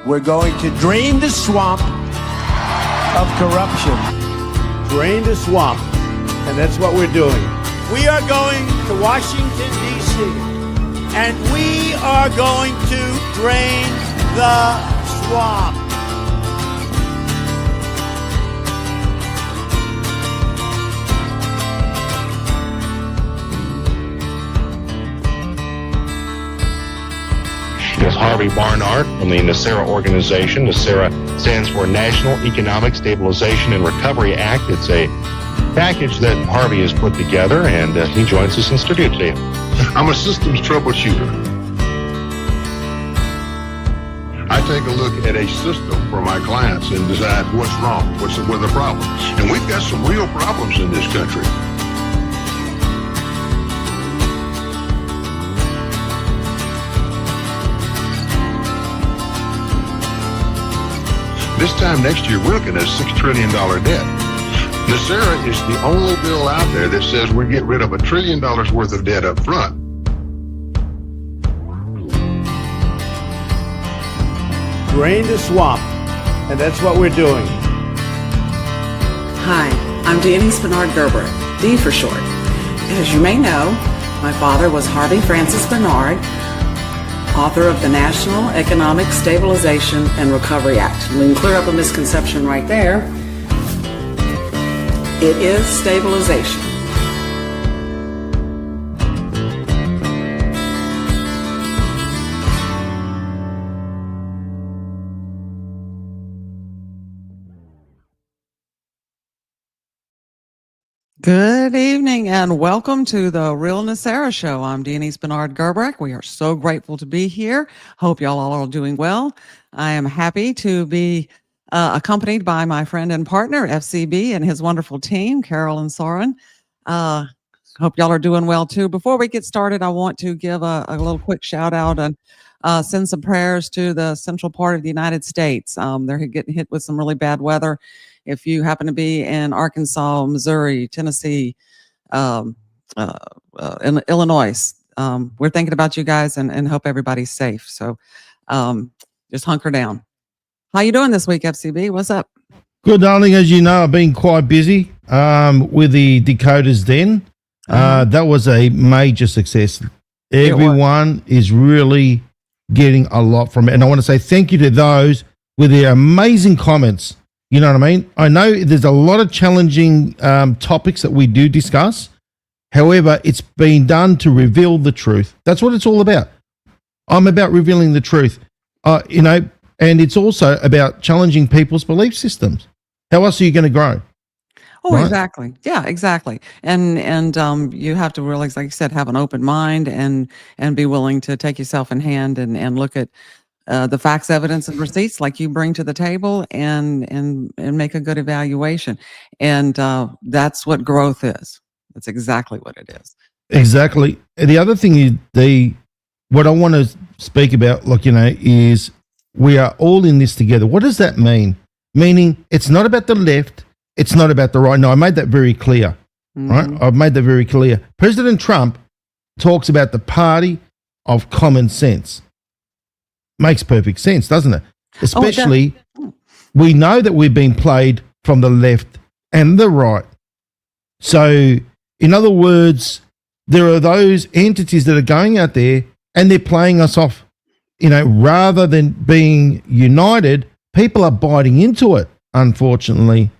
We're going to drain the swamp of corruption. Drain the swamp. And that's what we're doing. We are going to Washington, D.C., and we are going to drain the swamp. Is Harvey Barnard from the Nesara organization. Nesara stands for National Economic Stabilization and Recovery Act. It's a package that Harvey has put together, and he joins us in studio today. I'm a systems troubleshooter. I take a look at a system for my clients and decide what's wrong, what are the problems. And we've got some real problems in this country. This time next year, we're looking at a $6 trillion debt. Nesara is the only bill out there that says we get rid of $1 trillion worth of debt up front. Drain the swamp. And that's what we're doing. Hi, I'm DIONESE Bernard-Gerberecht, D for short. As you may know, my father was Harvey Francis Barnard, author of the National Economic Stabilization and Recovery Act. We can clear up a misconception right there. It is stabilization. Good evening and welcome to the Real Nesara Show. I'm DIONESE Bernard-Gerberecht. We are so grateful to be here. Hope y'all all are doing well. I am happy to be accompanied by my friend and partner, FCB, and his wonderful team, Carol and Soren. Hope y'all are doing well too. Before we get started, I want to give a little quick shout out and send some prayers to the central part of the United States. They're getting hit with some really bad weather. If you happen to be in Arkansas, Missouri, Tennessee, in Illinois, we're thinking about you guys and hope everybody's safe. So just hunker down. How you doing this week, FCB? What's up? Good, darling. As you know, I've been quite busy with the Dakota's Den. That was a major success. Everyone is really getting a lot from it. And I want to say thank you to those with their amazing comments. You know what I mean? I know there's a lot of challenging topics that we do discuss. However, it's been done to reveal the truth. That's what it's all about. I'm about revealing the truth, and it's also about challenging people's belief systems. How else are you going to grow? Oh, right? Exactly. Yeah, exactly. And you have to really, like you said, have an open mind and be willing to take yourself in hand and look at the facts, evidence, and receipts like you bring to the table and make a good evaluation. And that's what growth is. That's exactly what it is. Exactly. The other thing is what I want to speak about, is we are all in this together. What does that mean? Meaning it's not about the left. It's not about the right. No, I made that very clear, right? I've made that very clear. President Trump talks about the party of common sense. Makes perfect sense, doesn't it? Especially, we know that we've been played from the left and the right. So, in other words, there are those entities that are going out there and they're playing us off. Rather than being united, people are biting into it, unfortunately.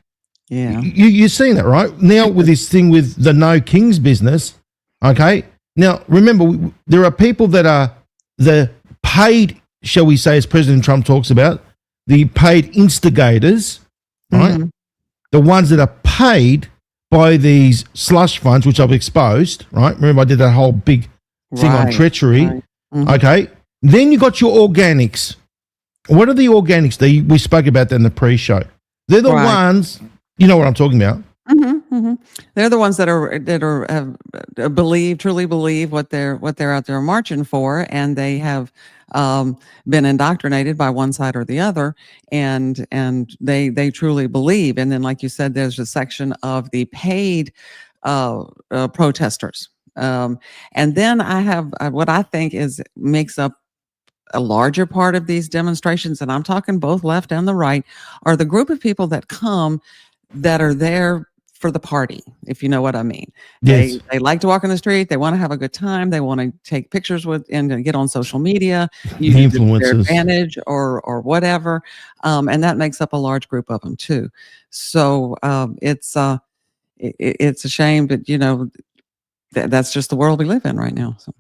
Yeah. You've seen that, right? Now with this thing with the No Kings business, okay? Now, remember, there are people that are the paid, shall we say, as President Trump talks about, the paid instigators, right? The ones that are paid by these slush funds, which I've exposed, right? Remember, I did that whole big thing on treachery. Right. Okay. Then you got your organics. What are the organics? We spoke about that in the pre-show. They're the Right. ones, you know what I'm talking about. They're the ones that truly believe what they're out there marching for, and they have been indoctrinated by one side or the other, and they truly believe. And then, like you said, there's a section of the paid protesters, and then I have what I think makes up a larger part of these demonstrations, and I'm talking both left and the right, are the group of people that come that are there for the party, if you know what I mean. Yes. They like to walk in the street. They want to have a good time. They want to take pictures with and get on social media, use it to their Influencers. advantage or whatever. And that makes up a large group of them too. So it's a shame, but that's just the world we live in right now. So.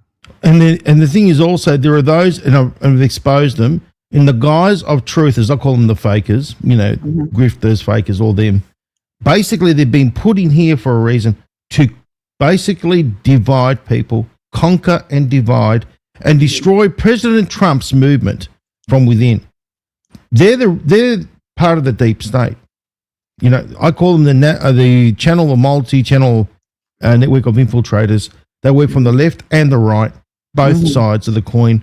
And the thing is also, there are those, and I've exposed them, in the guise of truthers, I call them the fakers, grifters, fakers, all them. Basically, they've been put in here for a reason, to basically divide people, conquer and divide, and destroy President Trump's movement from within. They're part of the deep state. I call them the channel, a multi-channel network of infiltrators. They work from the left and the right, both sides of the coin.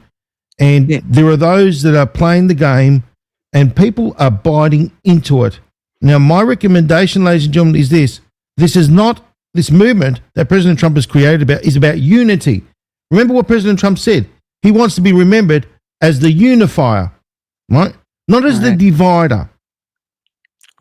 And there are those that are playing the game, and people are biting into it. Now, my recommendation, ladies and gentlemen, is this. This movement that President Trump has created is about unity. Remember what President Trump said. He wants to be remembered as the unifier, right? Not as the divider.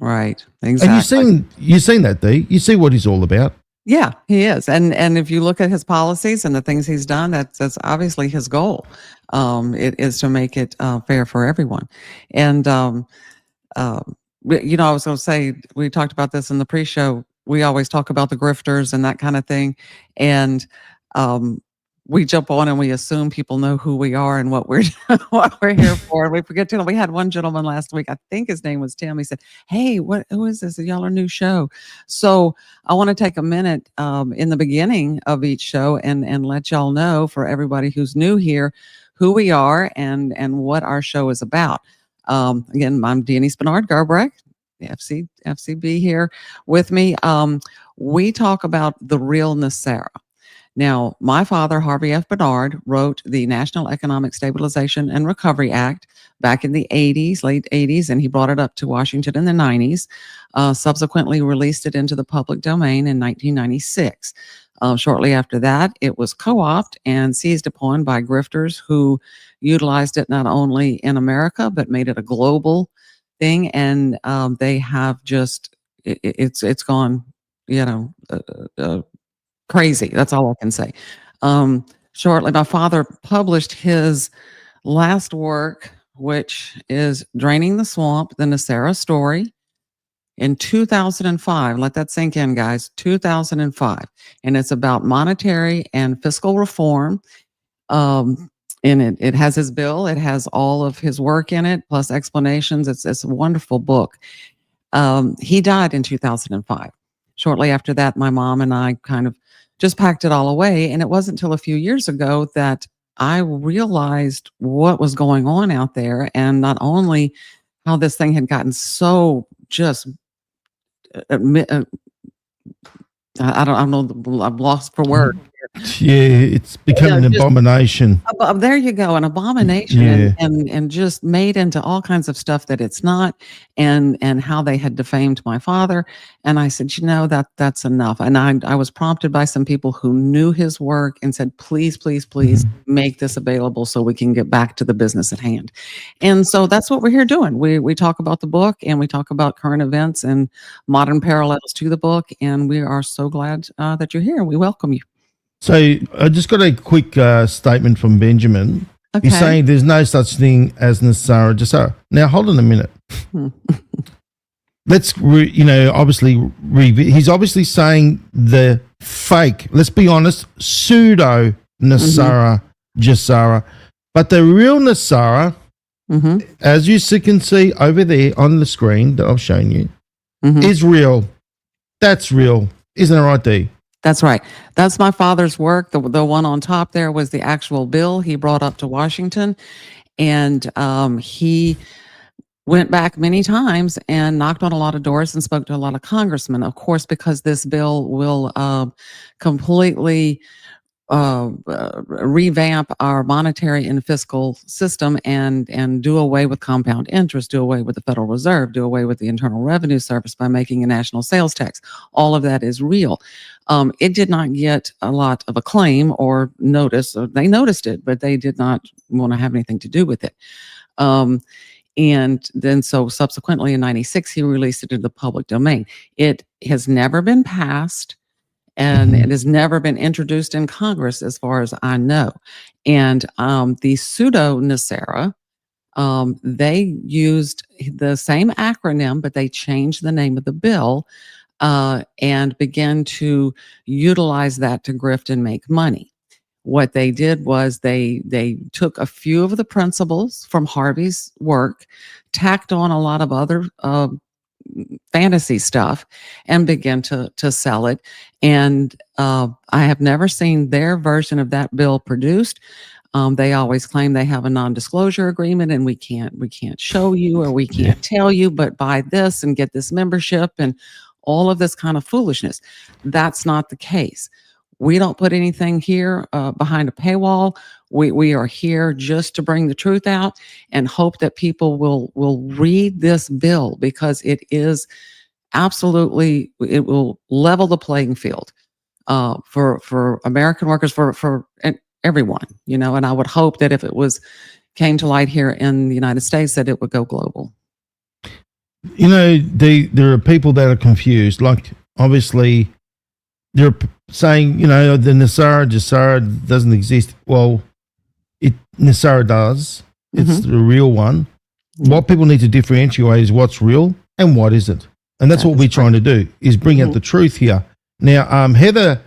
Right, exactly. And you've seen that, Dee. You see what he's all about. Yeah, he is. And if you look at his policies and the things he's done, that's obviously his goal. It is to make it fair for everyone. And, I was going to say, we talked about this in the pre-show. We always talk about the grifters and that kind of thing. And we jump on and we assume people know who we are and what we're here for. And we forget to. We had one gentleman last week, I think his name was Tim. He said, "Hey, who is this? Y'all are new show." So I want to take a minute in the beginning of each show and let y'all know, for everybody who's new here, who we are and what our show is about. Again, I'm DIONESE Bernard Gerbrecht, the FCB here with me. We talk about the real Nesara. Now, my father, Harvey F. Barnard, wrote the National Economic Stabilization and Recovery Act back in the 80s, late 80s, and he brought it up to Washington in the 90s, subsequently released it into the public domain in 1996. Shortly after that, it was co-opted and seized upon by grifters who utilized it not only in America, but made it a global thing. And they have just, it's gone, crazy. That's all I can say. Shortly, my father published his last work, which is Draining the Swamp, the Nesara Story, in 2005. Let that sink in, guys. 2005. And it's about monetary and fiscal reform. And it has his bill. It has all of his work in it, plus explanations. It's a wonderful book. He died in 2005. Shortly after that, my mom and I kind of just packed it all away. And it wasn't until a few years ago that I realized what was going on out there, and not only how this thing had gotten so just, I don't know, I'm lost for words. Yeah, it's becoming an abomination. There you go, an abomination, Yeah. and just made into all kinds of stuff that it's not, and how they had defamed my father. And I said, that's enough. And I was prompted by some people who knew his work and said, please, please, please make this available so we can get back to the business at hand. And so that's what we're here doing. We talk about the book, and we talk about current events and modern parallels to the book. And we are so glad that you're here. We welcome you. So I just got a quick statement from Benjamin. Okay. He's saying there's no such thing as Nesara Jasara. Now, hold on a minute. Let's, obviously, he's obviously saying the fake, let's be honest, pseudo Nesara Jasara. But the real Nesara, as you can see over there on the screen that I've shown you, is real. That's real. Isn't it right, Dee? That's right. That's my father's work. The one on top there was the actual bill he brought up to Washington. And he went back many times and knocked on a lot of doors and spoke to a lot of congressmen, of course, because this bill will completely revamp our monetary and fiscal system and do away with compound interest, do away with the Federal Reserve, do away with the Internal Revenue Service by making a national sales tax. All of that is real. It did not get a lot of acclaim or notice. They noticed it, but they did not want to have anything to do with it. And then so subsequently in 96, he released it into the public domain. It has never been passed, and it has never been introduced in Congress as far as I know. And the pseudo Nesara, they used the same acronym, but they changed the name of the bill and began to utilize that to grift and make money. What they did was they took a few of the principles from Harvey's work, tacked on a lot of other fantasy stuff, and began to sell it. And I have never seen their version of that bill produced. They always claim they have a non-disclosure agreement, and we can't show you, or we can't tell you, but buy this and get this membership and all of this kind of foolishness. That's not the case. We don't put anything here behind a paywall. We are here just to bring the truth out and hope that people will read this bill, because it is absolutely, it will level the playing field for American workers, for everyone, you know. And I would hope that if it came to light here in the United States, that it would go global. You know, there are people that are confused. Like, obviously, they're saying, you know, the Nesara doesn't exist. Well, Nesara does. It's the real one. What people need to differentiate is what's real and what isn't. And that's what we're trying to do, is bring out the truth here. Now, Heather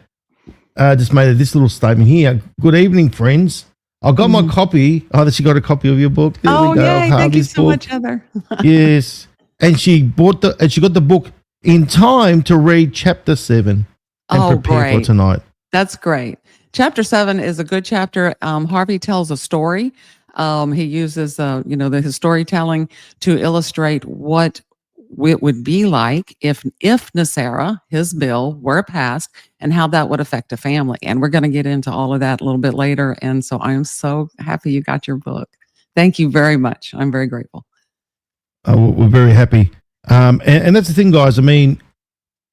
just made this little statement here. Good evening, friends. I got my copy. Oh, she got a copy of your book. There we go. Yay, thank you so book. much, Heather. Yes. And she got the book in time to read chapter 7 and prepare for tonight. That's great. Chapter 7 is a good chapter. Harvey tells a story. He uses, his storytelling to illustrate what it would be like if Nesara, his bill, were passed, and how that would affect a family. And we're going to get into all of that a little bit later. And so I am so happy you got your book. Thank you very much. I'm very grateful. We're very happy. And that's the thing, guys. I mean,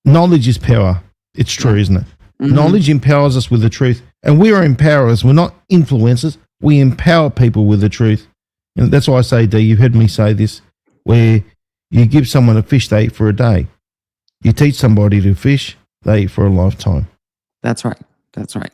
knowledge is power. It's true, isn't it? Knowledge empowers us with the truth, and we are empowerers. We're not influencers. We empower people with the truth. And that's why I say, Dee, you've heard me say this, where you give someone a fish they eat for a day. You teach somebody to fish, they eat for a lifetime. That's right. That's right.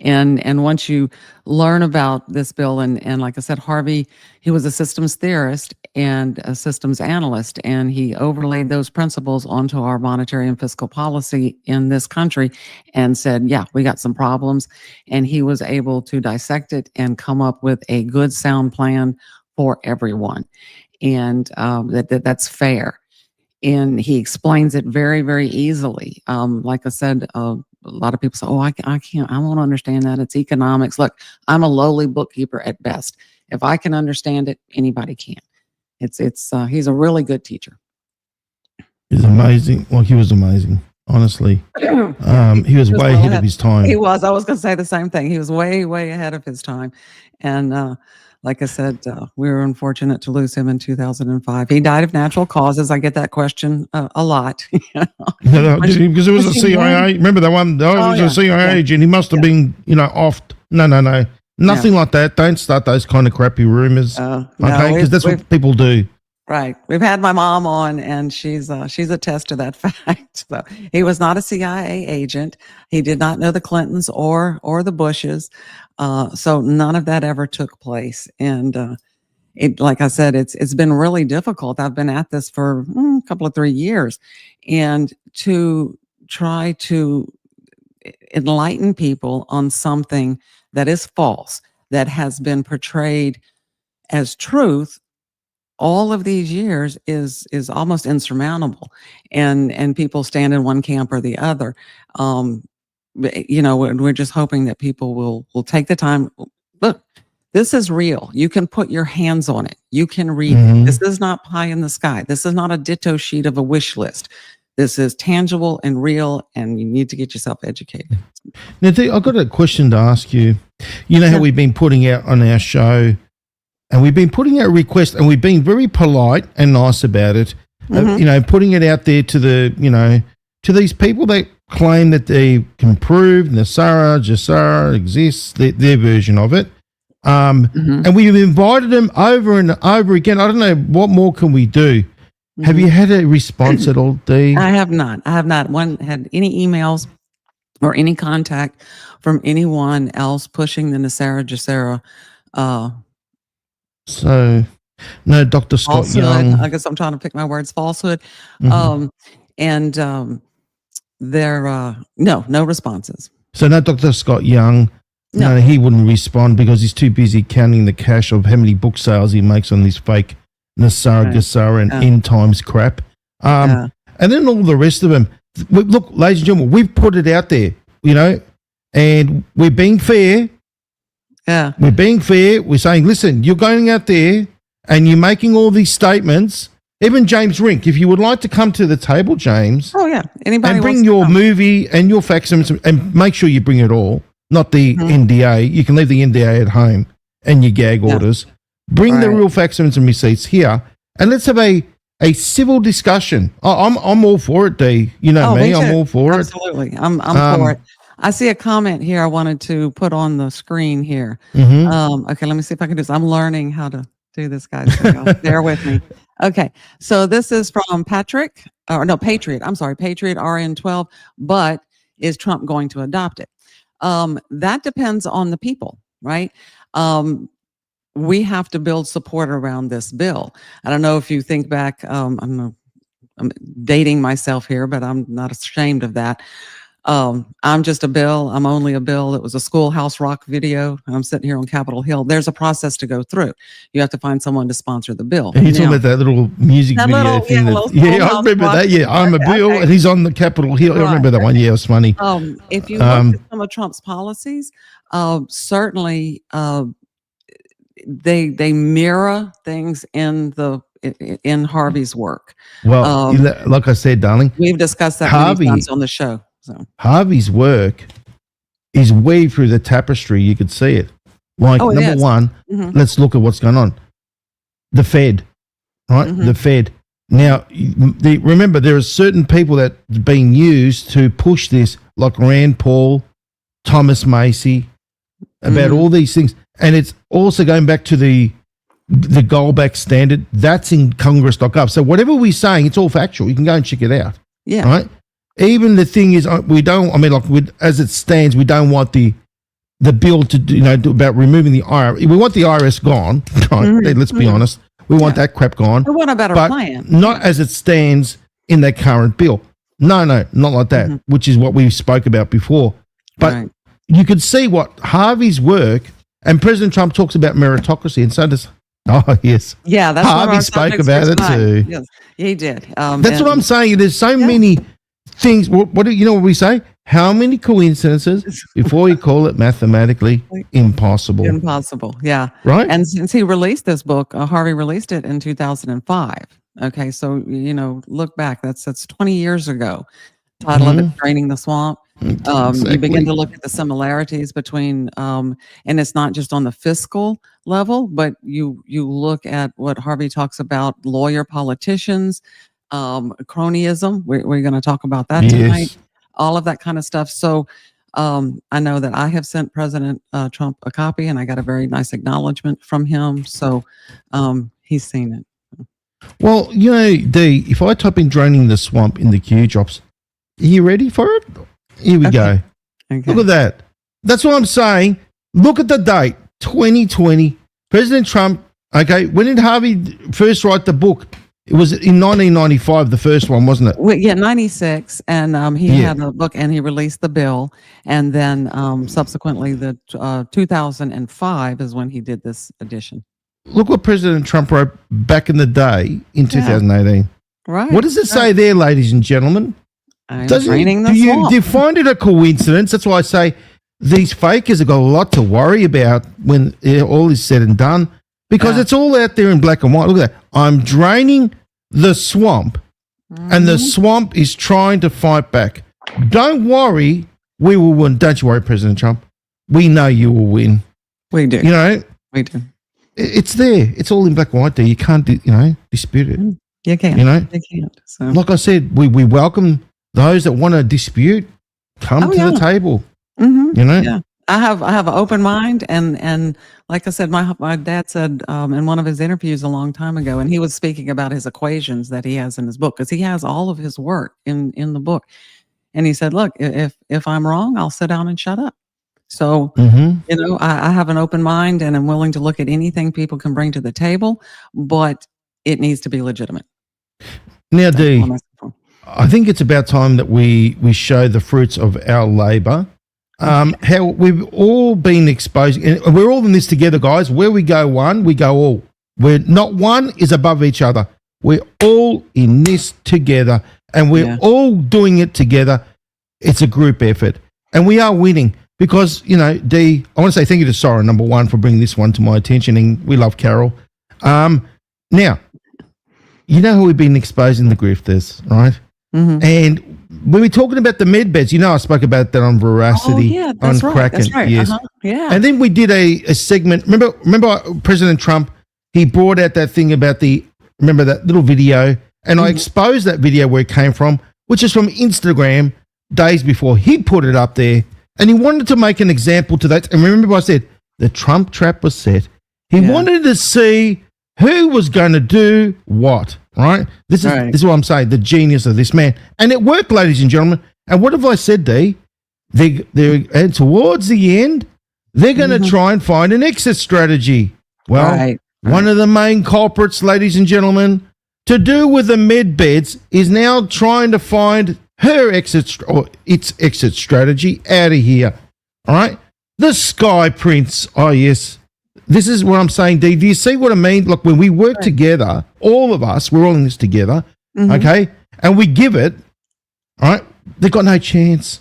And once you learn about this bill, and like I said, Harvey, he was a systems theorist and a systems analyst, and he overlaid those principles onto our monetary and fiscal policy in this country and said, yeah, we got some problems. And he was able to dissect it and come up with a good, sound plan for everyone. And that's fair. And he explains it very, very easily. Like I said, a lot of people say, oh, I can't, I won't understand that. It's economics. Look, I'm a lowly bookkeeper at best. If I can understand it, anybody can. He's a really good teacher. He's amazing. Well, he was amazing, honestly. He was way ahead of his time. He was. I was going to say the same thing. He was way, way ahead of his time. And like I said, we were unfortunate to lose him in 2005. He died of natural causes. I get that question a lot. No, because it was a CIA. Remember that one? Oh, it was a CIA agent. He must have been, off. No. Nothing like that. Don't start those kind of crappy rumors. Okay, because that's what people do. Right. We've had my mom on, and she's attest to that fact. So he was not a CIA agent. He did not know the Clintons or the Bushes. So none of that ever took place. And like I said, it's been really difficult. I've been at this for a couple of 3 years, and to try to enlighten people on something that is false, that has been portrayed as truth all of these years is almost insurmountable, and people stand in one camp or the other. We're just hoping that people will take the time. Look, This is real. You can put your hands on it. You can read Mhm. it. This is not pie in the sky. This is not a ditto sheet of a wish list. This is tangible and real, and you need to get yourself educated. Now, I've got a question to ask you. You know how Yeah. we've been putting out on our show, and we've been putting out requests, and we've been very polite and nice about it. Mhm. You know, putting it out there to the, you know, to these people that claim that they can prove Nesara, GERBRECT exists, their version of it. Mhm. And we've invited them over and over again. I don't know, what more can we do? Have you had a response at all, Dee? I have not. I have not had any emails or any contact from anyone else pushing the Nesara GERBRECT So, no, Dr. Scott falsehood. Young. I guess I'm trying to pick my words. Falsehood. Mhm. There no responses. So, no, Dr. Scott Young. No. No, he wouldn't respond because he's too busy counting the cash of how many book sales he makes on this fake Nesara, Right. GERBRECT, and Yeah. end times crap. Yeah. And then all the rest of them. Look, ladies and gentlemen, we've put it out there, you know, and we're being fair. Yeah. We're being fair. We're saying, listen, you're going out there and you're making all these statements. Even James Rink, if you would like to come to the table, James, Oh yeah. Anybody and bring wants to your come. movie and your facsimiles, and make sure you bring it all, not the Mhm. NDA. You can leave the NDA at home and your gag Yeah. orders. Bring the Right. real facsimiles and receipts here, and let's have a civil discussion. I'm all for it, Dee. You know Oh, me. me I'm too. all for it. Absolutely. I'm Um, for it. I see a comment here I wanted to put on the screen here. Mhm. Okay, let me see if I can do this. I'm learning how to do this, guys. So y'all bear with me. Okay, so this is from Patrick, or no, Patriot. I'm sorry, Patriot RN12. But is Trump going to adopt it? That depends on the people, right? We have to build support around this bill. I don't know if you think back. I'm dating myself here, but I'm not ashamed of that. I'm just a bill. I'm only a bill. It was a Schoolhouse Rock video, and I'm sitting here on Capitol Hill. There's a process to go through. You have to find someone to sponsor the bill. And you're talking Now- about that little music That video little- thing. yeah, that, little yeah, I Schoolhouse remember Rock. that. Yeah, I'm a Okay, bill, okay. and he's on the Capitol Hill. I remember that one. Yeah, it was funny. If you look at some of Trump's policies, certainly they mirror things in Harvey's work. Well, like I said, darling, We've discussed that Harvey- many times on the show. So Harvey's work is weaved through the tapestry. You could see it. Like, Oh, it number is. one, Mhm. let's look at what's going on. The Fed, right? Mhm. The Fed. Now, remember, there are certain people that are being used to push this, like Rand Paul, Thomas Macy, about Mhm. all these things. And it's also going back to the Goldback standard. That's in Congress.gov. So whatever we're saying, it's all factual. You can go and check it out. yeah, Right? Even the thing is, we don't. I mean, like as it stands, we don't want the bill to do about removing the IRS. We want the IRS gone. Right? Mhm. Let's be honest. We want Yeah. that crap gone. we want a better But plan. not as it stands in the current bill. No, not like that. Mhm. Which is what we spoke about before. But Right. you could see what Harvey's work, and President Trump talks about meritocracy, and so does. Oh yes, Yeah, that's Harvey one of our spoke subjects about for it tonight. too. Yes, he did. That's what I'm saying. There's so Yeah. many things. What do you know what we say? How many coincidences before you call it mathematically impossible? Impossible. Yeah. Right? And since he released this book, Harvey released it in 2005. Okay, so look back. That's 20 years ago. Title of it, Draining the Swamp. You Exactly. begin to look at the similarities between, and it's not just on the fiscal level, but you look at what Harvey talks about: lawyer, politicians, cronyism. We're going to talk about that tonight. All of that kind of stuff. So I know that I have sent President Trump a copy, and I got a very nice acknowledgement from him. So he's seen it. Well, Dee, if I type in "draining the swamp" in the Q drops, are you ready for it? Here we go. Okay. Look at that. That's what I'm saying. Look at the date, 2020. President Trump. Okay, when did Harvey first write the book? It was in 1995, the first one, wasn't it? Well, yeah, 96, and he Yeah. had a book, and he released the bill, and then subsequently, the 2005 is when he did this edition. Look what President Trump wrote back in the day in 2018. Right. What does it say there, ladies and gentlemen? I'm Doesn't- draining the do swamp. you find it a coincidence? That's why I say these fakers have got a lot to worry about when all is said and done, because it's all out there in black and white. Look at that. I'm draining the swamp, and the swamp is trying to fight back. Don't worry, we will win. Don't you worry, President Trump. We know you will win. We do. You know, We do. it's there. It's all in black and white there. You can't, dispute it. You can't. You know? You can't. So. Like I said, we welcome those that want to dispute. Come to the table. Mm-hmm. You know? Yeah. I have an open mind, and like I said, my dad said in one of his interviews a long time ago, and he was speaking about his equations that he has in his book, because he has all of his work in the book, and he said, look, if I'm wrong, I'll sit down and shut up. So I have an open mind, and I'm willing to look at anything people can bring to the table, but it needs to be legitimate. Now, Dee, I think it's about time that we show the fruits of our labor. How we've all been exposed, and we're all in this together, guys. Where we go one, we go all. We're not one is above each other. We're all in this together, and we're all doing it together. It's a group effort, and we are winning because, Dee, I want to say thank you to Sora, number one, for bringing this one to my attention, and we love Carol. Now, you know who we've been exposing, the grifters, right? Mm-hmm. And when we're talking about the med beds, I spoke about that on Veracity, on Kraken. That's right. Yes. Yeah. And then we did a segment. Remember President Trump, he brought out that thing about remember that little video? And I exposed that video where it came from, which is from Instagram days before. He put it up there, and he wanted to make an example to that. And remember I said, the Trump trap was set. He wanted to see who was going to do what, right? This is what I'm saying, the genius of this man. And it worked, ladies and gentlemen. And what have I said, Dee? And towards the end, they're going to try and find an exit strategy. Well, one of the main culprits, ladies and gentlemen, to do with the med beds is now trying to find its exit strategy out of here. All right? The Sky Prince. Oh, yes. This is what I'm saying, Dee. Do you see what I mean? Look, when we work together, all of us, we're all in this together, okay? And we give it, all right? They've got no chance.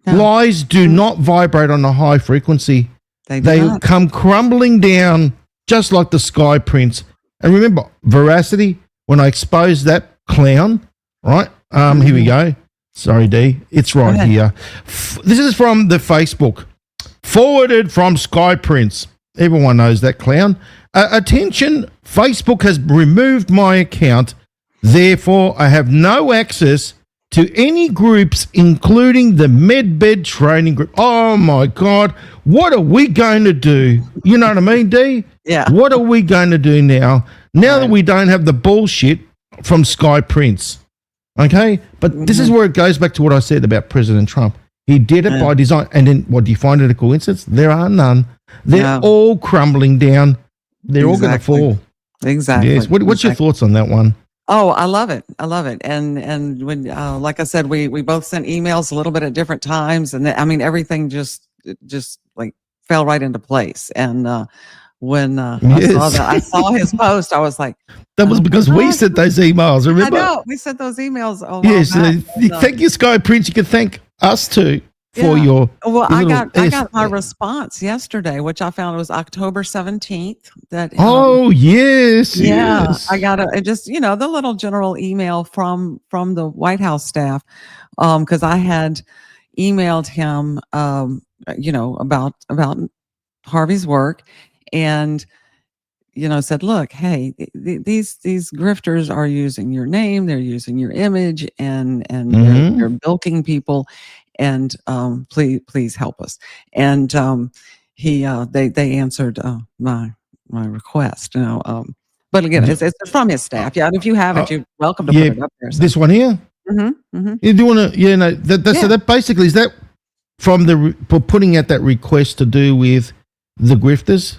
No. Lies do not vibrate on a high frequency. They come crumbling down just like the Sky Prince. And remember, Veracity, when I exposed that clown, right? Here we go. Sorry, Dee. It's right here. This is from the Facebook. Forwarded from Sky Prince. Everyone knows that clown. Attention, Facebook has removed my account. Therefore, I have no access to any groups, including the MedBed training group. Oh, my God. What are we going to do? You know what I mean, Dee? Yeah. What are we going to do now? Now that we don't have the bullshit from Sky Prince. Okay? But this is where it goes back to what I said about President Trump. He did it by design. And then what, do you find it a coincidence? There are none. They're all crumbling down. They're all going to fall. Exactly. Yes. What's your thoughts on that one? Oh, I love it. I love it. And when, like I said, we both sent emails a little bit at different times, and everything just like fell right into place. And when I saw his post, I was like, that was because we sent those emails. Remember? I know we sent those emails. Yes. Thank you, Sky Prince. You can thank us too. For your I got my response yesterday, which I found was October 17th. That yes, I got just the little general email from the White House staff, because I had emailed him about Harvey's work, and said, look, hey, these grifters are using your name, they're using your image, and they're bilking people. And please help us. And they answered my request. But again, it's from his staff. Yeah, if you have it, you're welcome to put it up there. So. This one here. You do want to? So that basically is that from putting out that request to do with the grifters.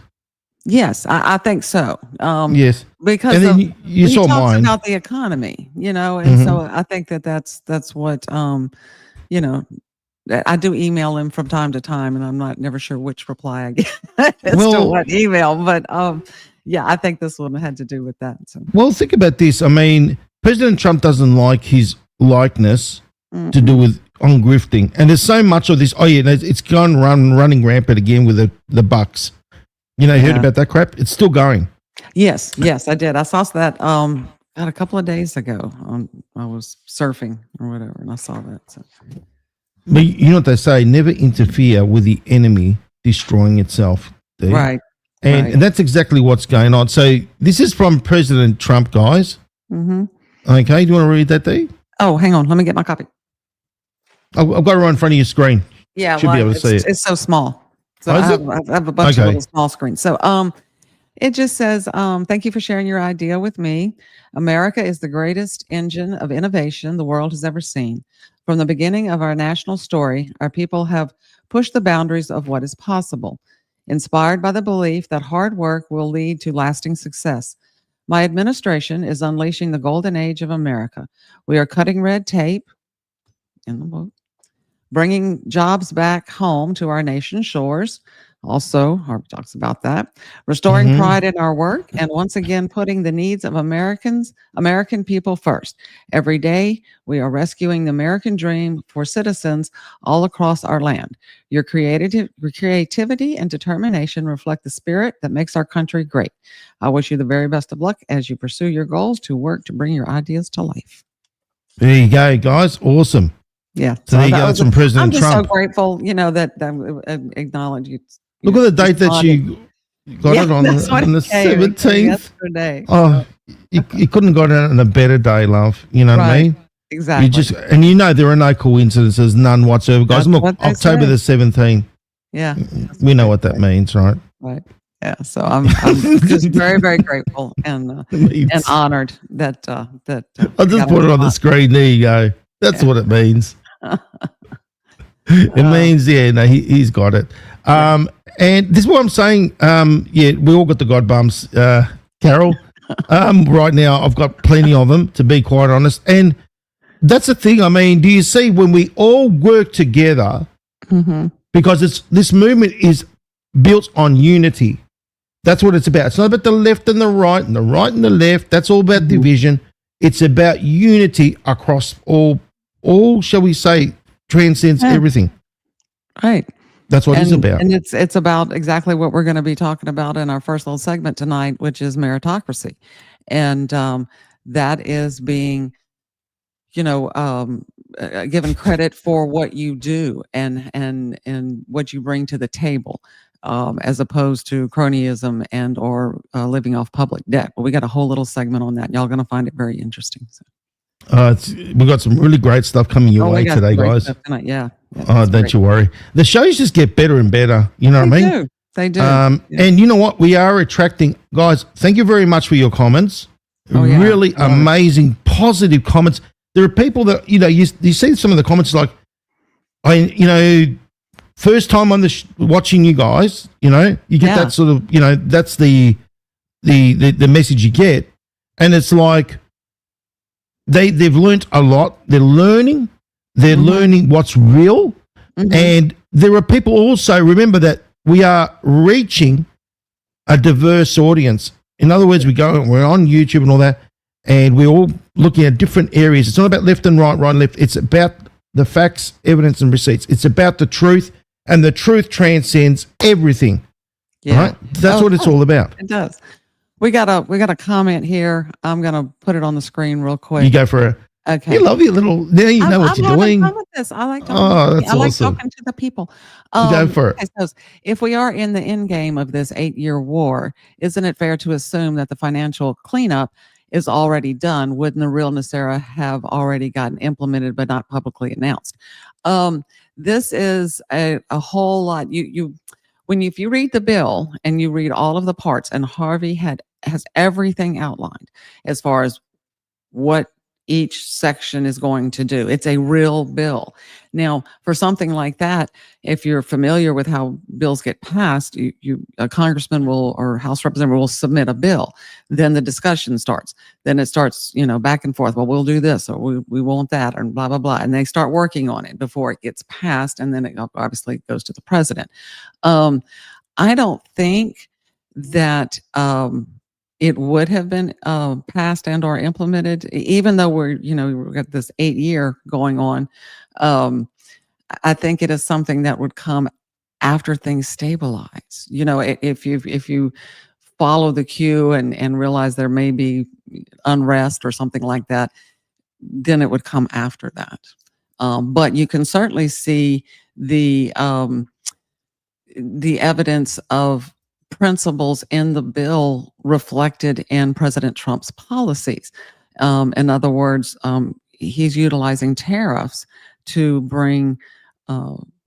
Yes, I think so. Yes, because and then you saw mine about the economy, and so I think that's what I do email him from time to time, and I'm never sure which reply I get to what email. But I think this one had to do with that. So. Well, think about this. I mean, President Trump doesn't like his likeness to do with on grifting, and there's so much of this. Oh yeah, it's gone running rampant again with the Bucks. You know, you heard about that crap? It's still going. Yes, I did. I saw that about a couple of days ago. I was surfing or whatever, and I saw that. So. But you know what they say: never interfere with the enemy destroying itself. Dave. Right. And that's exactly what's going on. So this is from President Trump, guys. Mm-hmm. Okay, do you want to read that, Dave? Oh, hang on. Let me get my copy. I've got it right in front of your screen. Yeah, Should be able to see it. It's so small. So I have a bunch of little small screens. So it just says, thank you for sharing your idea with me. America is the greatest engine of innovation the world has ever seen. From the beginning of our national story, our people have pushed the boundaries of what is possible, inspired by the belief that hard work will lead to lasting success. My administration is unleashing the golden age of America. We are cutting red tape in the book, bringing jobs back home to our nation's shores. Also, Harvey talks about that. Restoring pride in our work, and once again putting the needs of American people first. Every day, we are rescuing the American dream for citizens all across our land. Your creativity and determination reflect the spirit that makes our country great. I wish you the very best of luck as you pursue your goals to work to bring your ideas to life. There you go, guys. Awesome. Yeah. So there you go. It's from President Trump. I'm just so grateful, that acknowledge you. Look at the date that you got it on the 17th. Yesterday. Oh, you couldn't have got it on a better day, love. You know what I mean? Exactly. There are no coincidences, none whatsoever, guys. Look, October the 17th. Yeah. We know what that means, right? Right. Yeah. So I'm just very, very grateful and honored that I just put it on the screen. There you go. That's what it means. It means, he's got it. And this is what I'm saying. We all got the God bumps, Carol. Right now, I've got plenty of them, to be quite honest. And that's the thing. I mean, do you see when we all work together, because this movement is built on unity. That's what it's about. It's not about the left and the right and the left. That's all about division. It's about unity across all, shall we say, transcends everything. Right. That's what it's about. And it's about exactly what we're going to be talking about in our first little segment tonight, which is meritocracy. And that is being, given credit for what you do and what you bring to the table, as opposed to cronyism and or living off public debt. But we got a whole little segment on that. Y'all going to find it very interesting. So. We got some really great stuff coming your way today, guys. Yeah. Don't you worry. The shows just get better and better. You know what I mean? They do. And you know what? We are attracting, guys. Thank you very much for your comments. Really amazing, positive comments. There are people that you see some of the comments like, first time on watching you guys. You get that sort of that's the message you get, and it's like they've learnt a lot. They're learning. They're learning what's real. And there are people also, remember that we are reaching a diverse audience. In other words, we're on YouTube and all that, and we're all looking at different areas. It's not about left and right and left. It's about the facts, evidence, and receipts. It's about the truth, and the truth transcends everything. Yeah. Right? That's what it's all about. It does. We got a comment here. I'm gonna put it on the screen real quick. You go for it. Okay. You love your little. Now you know what you're doing. With this. I like talking. That's awesome. Talking to the people. Go for it. Okay, so if we are in the end game of this 8-year war, isn't it fair to assume that the financial cleanup is already done? Wouldn't the real Nesara have already gotten implemented but not publicly announced? This is a whole lot. If you read the bill and you read all of the parts, and Harvey has everything outlined as far as what each section is going to do. It's a real bill. Now, for something like that, if you're familiar with how bills get passed, a congressman or House representative will submit a bill. Then the discussion starts. Then it starts, back and forth. Well, we'll do this, or we want that, and blah, blah, blah. And they start working on it before it gets passed. And then it obviously goes to the president. I don't think that it would have been passed and or implemented, even though we've got this 8-year going on. I think it is something that would come after things stabilize. If you follow the queue and realize there may be unrest or something like that, then it would come after that. But you can certainly see the evidence of principles in the bill reflected in President Trump's policies. In other words, he's utilizing tariffs to bring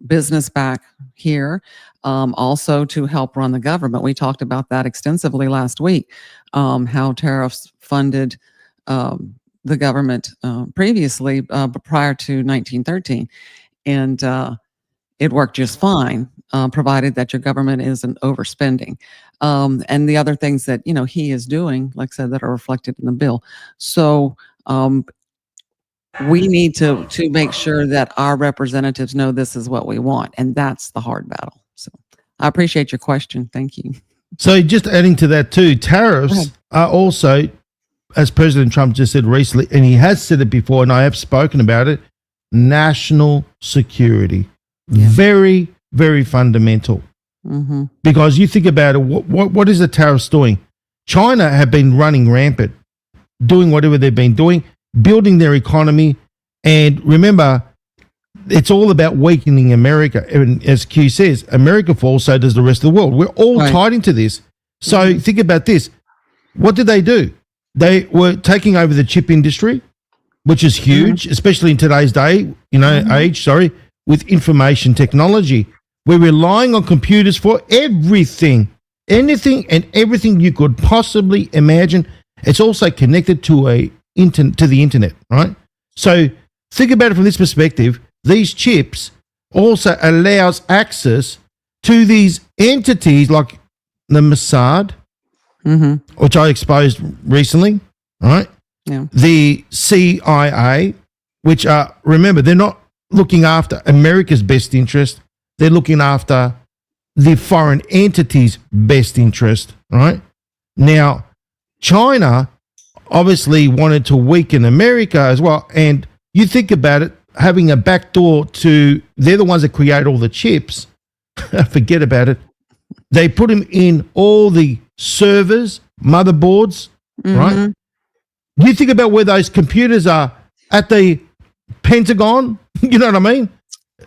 business back here, also to help run the government. We talked about that extensively last week, how tariffs funded the government previously, prior to 1913. And it worked just fine, provided that your government isn't overspending. And the other things that, he is doing, like I said, that are reflected in the bill. So we need to make sure that our representatives know this is what we want. And that's the hard battle. So I appreciate your question. Thank you. So just adding to that too, tariffs are also, as President Trump just said recently, and he has said it before, and I have spoken about it, national security. Yeah. Very, very fundamental. Mm-hmm. Because you think about it, what is the tariffs doing? China have been running rampant, doing whatever they've been doing, building their economy. And remember, it's all about weakening America. And as Q says, America falls, so does the rest of the world. We're all tied into this. So think about this. What did they do? They were taking over the chip industry, which is huge, especially in today's day, age, with information technology. We're relying on computers for everything, anything and everything you could possibly imagine. It's also connected to the internet, right? So think about it from this perspective. These chips also allows access to these entities like the Mossad, which I exposed recently, right? Yeah. The CIA, which are, remember, they're not looking after America's best interest. They're looking after the foreign entity's best interest, right? Now, China obviously wanted to weaken America as well. And you think about it, having a backdoor they're the ones that create all the chips. Forget about it. They put them in all the servers, motherboards, right? You think about where those computers are at the Pentagon, you know what I mean?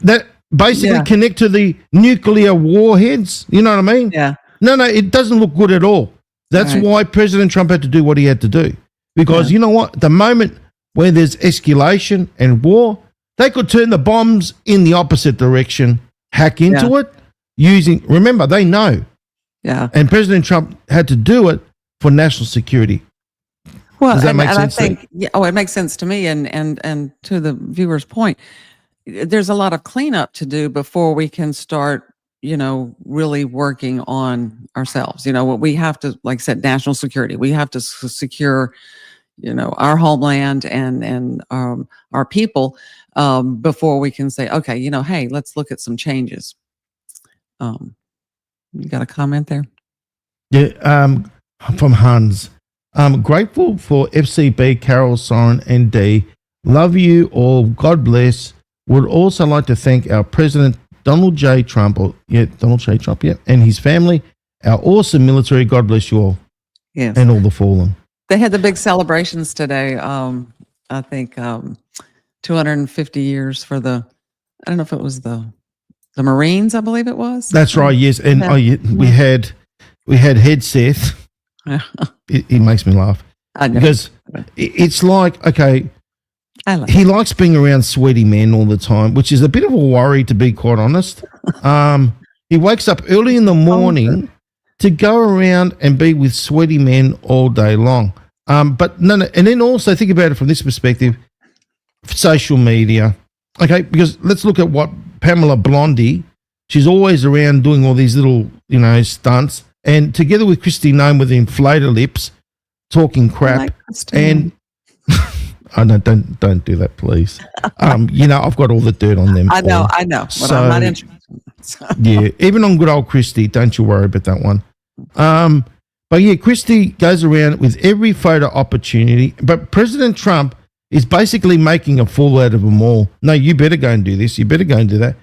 That basically connect to the nuclear warheads, you know what I mean? Yeah. No, it doesn't look good at all. That's why President Trump had to do what he had to do. Because you know what? The moment where there's escalation and war, they could turn the bombs in the opposite direction, hack into it, remember, they know. Yeah. And President Trump had to do it for national security. Well, does that make sense? I think, it makes sense to me. And to the viewer's point, there's a lot of cleanup to do before we can start, really working on ourselves. We have to, like I said, national security. We have to secure, our homeland and our people before we can say, okay, hey, let's look at some changes. You got a comment there? Yeah, from Hans. I'm grateful for FCB, Carol, Soren, and Dee. Love you all. God bless. Would also like to thank our President Donald J. Trump, and his family, our awesome military. God bless you all. Yes. And all the fallen. They had the big celebrations today. I think 250 years for I don't know if it was the Marines, I believe it was. That's right, yes. And we had Headseth. He makes me laugh. I know. Because it's like, okay, he likes being around sweaty men all the time, which is a bit of a worry, to be quite honest. He wakes up early in the morning to go around and be with sweaty men all day long. But no, and then also think about it from this perspective, social media. Okay, because let's look at what Pamela Blondie, she's always around doing all these little, stunts. And together with Kristi Noem with the inflated lips, talking crap. And I don't do that, please. I've got all the dirt on them. I know, but so, I'm not interested. Yeah, even on good old Kristi, don't you worry about that one. But yeah, Christie goes around with every photo opportunity. But President Trump is basically making a fool out of them all. No, you better go and do this. You better go and do that.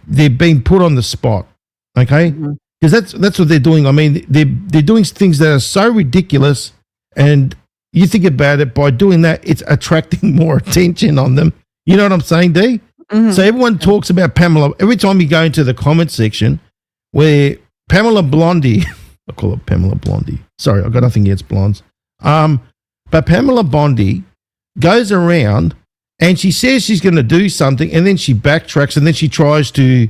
They're being put on the spot, okay? Because that's what they're doing. I mean, they're doing things that are so ridiculous, and you think about it, by doing that, it's attracting more attention on them. You know what I'm saying, Dee? So everyone talks about Pamela. Every time you go into the comment section where Pamela Blondie, I call it Pamela Blondie. Sorry, I've got nothing against blondes. But Pamela Bondi goes around and she says she's going to do something, and then she backtracks, and then she tries to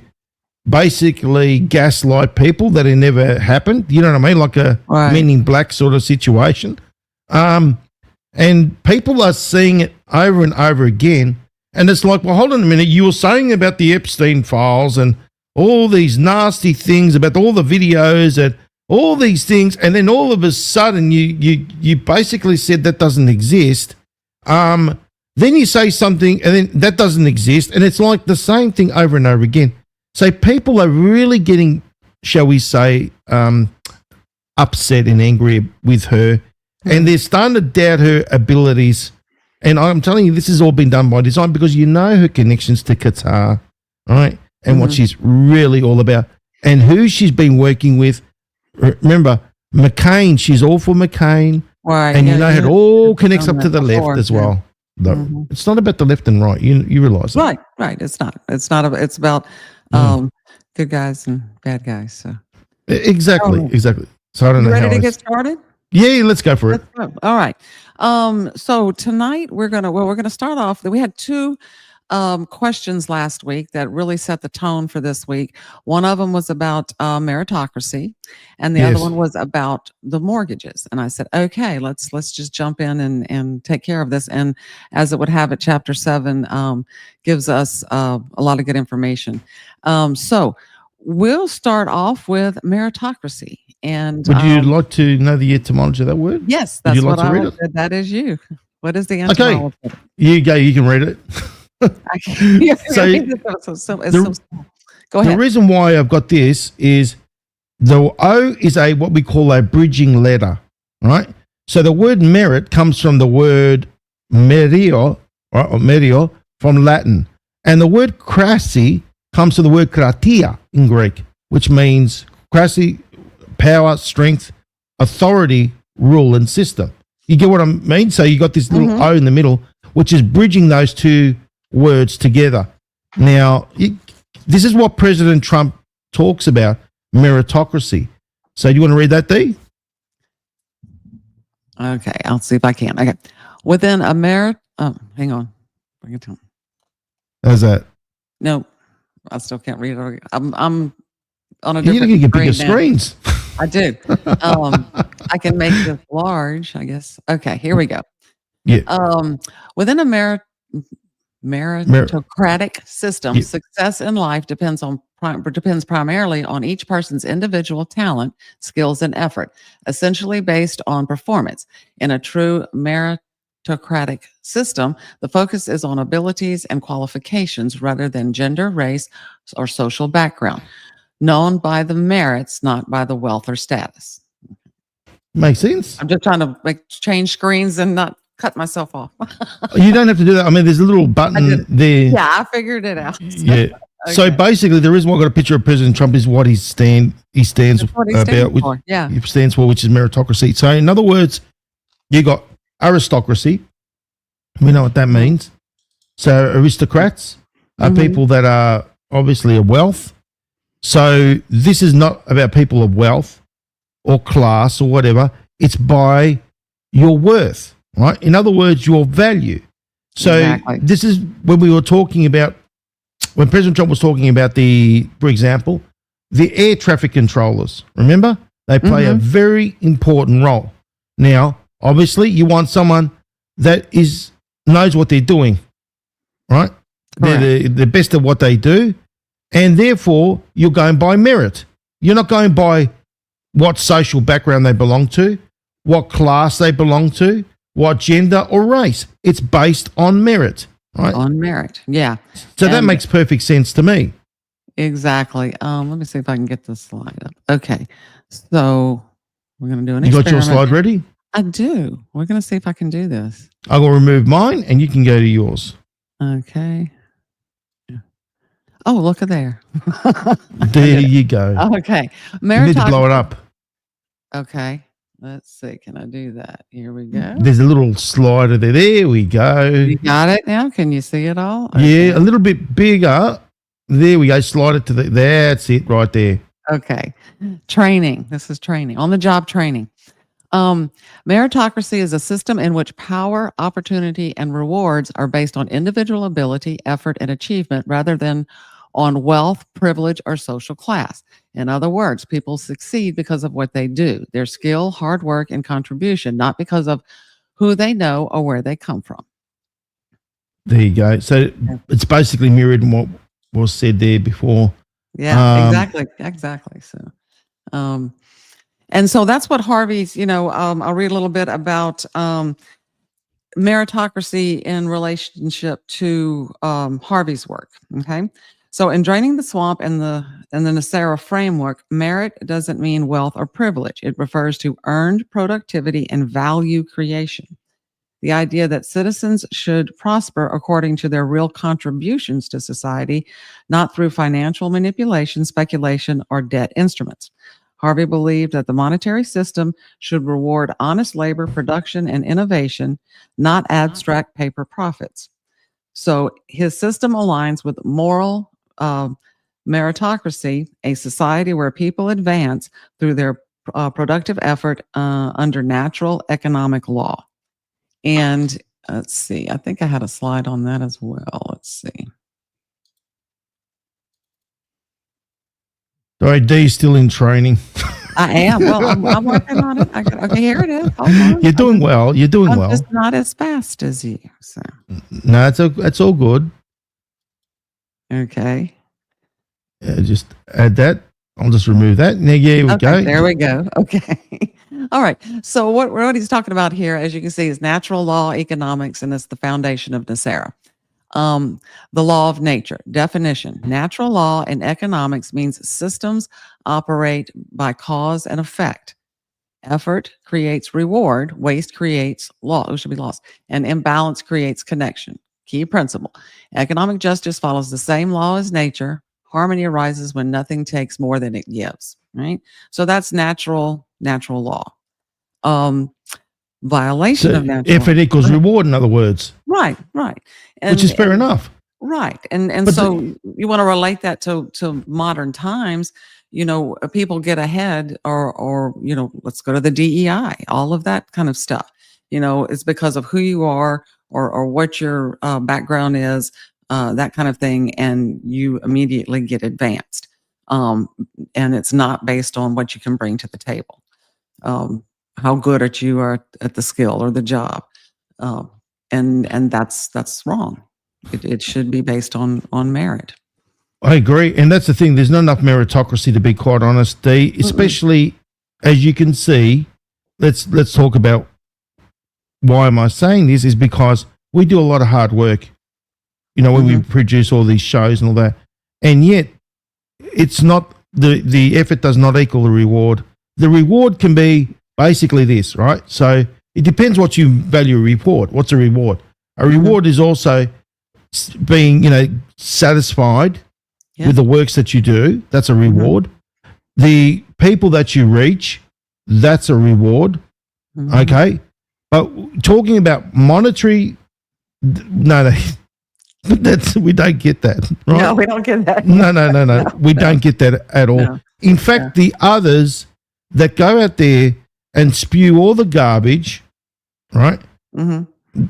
basically gaslight people that it never happened. You know what I mean? Like a Men in Black sort of situation. And people are seeing it over and over again. And it's like, well, hold on a minute. You were saying about the Epstein files and all these nasty things about all the videos and all these things, and then all of a sudden you basically said that doesn't exist. Then you say something, and then that doesn't exist, and it's like the same thing over and over again. So people are really getting, shall we say, upset and angry with her, and they're starting to doubt her abilities. And I'm telling you, this has all been done by design, because you know her connections to Qatar, right? And what she's really all about, and who she's been working with. Remember, McCain, she's all for McCain. Right. And you know it all connects up to the left as well. It's not about the left and right. You realize that. Right. It's not. It's about good guys and bad guys. So exactly. So I don't know. Ready to get started? Yeah, let's go for it. All right. So tonight we're gonna start off. We had two questions last week that really set the tone for this week. One of them was about meritocracy, and the other one was about the mortgages. And I said, okay, let's just jump in and take care of this. And as it would have it, Chapter 7 gives us a lot of good information. So we'll start off with meritocracy. And would you like to know the etymology of that word? Yes, that's what I would say. That is you. What is the etymology? Okay, you go. You can read it. Go ahead. The reason why I've got this is the O is what we call a bridging letter, right? So the word merit comes from the word merio, right, or merio from Latin, and the word krasi comes from the word kratia in Greek, which means krasi, power, strength, authority, rule, and system. You get what I mean? So you got this little O in the middle, which is bridging those two words together. Now, this is what President Trump talks about, meritocracy. So do you want to read that, Dee? Okay, I'll see if I can. Okay. Within a hang on. Bring it down. How's that? No, I still can't read it. I'm on a different screen. You get bigger now. Screens. I do. I can make this large, I guess. Okay, here we go. Yeah. Within a meritocratic system, success in life depends primarily on each person's individual talent, skills, and effort, essentially based on performance. In a true meritocratic system, the focus is on abilities and qualifications rather than gender, race, or social background, known by the merits, not by the wealth or status. Makes sense. I'm just trying to change screens and not cut myself off. You don't have to do that. I mean, there's a little button there. Yeah, I figured it out. Yeah. Okay. So basically, the reason why I got a picture of President Trump is what he stands for, which is meritocracy. So in other words, you got aristocracy. We know what that means. So aristocrats are people that are obviously of wealth. So this is not about people of wealth or class or whatever. It's by your worth. Right. In other words, your value. So this is when we were talking about, when President Trump was talking about for example, the air traffic controllers. Remember, they play a very important role. Now, obviously, you want someone that knows what they're doing, right? They're the best at what they do, and therefore you're going by merit. You're not going by what social background they belong to, what class they belong to, what gender or race. It's based on merit, right? On merit, yeah. So that makes perfect sense to me. Exactly. Let me see if I can get this slide up. Okay. So We're going to do an You got experiment. your slide ready? I do. We're going to see if I can do this. I will remove mine, and you can go to yours. Okay. Oh, look at there. There you go. Okay. You need to blow it up. Okay. Let's see. Can I do that? Here we go. There's a little slider there. There we go. You got it now? Can you see it all? Yeah, a little bit bigger. There we go. Slide it to the. That's it right there. Okay. Training. This is training. On the job training. Meritocracy is a system in which power, opportunity, and rewards are based on individual ability, effort, and achievement rather than on wealth, privilege, or social class. In other words, people succeed because of what they do, their skill, hard work, and contribution, not because of who they know or where they come from. There you go. So it's basically mirrored in what was said there before. Yeah, exactly. So, and so that's what Harvey's, I'll read a little bit about meritocracy in relationship to Harvey's work. Okay. So in Draining the Swamp and the Nesara framework, merit doesn't mean wealth or privilege. It refers to earned productivity and value creation. The idea that citizens should prosper according to their real contributions to society, not through financial manipulation, speculation, or debt instruments. Harvey believed that the monetary system should reward honest labor, production, and innovation, not abstract paper profits. So his system aligns with moral meritocracy, a society where people advance through their productive effort under natural economic law. And let's see, I think I had a slide on that as well. Let's see. All right, D's still in training. I am. Well, I'm working on it. Okay, here it is. Hold on. You're doing well. You're doing I'm well. just not as fast as you. So. No, it's all good. Okay. Just add that. I'll just remove that. There we go. There we go. Okay. All right. So what he's talking about here, as you can see, is natural law economics, and it's the foundation of Nesara. The law of nature. Definition. Natural law in economics means systems operate by cause and effect. Effort creates reward. Waste creates loss. It should be loss. And imbalance creates connection. Key principle. Economic justice follows the same law as nature. Harmony arises when nothing takes more than it gives, right? So that's natural law. Violation of natural effort equals reward, in other words. Right. And, which is fair enough. Right. And so you want to relate that to modern times, people get ahead or let's go to the DEI, all of that kind of stuff. It's because of who you are or what your background is, that kind of thing, and you immediately get advanced. And it's not based on what you can bring to the table, how good you are at the skill or the job, and that's wrong. It should be based on merit. I agree, and that's the thing. There's not enough meritocracy, to be quite honest, D. Especially as you can see. Let's talk about why am I saying this? Is because we do a lot of hard work. When we produce all these shows and all that, and yet it's not the effort does not equal the reward. The reward can be basically this, right? So it depends what you value a reward. What's a reward? A reward is also being, satisfied with the works that you do. That's a reward. The people that you reach, that's a reward. Okay. But talking about monetary, no. We don't get that, right? No, we don't get that. No. We don't get that at all. No. In fact, the others that go out there and spew all the garbage, right?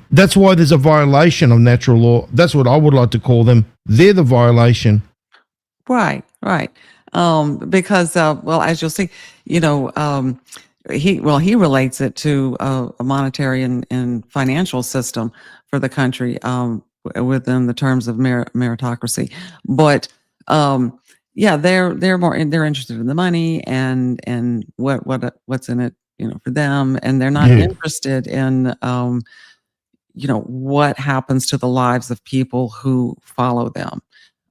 That's why there's a violation of natural law. That's what I would like to call them. They're the violation. Right. Because, as you'll see, he relates it to a monetary and financial system for the country within the terms of meritocracy. But they're interested in the money and what's in it, for them, and they're not interested in what happens to the lives of people who follow them.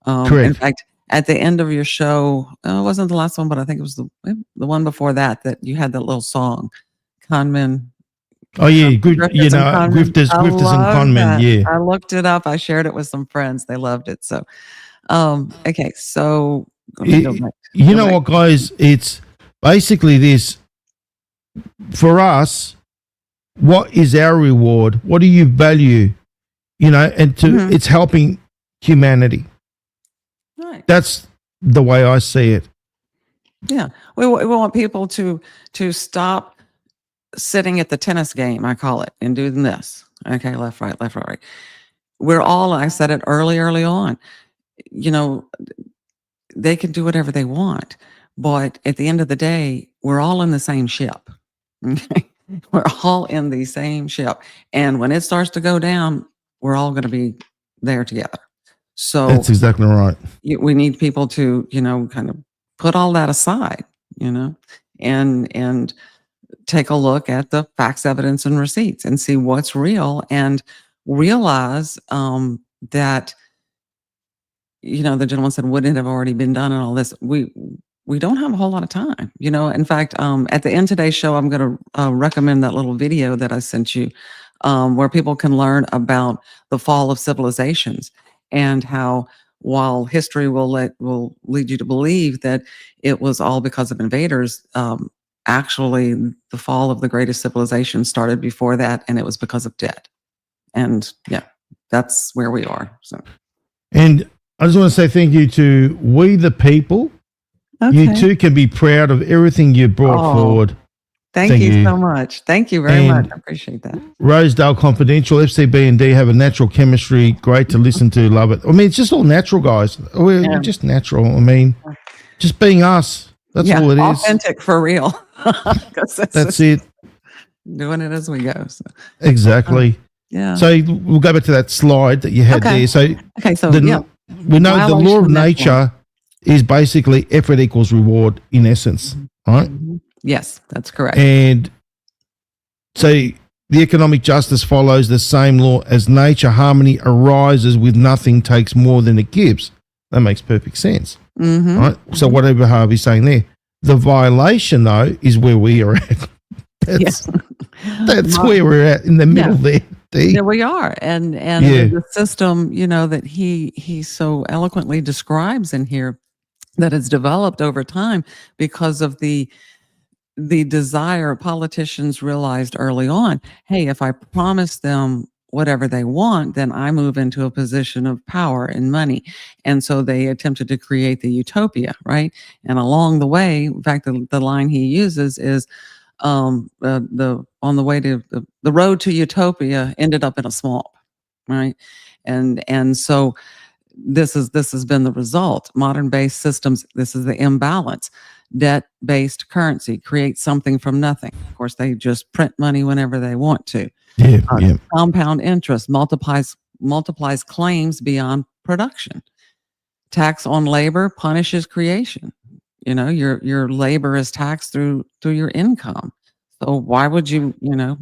Correct. In fact, at the end of your show, it wasn't the last one, but I think it was the one before that you had that little song, Conmen. Oh yeah, good. Grifters and conmen. Grifters and love conmen. that. Yeah. I looked it up. I shared it with some friends. They loved it. So, okay. So let me go back. You know what, guys? It's basically this. For us, what is our reward? What do you value? You know, and it's helping humanity. Right. That's the way I see it. Yeah, we want people to stop sitting at the tennis game, I call it, and doing this. Okay, left, right, left, right, right. We're all, I said it early on, you know, they can do whatever they want, but at the end of the day, we're all in the same ship. Okay, we're all in the same ship, and when it starts to go down, we're all going to be there together. So that's exactly right. We need people to, you know, kind of put all that aside, you know, and take a look at the facts, evidence, and receipts and see what's real, and realize that, you know, the gentleman said, wouldn't it have already been done and all this? We don't have a whole lot of time, you know. In fact, at the end of today's show, I'm going to recommend that little video that I sent you, where people can learn about the fall of civilizations and how, while history will lead you to believe that it was all because of invaders, actually the fall of the greatest civilization started before that, and it was because of debt. And yeah, that's where we are. So, and I just want to say thank you to we the people. Okay. You too can be proud of everything you brought forward. Thank you so much. Thank you very much. I appreciate that. Rosedale Confidential, FCB&D have a natural chemistry. Great to listen to. Love it. I mean, it's just all natural, guys. We're just natural. I mean, just being us. That's all it is. Authentic for real. That's it. Doing it as we go. So. Exactly. Yeah. So we'll go back to that slide that you had there. So, we know the law of nature is basically effort equals reward in essence, right? Mm-hmm. Yes, that's correct. And so the economic justice follows the same law as nature. Harmony arises with nothing takes more than it gives. That makes perfect sense, right? So whatever Harvey's saying there, the violation though is where we are at. That's where we're at in the middle there. Yeah, we are, and the system, you know, that he so eloquently describes in here, that has developed over time because of the desire. Politicians realized early on, hey, if I promise them whatever they want, then I move into a position of power and money. And so they attempted to create the utopia, right? And along the way, in fact, the line he uses is on the way to the road to utopia ended up in a swamp, right? And so this has been the result. Modern-based systems, this is the imbalance. Debt-based currency creates something from nothing. Of course, they just print money whenever they want to. Compound interest multiplies claims beyond production. Tax on labor punishes creation. You know, your labor is taxed through your income. So why would you, you know,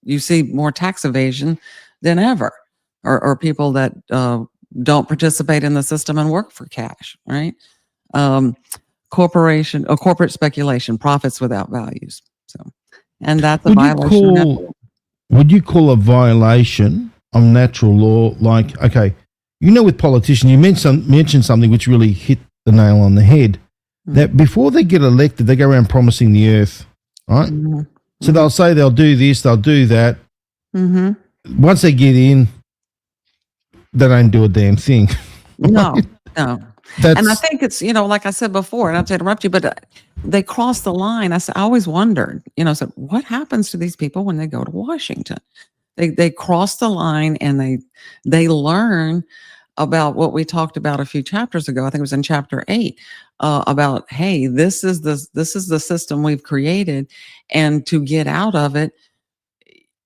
you see more tax evasion than ever, or people that don't participate in the system and work for cash, right? Corporate speculation, profits without values. So, and that's a violation. Would you call a violation of natural law like, okay, you know, with politicians, you mentioned something which really hit the nail on the head, that before they get elected, they go around promising the earth, right? So they'll say they'll do this, they'll do that. Once they get in, they don't do a damn thing. No. And I think it's, you know, like I said before, and not to interrupt you, but they cross the line. I always wondered, you know, so what happens to these people when they go to Washington? They cross the line and they learn about what we talked about a few chapters ago. I think it was in chapter 8, about, hey, this is the system we've created, and to get out of it,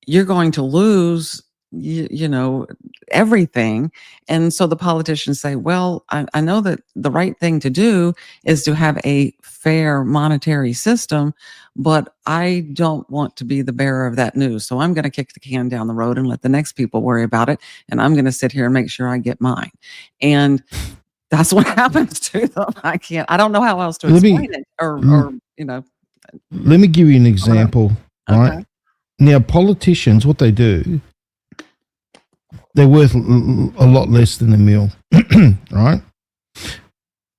you're going to lose, you know, everything. And so the politicians say, well, I know that the right thing to do is to have a fair monetary system, but I don't want to be the bearer of that news. So I'm going to kick the can down the road and let the next people worry about it. And I'm going to sit here and make sure I get mine. And that's what happens to them. I don't know how else to Let me- explain it or, you know. Let me give you an example, right? Okay. Now, politicians, what they do, they're worth a lot less than a mil, right?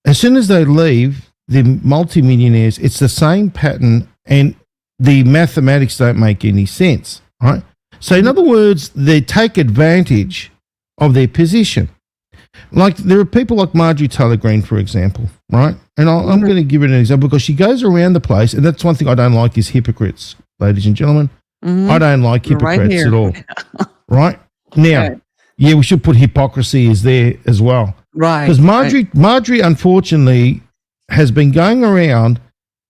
As soon as they leave, the multimillionaires, it's the same pattern, and the mathematics don't make any sense, right? So, in other words, they take advantage of their position. Like, there are people like Marjorie Taylor Greene, for example, right? And I'm going to give it an example because she goes around the place, and that's one thing I don't like is hypocrites, ladies and gentlemen. I don't like You're right hypocrites here. at all, right? Now, Right. yeah, we should put hypocrisy is there as well. Right. Because Marjorie, unfortunately, has been going around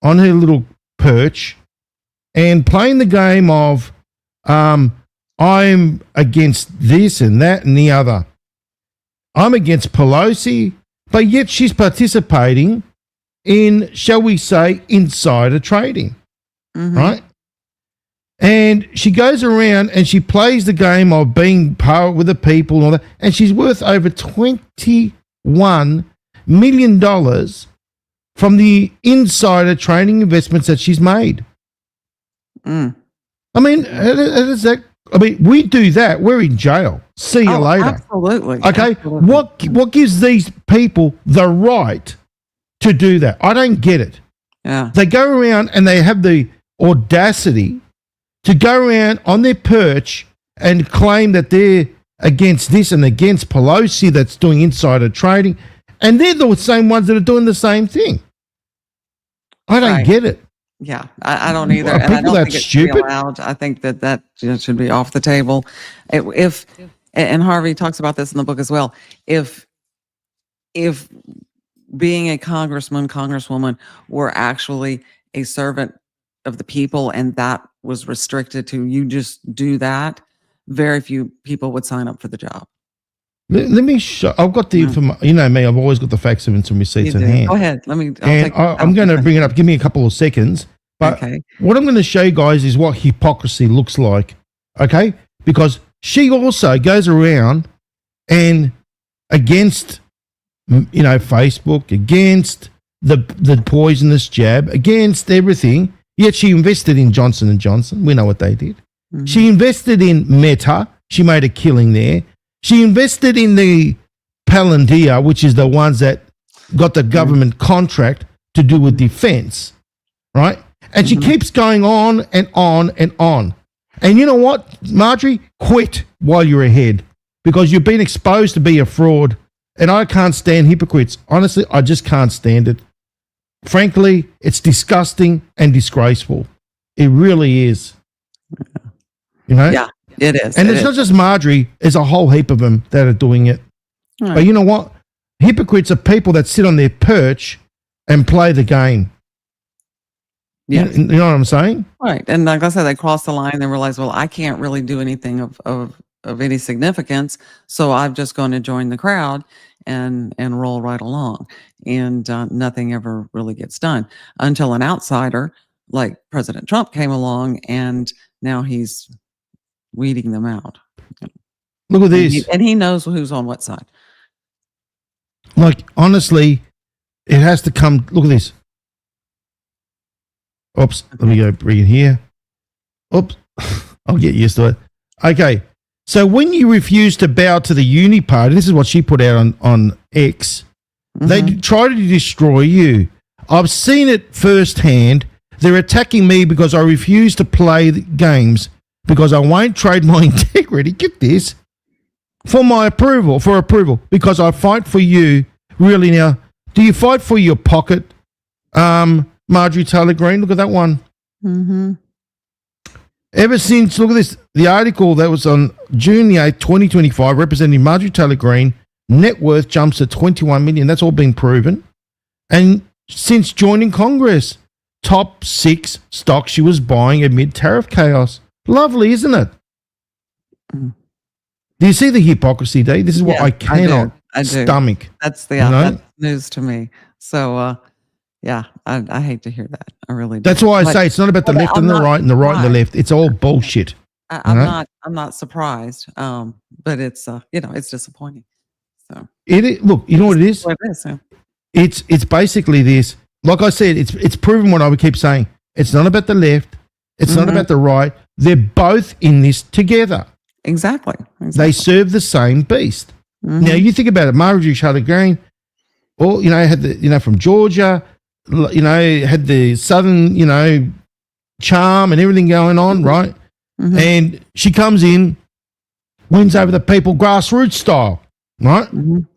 on her little perch and playing the game of I'm against this and that and the other. I'm against Pelosi, but yet she's participating in, shall we say, insider trading, right? And she goes around and she plays the game of being part with the people and all that, and she's worth over $21 million from the insider trading investments that she's made. I mean, how does that? I mean, we do that. We're in jail. See you later. Absolutely. Okay. Absolutely. What gives these people the right to do that? I don't get it. Yeah. They go around and they have the audacity to go around on their perch and claim that they're against this and against Pelosi that's doing insider trading. And they're the same ones that are doing the same thing. I don't Right. get it. Yeah, I don't either, Are and I people don't that think it should be stupid? allowed. I think that should be off the table. If and Harvey talks about this in the book as well. If being a congressman, congresswoman were actually a servant of the people, and that was restricted to you just do that, very few people would sign up for the job. Let me show. I've got the information. You know me. I've always got the facts and some receipts You in do. hand. Go ahead. Let me. And I'm going to bring it up. Give me a couple of seconds. But Okay. what I'm going to show you guys is what hypocrisy looks like. Okay? Because she also goes around and against, Facebook, against the poisonous jab, against everything. Yet she invested in Johnson & Johnson. We know what they did. She invested in Meta. She made a killing there. She invested in the Palantir, which is the ones that got the government contract to do with defense, right? And she keeps going on and on and on. And you know what, Marjorie? Quit while you're ahead because you've been exposed to be a fraud. And I can't stand hypocrites. Honestly, I just can't stand it. Frankly, it's disgusting and disgraceful. It really is. Yeah, it is. And It it's is. not just Marjorie, there's a whole heap of them that are doing it. Right. But you know what? Hypocrites are people that sit on their perch and play the game. Yes. You know what I'm saying? Right. And like I said, they cross the line and realize, well, I can't really do anything of any significance. So I'm just going to join the crowd and roll right along. And nothing ever really gets done until an outsider like President Trump came along, and now he's weeding them out. Look at And this. and he knows who's on what side. Like, honestly, it has to come. Look at this. Oops. Let me go bring it here. Oops. I'll get used to it. Okay. So when you refuse to bow to the uni party, this is what she put out on X, they try to destroy you. I've seen it firsthand. They're attacking me because I refuse to play the games because I won't trade my integrity. Get this. For approval, because I fight for you. Really now, do you fight for your pocket, Marjorie Taylor Greene? Look at that one. Ever since, look at this, the article that was on June the 8th, 2025, representing Marjorie Taylor Greene, net worth jumps to 21 million. That's all been proven. And since joining Congress, top 6 stocks she was buying amid tariff chaos. Lovely, isn't it? Do you see the hypocrisy, Dee? This is what Yeah, I cannot I do. stomach. That's the You know? that's news to me. So yeah, I hate to hear that. I really do. That's why I But- say it's not about the but left I'm and the not right and the right and the surprised. left. It's all bullshit. I'm Right. not surprised. But it's it's disappointing. So Look, you know what it is? What it is, yeah. It's basically this. Like I said, it's proven what I would keep saying. It's not about the left. It's not about the right. They're both in this together. Exactly. They serve the same beast. Now you think about it. Marjorie Taylor Greene, or had the from Georgia, had the Southern charm and everything going on, right? And she comes in, wins over the people, grassroots style, right?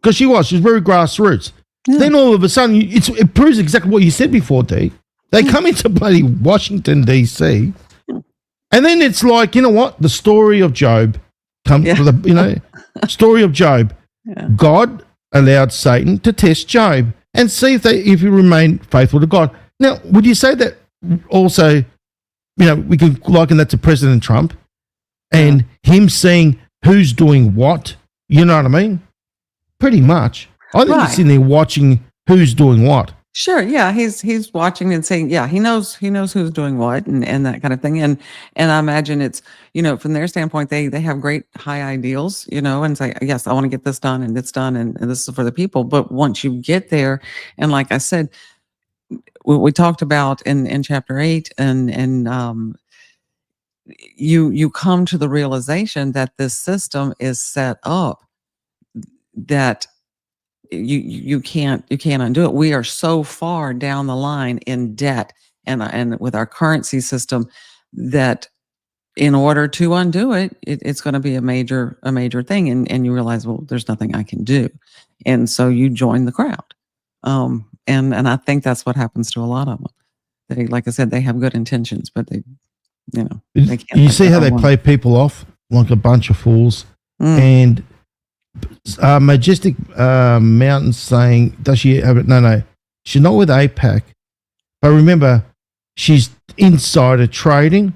Because she's very grassroots. Yeah. Then all of a sudden, it proves exactly what you said before, D. They come into bloody Washington, D.C., and then it's like, you know what? The story of Job comes, story of Job. Yeah. God allowed Satan to test Job and see if he remained faithful to God. Now, would you say that also, we can liken that to President Trump and him seeing who's doing what? You know what I mean? Pretty much. I think he's sitting there watching who's doing what. Sure, yeah, he's watching and saying, yeah, he knows who's doing what and that kind of thing. And I imagine it's, from their standpoint, they have great high ideals, and say, yes, I want to get this done and it's done and this is for the people. But once you get there, and like I said, we talked about in chapter 8, and you come to the realization that this system is set up that you can't undo it. We are so far down the line in debt and with our currency system that in order to undo it, it's going to be a major thing. And you realize, well, there's nothing I can do. And so you join the crowd. And I think that's what happens to a lot of them. They, like I said, they have good intentions, but they can't. You see how they play people off like a bunch of fools. And Majestic Mountains saying, does she have it? No, she's not with APAC. But remember, she's insider trading.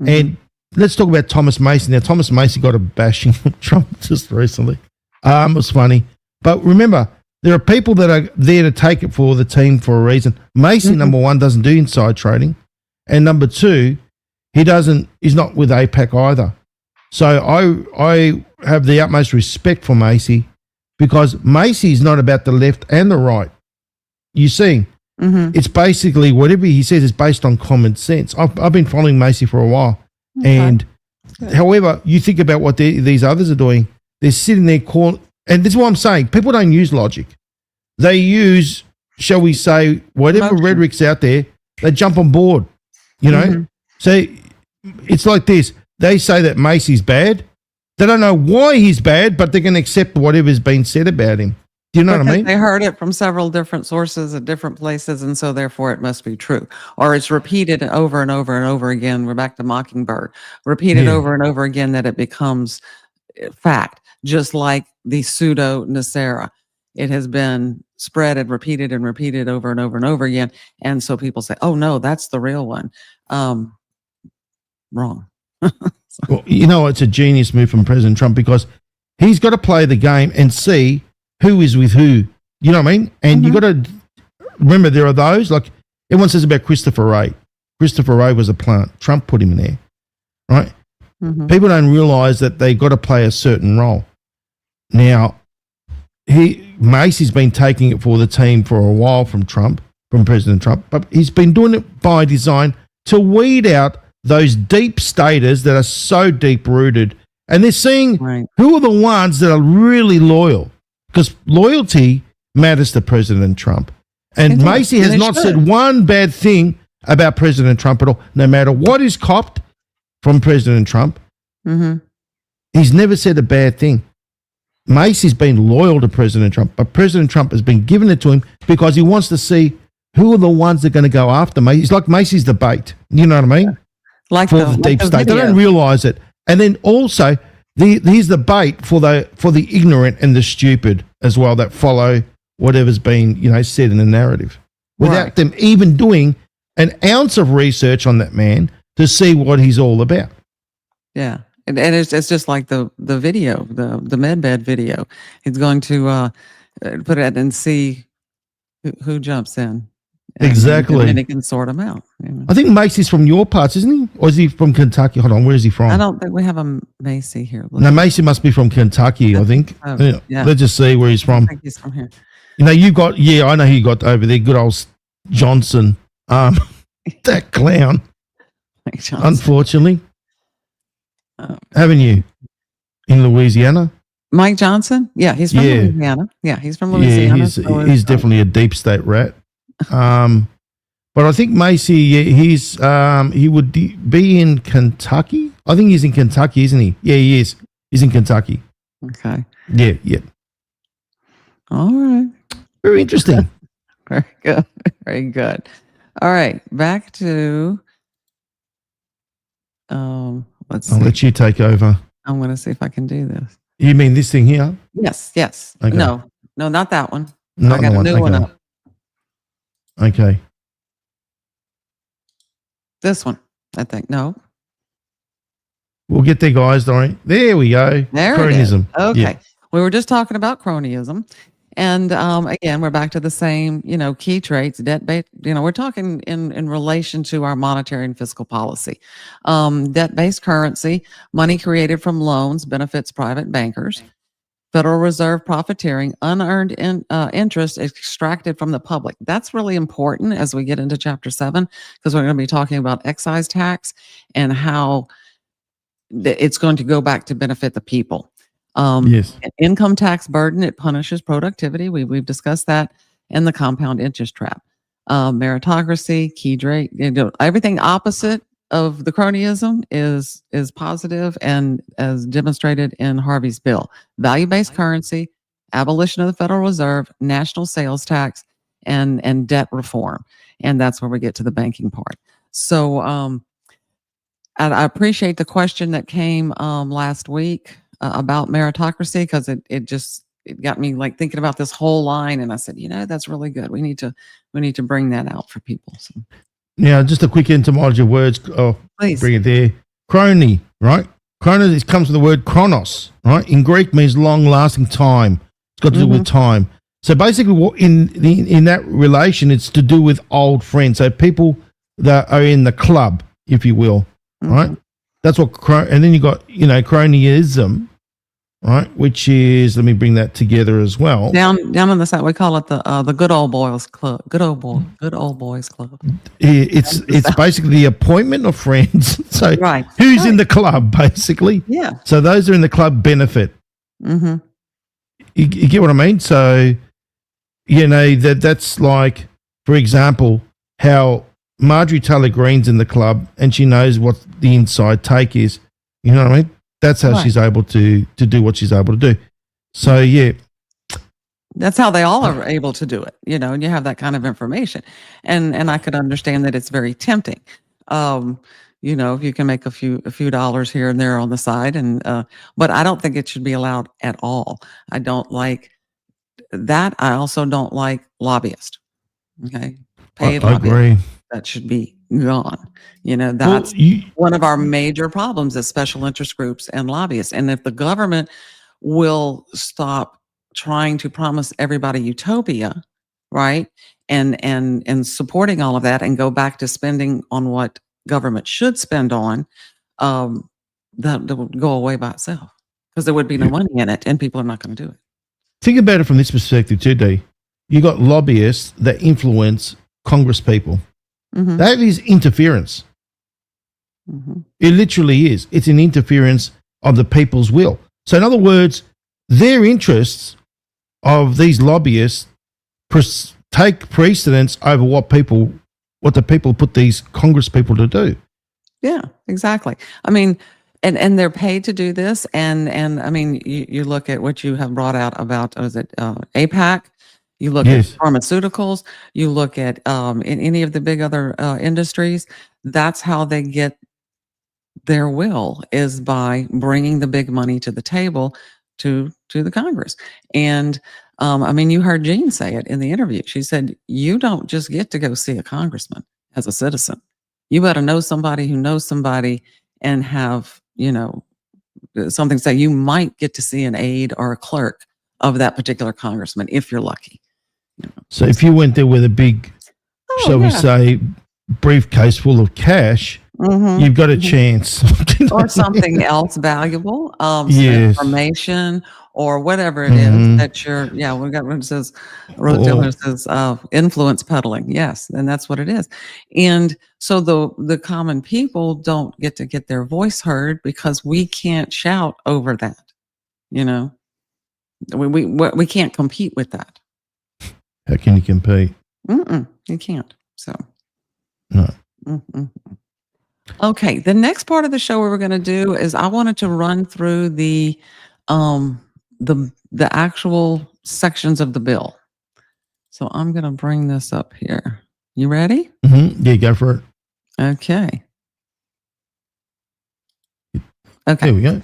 And let's talk about Thomas Macy. Now, Thomas Macy got a bashing from Trump just recently. It was funny. But remember, there are people that are there to take it for the team for a reason. Macy, number one, doesn't do inside trading. And number two, he's not with APAC either. So I have the utmost respect for Macy because Macy is not about the left and the right. You see, it's basically whatever he says is based on common sense. I've been following Macy for a while. Okay. And however, you think about what these others are doing, they're sitting there and this is what I'm saying. People don't use logic. They use, shall we say, whatever rhetoric's out there, they jump on board, So it's like this. They say that Macy's bad. They don't know why he's bad, but they're going to accept whatever's been said about him. Do you know what I mean? They heard it from several different sources at different places, and so therefore it must be true. Or it's repeated over and over and over again. We're back to Mockingbird. Repeated over and over again that it becomes fact, just like the pseudo Nesara. It has been spread and repeated over and over and over again. And so people say, oh, no, that's the real one. Wrong. Well, it's a genius move from President Trump because he's got to play the game and see who is with who. You know what I mean? And you got to remember there are those, like everyone says about Christopher Wray. Christopher Wray was a plant. Trump put him in there, right? People don't realize that they got to play a certain role. Now, Macy's been taking it for the team for a while from President Trump, but he's been doing it by design to weed out those deep staters that are so deep rooted, and they're seeing who are the ones that are really loyal, because loyalty matters to President Trump. And Macy has not said one bad thing about President Trump at all, no matter what is copped from President Trump. He's never said a bad thing. Macy's been loyal to President Trump, but President Trump has been giving it to him because he wants to see who are the ones that are going to go after Macy. It's like Macy's the bait. You know what I mean? Like for the deep state. They don't realize it. And then also, here's the bait for the ignorant and the stupid as well that follow whatever's been said in the narrative without them even doing an ounce of research on that man to see what he's all about. Yeah. And it's just like the video, the medbed video. He's going to put it and see who jumps in. Exactly. And he can sort them out. You know. I think Macy's from your parts, isn't he? Or is he from Kentucky? Hold on, where is he from? I don't think we have a Macy here. No, Macy must be from Kentucky, I think. Oh, yeah. Let's just see where he's I from. think he's from here. You know, I know who you got over there. Good old Johnson. That clown, Mike Johnson. unfortunately. Oh. Haven't you? In Louisiana? Mike Johnson? Yeah, he's from Louisiana. Yeah, he's from Louisiana. Yeah, he's definitely a deep state rat. But I think Macy, he would be in Kentucky. I think he's in Kentucky, isn't he? Yeah, he is. He's in Kentucky. Okay. Yeah. All right. Very interesting. Very good. Very good. All right. Back to let's see. I'll let you take over. I'm going to see if I can do this. You mean this thing here? Yes. Okay. No, not that one. Not I got the a new one okay. up. Okay. This one, I think. No. We'll get there, guys. All right. There we go. There Cronyism. it is. Okay. Yeah. We were just talking about cronyism. And again, we're back to the same, key traits, debt-based, we're talking in relation to our monetary and fiscal policy. Debt-based currency, money created from loans, benefits private bankers. Federal Reserve profiteering, unearned interest extracted from the public. That's really important as we get into Chapter 7, because we're going to be talking about excise tax and how it's going to go back to benefit the people. Yes. Income tax burden, it punishes productivity. We've discussed that, and the compound interest trap. Meritocracy, key trait, everything opposite of the cronyism is positive, and as demonstrated in Harvey's bill. Value-based currency, abolition of the Federal Reserve, national sales tax, and debt reform. And that's where we get to the banking part. So I appreciate the question that came last week about meritocracy, because it got me like thinking about this whole line, and I said, that's really good. We need to bring that out for people. So. Now, just a quick etymology of words. Oh, Please. Bring it there. Crony, right? Chronos, it comes from the word chronos, right? In Greek means long-lasting time. It's got to do with time. So basically, what in that relation, it's to do with old friends. So people that are in the club, if you will, right? That's what. And then you got cronyism, right? Which is, let me bring that together as well. Down on the side, we call it the good old boys club. Good old boys club. It's basically the appointment of friends. So Right. who's in the club, basically? Yeah. So those are in the club benefit. Mm-hmm. You get what I mean? So, that's like, for example, how Marjorie Taylor Greene's in the club and she knows what the inside take is. You know what I mean? That's how she's able to do what she's able to do. So, yeah. That's how they all are able to do it, and you have that kind of information. And I could understand that it's very tempting. If you can make a few dollars here and there on the side, but I don't think it should be allowed at all. I don't like that. I also don't like lobbyists. Okay. Paid I lobbyists. agree. That should be gone. That's one of our major problems is special interest groups and lobbyists. And if the government will stop trying to promise everybody utopia, right? And supporting all of that and go back to spending on what government should spend on, that would go away by itself, because there would be no money in it and people are not going to do it. Think about it from this perspective too, Dee. You got lobbyists that influence Congress people. Mm-hmm. That is interference. Mm-hmm. It literally is. It's an interference of the people's will. So in other words, their interests of these lobbyists take precedence over what the people put these Congress people to do. Yeah, exactly. I mean, and they're paid to do this. And I mean, you look at what you have brought out about, APAC. You look at pharmaceuticals, you look at in any of the big other industries, that's how they get their will, is by bringing the big money to the table to the Congress. And I mean, you heard Jean say it in the interview. She said, you don't just get to go see a congressman as a citizen. You better know somebody who knows somebody and have, something say you might get to see an aide or a clerk of that particular congressman if you're lucky. So if you went there with a big shall we say, briefcase full of cash, you've got a chance. Or something else valuable, some Yes. information or whatever it is that you're, we got one that says, influence peddling. Yes. And that's what it is. And so the common people don't get to get their voice heard because we can't shout over that. We can't compete with that. How can you compete? You can't. So. No. Okay. The next part of the show we're going to do is I wanted to run through the actual sections of the bill. So I'm going to bring this up here. You ready? Yeah, go for it. Okay. Okay. There we go.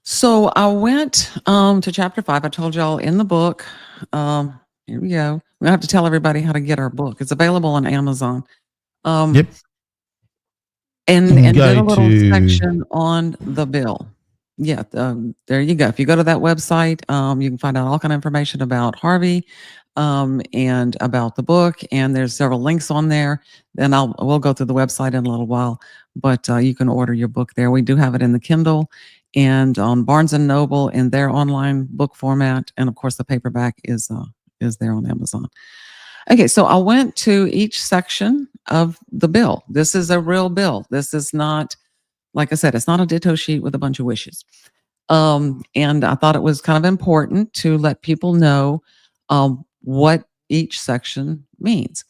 So I went to chapter 5. I told y'all in the book. Here we go. We have to tell everybody how to get our book. It's available on Amazon. Yep. And did a little section on the bill. Yeah, there you go. If you go to that website, you can find out all kind of information about Harvey and about the book. And there's several links on there. Then we'll go through the website in a little while, but you can order your book there. We do have it in the Kindle and on Barnes and Noble in their online book format, and of course the paperback is there on Amazon. Okay, so I went to each section of the bill. This is a real bill. This is not, like I said, it's not a ditto sheet with a bunch of wishes. And I thought it was kind of important to let people know what each section means.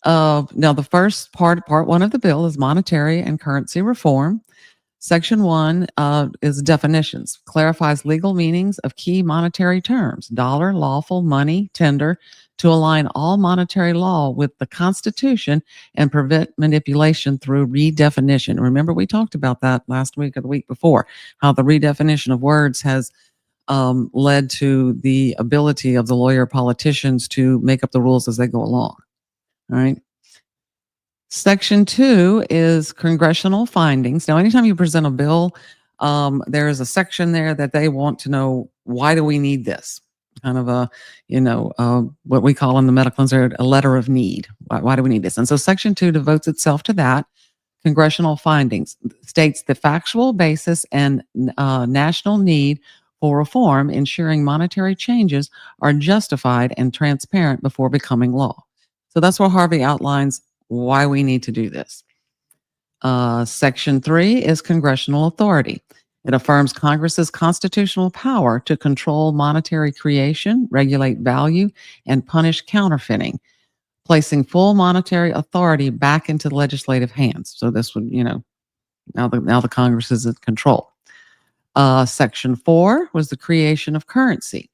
Now, the first part 1 of the bill is monetary and currency reform. Section 1 is definitions, clarifies legal meanings of key monetary terms, dollar, lawful, money, tender, to align all monetary law with the Constitution and prevent manipulation through redefinition. Remember, we talked about that last week or the week before, how the redefinition of words has led to the ability of the lawyer politicians to make up the rules as they go along. All right. Section 2 is congressional findings. Now, anytime you present a bill, there is a section there that they want to know, why do we need this? Kind of what we call in the medical industry a letter of need. Why do we need this? And so Section 2 devotes itself to that. Congressional findings states the factual basis and national need for reform, ensuring monetary changes are justified and transparent before becoming law. So that's where Harvey outlines why we need to do this. Section 3 is congressional authority. It affirms Congress's constitutional power to control monetary creation, regulate value, and punish counterfeiting, placing full monetary authority back into legislative hands. So this would, now the Congress is in control. Section 4 was the creation of currency.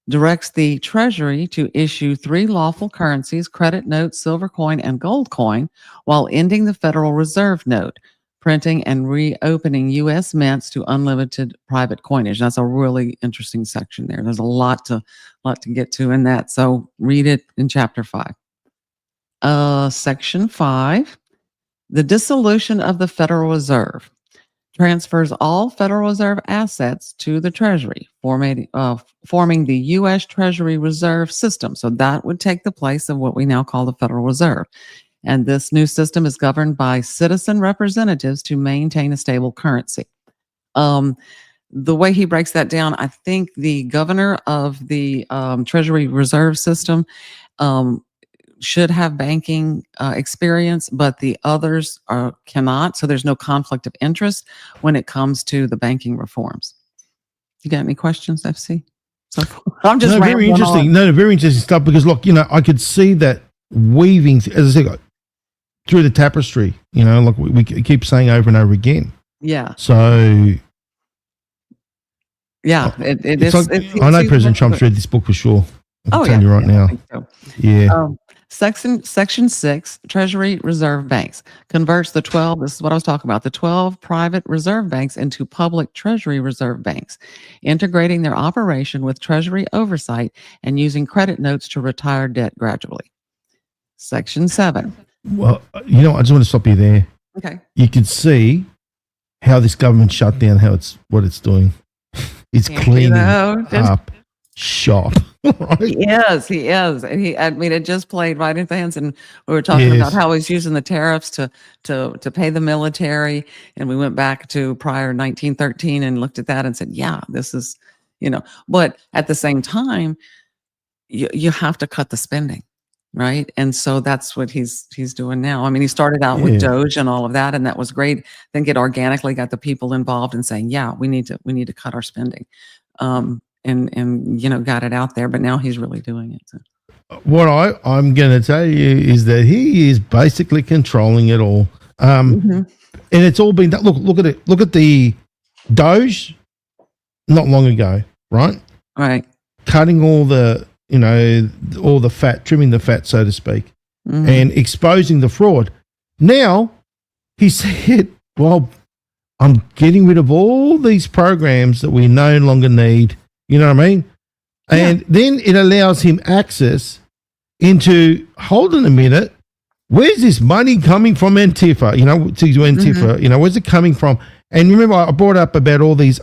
Directs the Treasury to issue 3 lawful currencies, credit note, silver coin, and gold coin, while ending the Federal Reserve note, printing and reopening U.S. mints to unlimited private coinage. That's a really interesting section there. There's a lot to get to in that. So read it in chapter 5. Section 5, the dissolution of the Federal Reserve. Transfers all Federal Reserve assets to the Treasury, forming the U.S. Treasury Reserve System. So that would take the place of what we now call the Federal Reserve. And this new system is governed by citizen representatives to maintain a stable currency. The way he breaks that down, I think the governor of the Treasury Reserve System should have banking experience, but the others cannot. So there's no conflict of interest when it comes to the banking reforms. You got any questions, FC? So I'm just very interesting. on. No, very interesting stuff because, look, I could see that weaving, as I said, through the tapestry. Like we keep saying over and over again. Yeah. So. Yeah, it is. Like, I know President Trump's read this book for sure. I'm telling you right now. I think so. Yeah. Section 6, Treasury Reserve Banks, converts the 12, this is what I was talking about, the 12 private reserve banks into public Treasury Reserve Banks, integrating their operation with Treasury oversight and using credit notes to retire debt gradually. Section 7. Well, I just want to stop you there. Okay. You can see how this government shutdown, what it's doing. It's cleaning up. shop. Right? He is. And I mean, it just played right into the hands. And we were talking about Yes. how he's using the tariffs to pay the military. And we went back to prior 1913 and looked at that and said, yeah, this is, but at the same time, you have to cut the spending. Right. And so that's what he's doing now. I mean, he started out with Yeah. Doge and all of that, and that was great. Then get organically got the people involved and saying, yeah, we need to cut our spending. And got it out there, but now he's really doing it. So. What I'm going to tell you is that he is basically controlling it all. And it's all been done. Look at it. Look at the Doge not long ago, right? Right. Cutting all the, all the fat, trimming the fat, so to speak, and exposing the fraud. Now he said, well, I'm getting rid of all these programs that we no longer need. You know what I mean? And then it allows him access into, hold on a minute, where's this money coming from Antifa? To Antifa, where's it coming from? And remember, I brought up about all these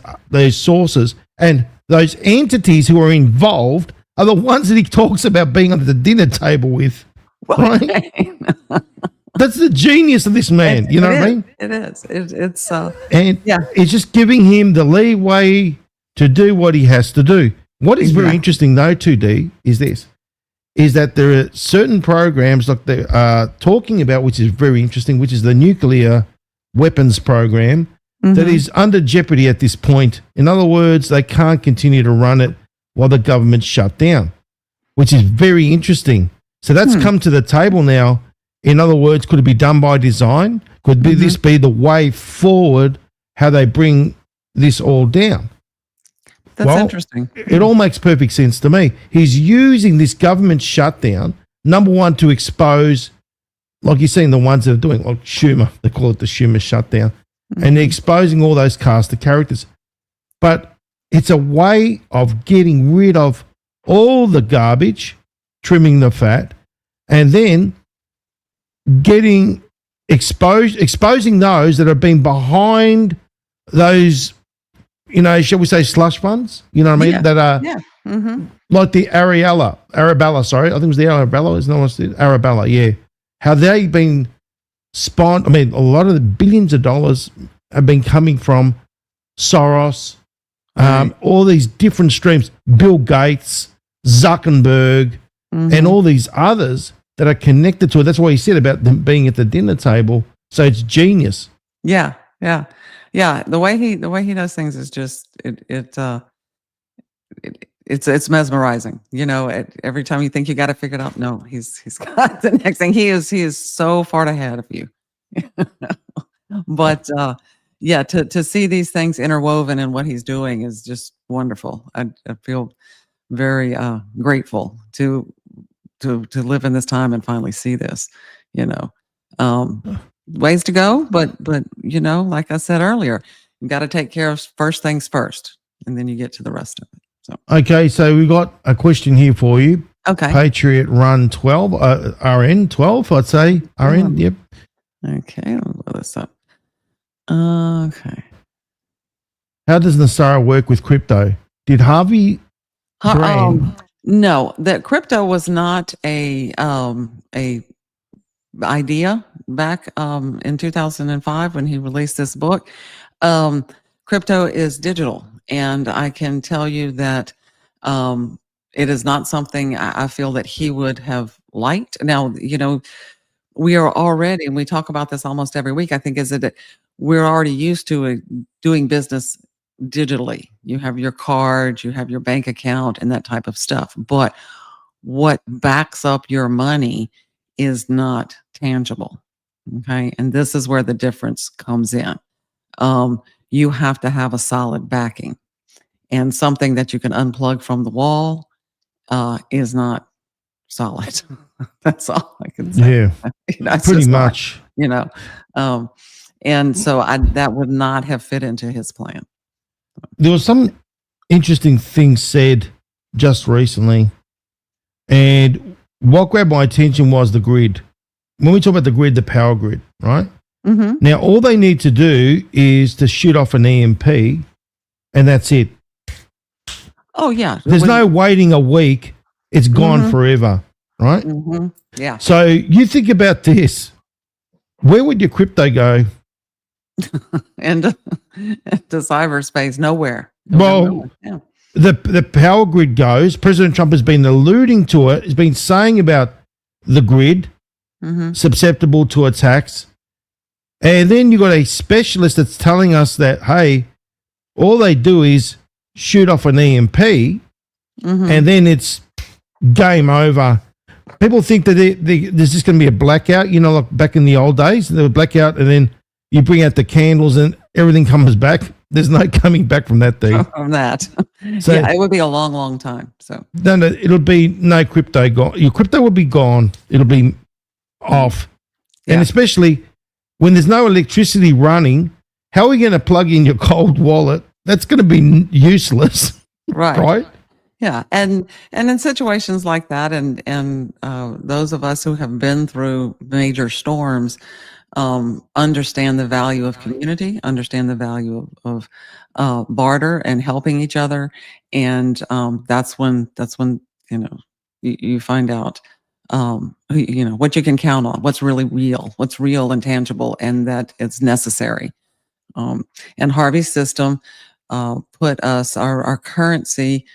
sources, and those entities who are involved are the ones that he talks about being under the dinner table with. Right? That's the genius of this man. You know what I mean? It is. It's just giving him the leeway to do what he has to do. What is very interesting, though, 2D, is that there are certain programs like they are talking about, which is very interesting, which is the nuclear weapons program that is under jeopardy at this point. In other words, they can't continue to run it while the government's shut down, which is very interesting. So that's come to the table now. In other words, could it be done by design? Could this be the way forward, how they bring this all down? That's interesting. It all makes perfect sense to me. He's using this government shutdown, number one, to expose, like you're seeing the ones that are doing, like Schumer, they call it the Schumer shutdown, and they're exposing all those cast of characters. But it's a way of getting rid of all the garbage, trimming the fat, and then exposing those that have been behind those, shall we say slush funds? You know what I mean? Yeah. That are like the Arabella, sorry. I think it was the Arabella. Isn't that what it is? Arabella, yeah. How they've been spawned. I mean, a lot of the billions of dollars have been coming from Soros, all these different streams, Bill Gates, Zuckerberg, and all these others that are connected to it. That's why he said about them being at the dinner table. So it's genius. Yeah. The way he does things is just it's mesmerizing. Every time you think you got it figured out, no, he's got the next thing. He is so far ahead of you. But to see these things interwoven in what he's doing is just wonderful. I feel very grateful to live in this time and finally see this. Ways to go, but like I said earlier, you got to take care of first things first, and then you get to the rest of it. So okay, so we got a question here for you. Okay, Patriot Run 12, RN 12, I'd say RN. Yep. Okay, I'll blow this up. Okay. How does Nesara work with crypto? Did Harvey drain? No, that crypto was not a idea back in 2005 when he released this book. Crypto is digital, and I can tell you that it is not something I feel that he would have liked. Now, we are already, and we talk about this almost every week, I think, is that we're already used to doing business digitally. You have your card, you have your bank account, and that type of stuff. But what backs up your money is not tangible. Okay. And this is where the difference comes in. You have to have a solid backing, and something that you can unplug from the wall is not solid. That's all I can say. Yeah, pretty much. And so that would not have fit into his plan. There was some interesting things said just recently, and what grabbed my attention was the grid. When we talk about the grid, the power grid, right? Now, all they need to do is to shoot off an EMP, and that's it. Oh, yeah. There's no waiting a week. It's gone Mhm. forever, right? Yeah. So you think about this. Where would your crypto go? And to cyberspace, nowhere. It would go Well, nowhere. Yeah. the power grid goes. President Trump has been alluding to it. He's been saying about the grid susceptible to attacks. And then you've got a specialist that's telling us that, hey, all they do is shoot off an EMP and then it's game over. People think that there's just going to be a blackout, you know, like back in the old days, there was blackout and then you bring out the candles and everything comes back. There's no coming back from that thing. From that. So, yeah, it would be a long, long time. So no, it'll be no crypto gone. Your crypto will be gone. It'll be off. Yeah. And especially when there's no electricity running, how are we going to plug in your cold wallet? That's going to be useless. Right? Yeah, and in situations like that, and those of us who have been through major storms understand the value of community, understand the value of barter and helping each other, and that's when you find out what you can count on, what's really real, what's real and tangible, and that it's necessary. And Harvey's system put us our currency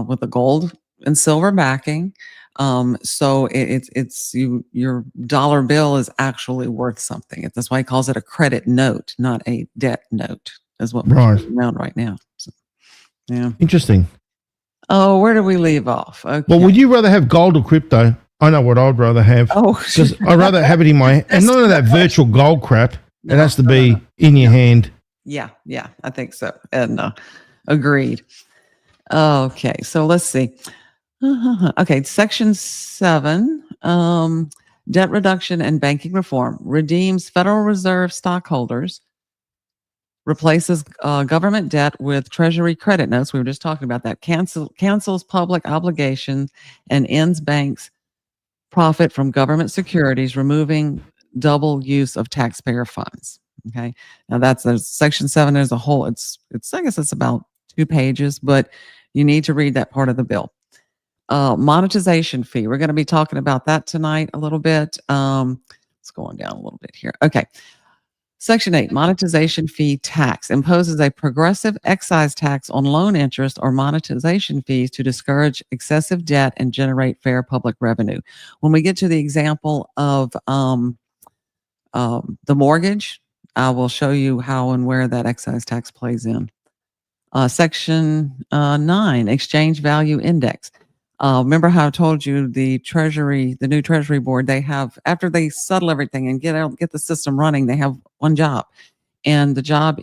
with a gold and silver backing. So your dollar bill is actually worth something. That's why he calls it a credit note, not a debt note, is what we're talking around right now. So, yeah. Interesting. Oh, where do we leave off? Okay. Well, would you rather have gold or crypto? I know what I'd rather have. Oh, because I'd rather have it in my and none of that virtual gold crap. No, it has to be in your hand. Yeah, I think so. And agreed. Okay, so let's see. Okay, Section 7, debt reduction and banking reform redeems Federal Reserve stockholders, replaces government debt with Treasury credit notes. We were just talking about that. Cancels public obligations and ends banks' profit from government securities, removing double use of taxpayer funds. Okay, now that's Section 7 as a whole. It's I guess it's about 2 pages, but you need to read that part of the bill. Monetization fee. We're going to be talking about that tonight a little bit. Let's go on down a little bit here. Okay. Section 8, monetization fee tax imposes a progressive excise tax on loan interest or monetization fees to discourage excessive debt and generate fair public revenue. When we get to the example of the mortgage, I will show you how and where that excise tax plays in. Section 9, exchange value index. Remember how I told you the new Treasury board, they have, after they settle everything and get the system running, they have one job. And the job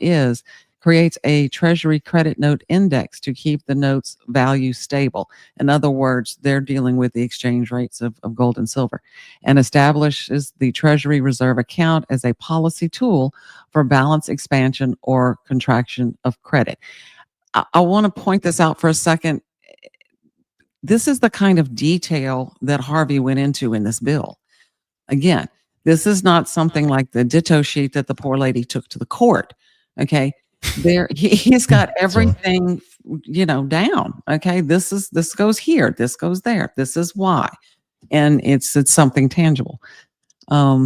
creates a Treasury credit note index to keep the notes value stable. In other words, they're dealing with the exchange rates of gold and silver, and establishes the Treasury reserve account as a policy tool for balance expansion or contraction of credit. I want to point this out for a second. This is the kind of detail that Harvey went into in this bill. Again, this is not something like the ditto sheet that the poor lady took to the court. Okay. He's got everything, down. Okay. This goes here. This goes there. This is why. And it's something tangible.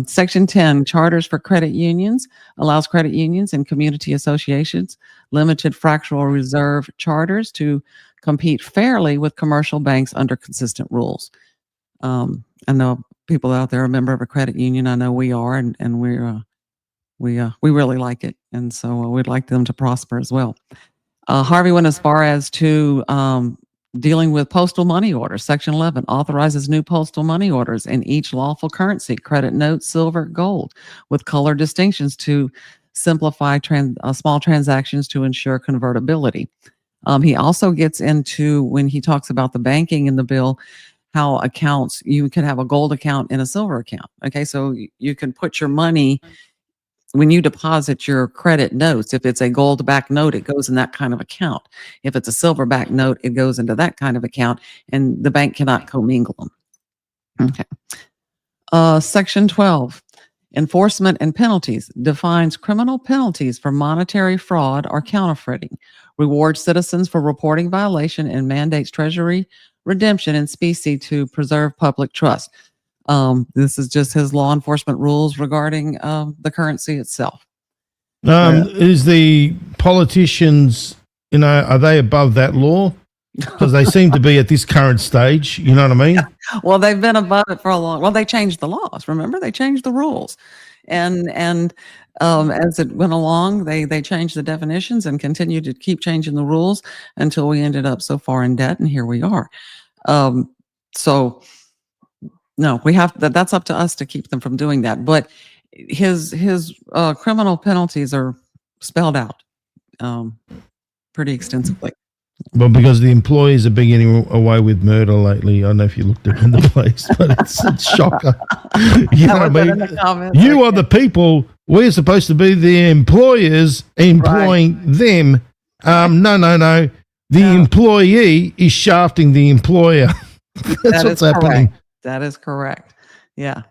Section 10, charters for credit unions, allows credit unions and community associations limited fractional reserve charters to compete fairly with commercial banks under consistent rules. I know people out there are a member of a credit union. I know we are, and we really like it, and so we'd like them to prosper as well. Harvey went as far as to dealing with postal money orders. Section 11 authorizes new postal money orders in each lawful currency, credit note, silver, gold, with color distinctions to simplify small transactions to ensure convertibility. He also gets into, when he talks about the banking in the bill, how accounts, you can have a gold account and a silver account. Okay, so you can put your money, when you deposit your credit notes, if it's a gold backed note, it goes in that kind of account. If it's a silver backed note, it goes into that kind of account, and the bank cannot commingle them. Okay. Section 12, Enforcement and penalties defines criminal penalties for monetary fraud or counterfeiting, rewards citizens for reporting violation, and mandates Treasury redemption in specie to preserve public trust. This is just his law enforcement rules regarding the currency itself. Is the politicians, are they above that law? Because they seem to be at this current stage. You know what I mean? Well, they've been above it for a long. Well, they changed the laws. Remember, they changed the rules, and as it went along, they changed the definitions and continued to keep changing the rules until we ended up so far in debt, and here we are. So, no, we have that's up to us to keep them from doing that. But his criminal penalties are spelled out pretty extensively. Well, because the employees have been getting away with murder lately. I don't know if you looked around the place, but it's a shocker. You know what I mean? You are the people. We're supposed to be the employers employing them. No. The employee is shafting the employer. That's what's happening. That is correct. Yeah.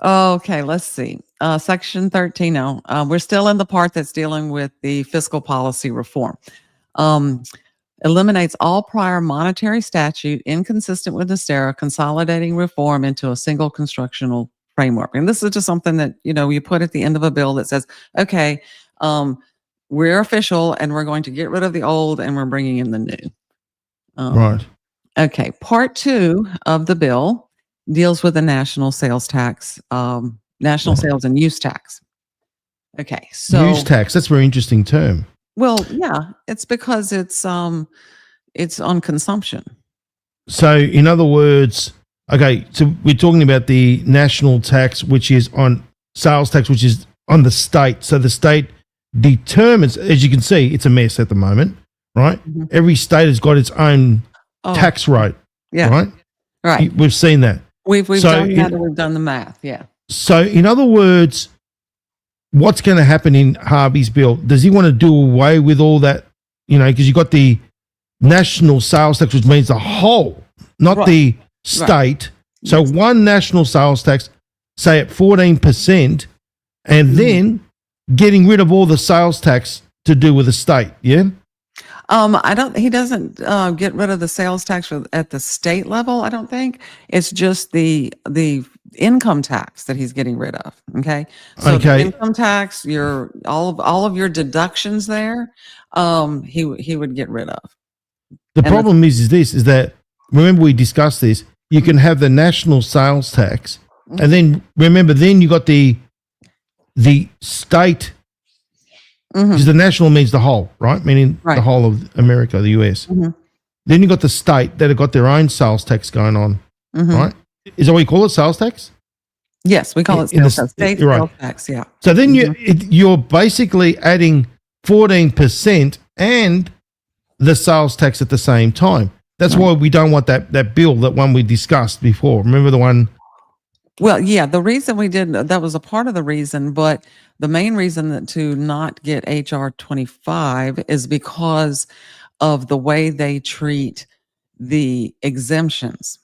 Okay, let's see. Section 13. No, we're still in the part that's dealing with the fiscal policy reform. Eliminates all prior monetary statute inconsistent with Nesara, consolidating reform into a single constructional framework. And this is just something that, you put at the end of a bill that says, okay, we're official and we're going to get rid of the old and we're bringing in the new. Right. Okay. Part 2 of the bill deals with the national sales tax, national sales and use tax. Okay. So use tax, that's a very interesting term. Well, yeah, it's because it's on consumption. So, in other words, okay, so we're talking about the national tax, which is on sales tax, which is on the state. So the state determines, as you can see, it's a mess at the moment, right? Mm-hmm. Every state has got its own tax rate. Yeah. Right. We've seen that. We've done that, and we've done the math. Yeah. So, in other words, what's going to happen in Harvey's bill? Does he want to do away with all that? Because you got the national sales tax, which means the whole, not the state. Right. So one national sales tax, say at 14%, and then getting rid of all the sales tax to do with the state. Yeah. He doesn't get rid of the sales tax at the state level. I don't think it's just the income tax that he's getting rid of. Okay. So the income tax, all of your deductions there, he would get rid of. The problem is that remember we discussed this. You can have the national sales tax, and then remember, then you got the state. Because the national means the whole, right? Meaning the whole of America, the US. Mm-hmm. Then you got the state that have got their own sales tax going on, right? Is that what you call it, sales tax? Yes, we call it sales tax. State sales tax, yeah. So then you're basically adding 14% and the sales tax at the same time. That's why we don't want that bill, that one we discussed before. Remember the one? Well, yeah, the reason we did that was a part of the reason, but the main reason to not get HR 25 is because of the way they treat the exemptions.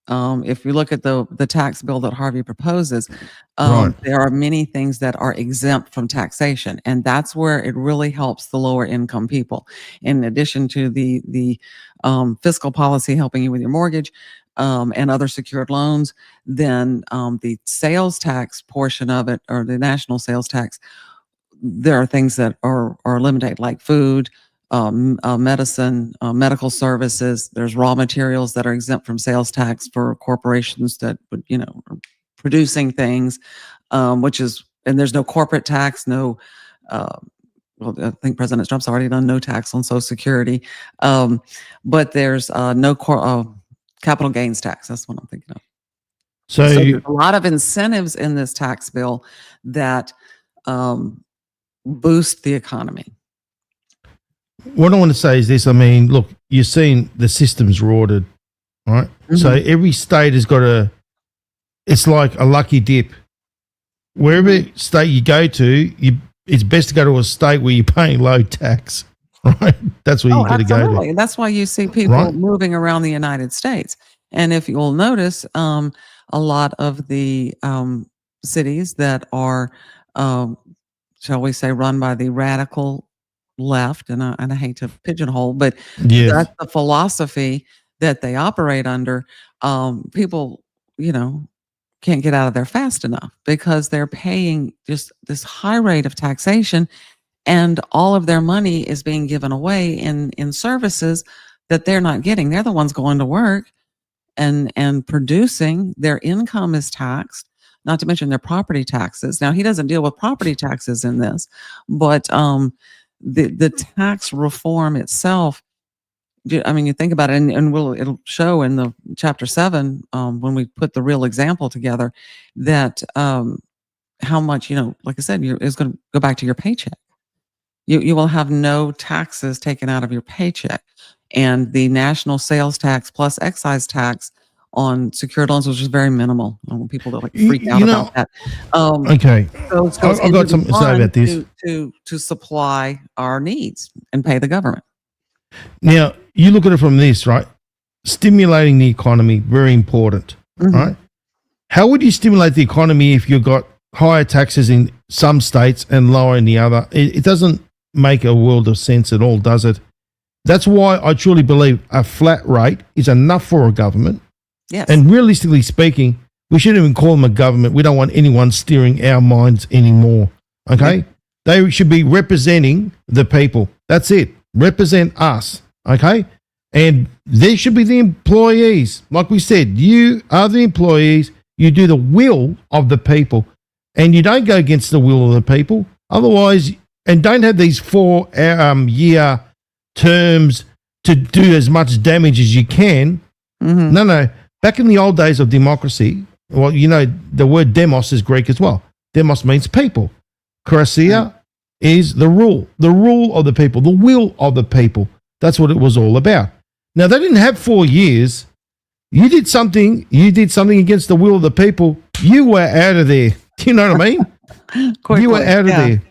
If you look at the tax bill that Harvey proposes, there are many things that are exempt from taxation, and that's where it really helps the lower income people. In addition to the fiscal policy helping you with your mortgage and other secured loans, then the sales tax portion of it, or the national sales tax, there are things that are eliminated, like food, medicine, medical services. There's raw materials that are exempt from sales tax for corporations that would, are producing things, and there's no corporate tax, no, well, I think President Trump's already done no tax on Social Security, but there's no capital gains tax. That's what I'm thinking of. So there's a lot of incentives in this tax bill that boost the economy. What I want to say is this. I mean, look, you're seeing the system's rorted, right? Mm-hmm. So every state has got it's like a lucky dip. Wherever state you go to, it's best to go to a state where you're paying low tax, right? That's where you got to go to. That's why you see people moving around the United States. And if you'll notice, a lot of the cities that are, shall we say, run by the radical left, and I hate to pigeonhole, but Yes. that's the philosophy that they operate under. People, can't get out of there fast enough because they're paying just this high rate of taxation, and all of their money is being given away in services that they're not getting. They're the ones going to work and producing. Their income is taxed, not to mention their property taxes. Now, he doesn't deal with property taxes in this, but the tax reform itself, I mean, you think about it, and it'll show in the chapter 7 when we put the real example together that how much, like I said, is going to go back to your paycheck. You will have no taxes taken out of your paycheck, and the national sales tax plus excise tax on secured loans, which is very minimal. I don't want people to freak out about that. Okay, goes I've got something to say about this. To supply our needs and pay the government. Now, you look at it from this, right? Stimulating the economy, very important, right? How would you stimulate the economy if you've got higher taxes in some states and lower in the other? It doesn't make a world of sense at all, does it? That's why I truly believe a flat rate is enough for a government. Yes. And realistically speaking, we shouldn't even call them a government. We don't want anyone steering our minds anymore, okay? Yep. They should be representing the people. That's it. Represent us, okay? And they should be the employees. Like we said, you are the employees. You do the will of the people, and you don't go against the will of the people. Otherwise, and don't have these 4-year terms to do as much damage as you can. No. Back in the old days of democracy, well, the word demos is Greek as well. Demos means people. Krasia is the rule of the people, the will of the people. That's what it was all about. Now, they didn't have 4 years. You did something against the will of the people. You were out of there. Do you know what I mean? Quickly, you were out of there.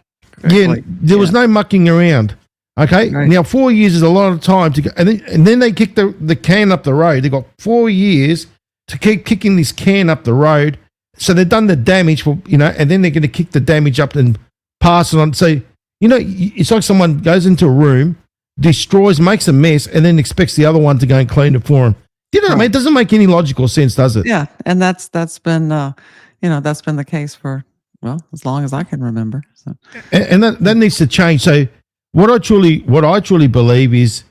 Quickly, yeah, there was no mucking around. Okay, right. Now 4 years is a lot of time to go, and then they kick the can up the road. They got 4 years to keep kicking this can up the road. So they've done the damage for and then they're going to kick the damage up and pass it on. So it's like someone goes into a room, destroys, makes a mess, and then expects the other one to go and clean it for him. You know what I mean? It doesn't make any logical sense, does it? Yeah, and that's been that's been the case for as long as I can remember. So. And that needs to change. So what I truly believe is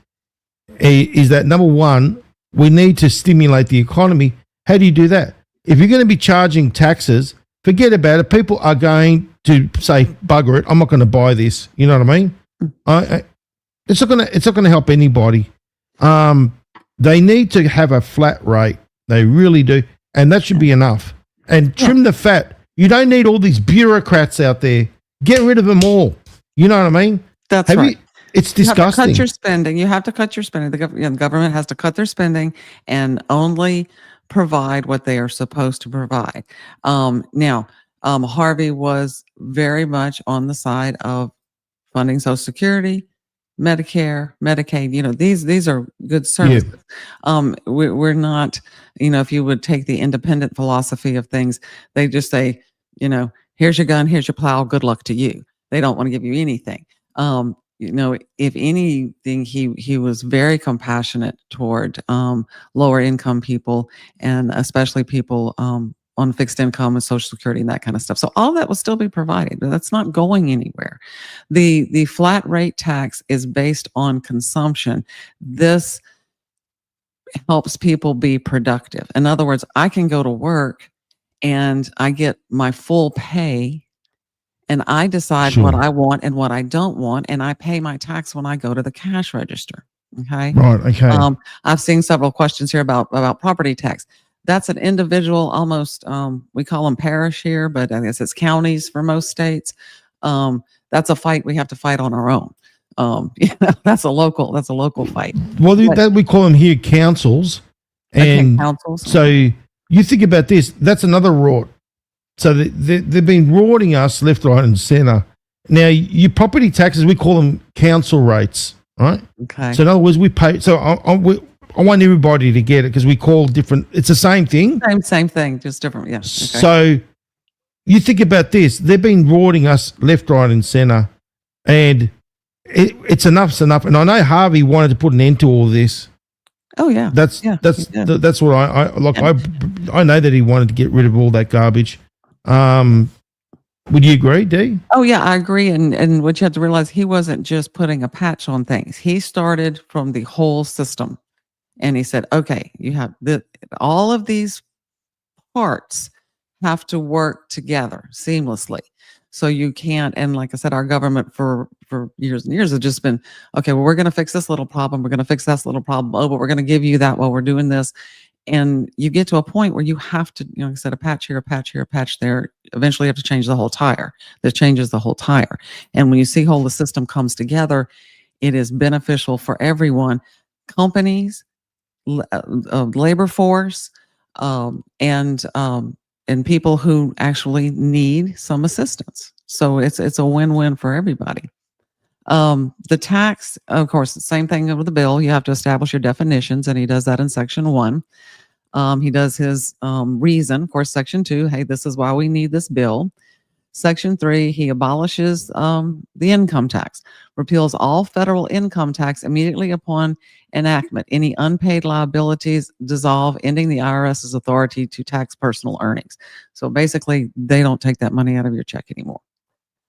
that number one, we need to stimulate the economy. How do you do that? If you're going to be charging taxes, forget about it. People are going to say, "Bugger it! I'm not going to buy this." You know what I mean? It's not going to help anybody. They need to have a flat rate. They really do, and that should be enough. And trim the fat. You don't need all these bureaucrats out there. Get rid of them all. You know what I mean? That's right. It's disgusting. You have to cut your spending. You have to cut your spending. The government has to cut their spending and only provide what they are supposed to provide. Now, Harvey was very much on the side of funding Social Security, Medicare, Medicaid. These are good services. Yeah. We're not, if you would take the independent philosophy of things, they just say, here's your gun, here's your plow, good luck to you. They don't want to give you anything. If anything, he was very compassionate toward lower income people, and especially people on fixed income and Social Security and that kind of stuff. So all that will still be provided, but that's not going anywhere. The flat rate tax is based on consumption. This helps people be productive. In other words, I can go to work and I get my full pay, and I decide what I want and what I don't want, and I pay my tax when I go to the cash register. Okay. Right. Okay. I've seen several questions here about property tax. That's an individual, almost, we call them parish here, but I guess it's counties for most states. That's a fight we have to fight on our own. That's a local fight. Well, we call them here councils. And councils. So you think about this, that's another rort. So they've been rorting us left, right, and center. Now, your property taxes, we call them council rates, right? Okay. So in other words, we pay. So I want everybody to get it because we call different. It's the same thing. Same thing, just different. Yeah. Okay. So you think about this. They've been rorting us left, right, and center, and it's enough's enough. And I know Harvey wanted to put an end to all this. Oh yeah. That's Yeah, that's yeah. that's what I like. Yeah. I know that he wanted to get rid of all that garbage. Would you agree, Dee? Oh yeah, I agree. And what you have to realize, he wasn't just putting a patch on things. He started from the whole system, and he said, okay, you have all of these parts have to work together seamlessly. So you can't, and like I said, our government for years and years has just been, okay, well, we're going to fix this little problem. We're going to fix this little problem. Oh, but we're going to give you that while we're doing this. And you get to a point where you have to, like I said, a patch here, a patch here, a patch there. Eventually you have to change the whole tire. That changes the whole tire. And when you see how the system comes together, it is beneficial for everyone, companies, labor force, and people who actually need some assistance. So it's a win-win for everybody. The tax, of course, the same thing with the bill. You have to establish your definitions, and he does that in section 1. He does his reason, of course, section 2. Hey, this is why we need this bill. Section 3, he abolishes the income tax, repeals all federal income tax immediately upon enactment. Any unpaid liabilities dissolve, ending the IRS's authority to tax personal earnings. So basically, they don't take that money out of your check anymore.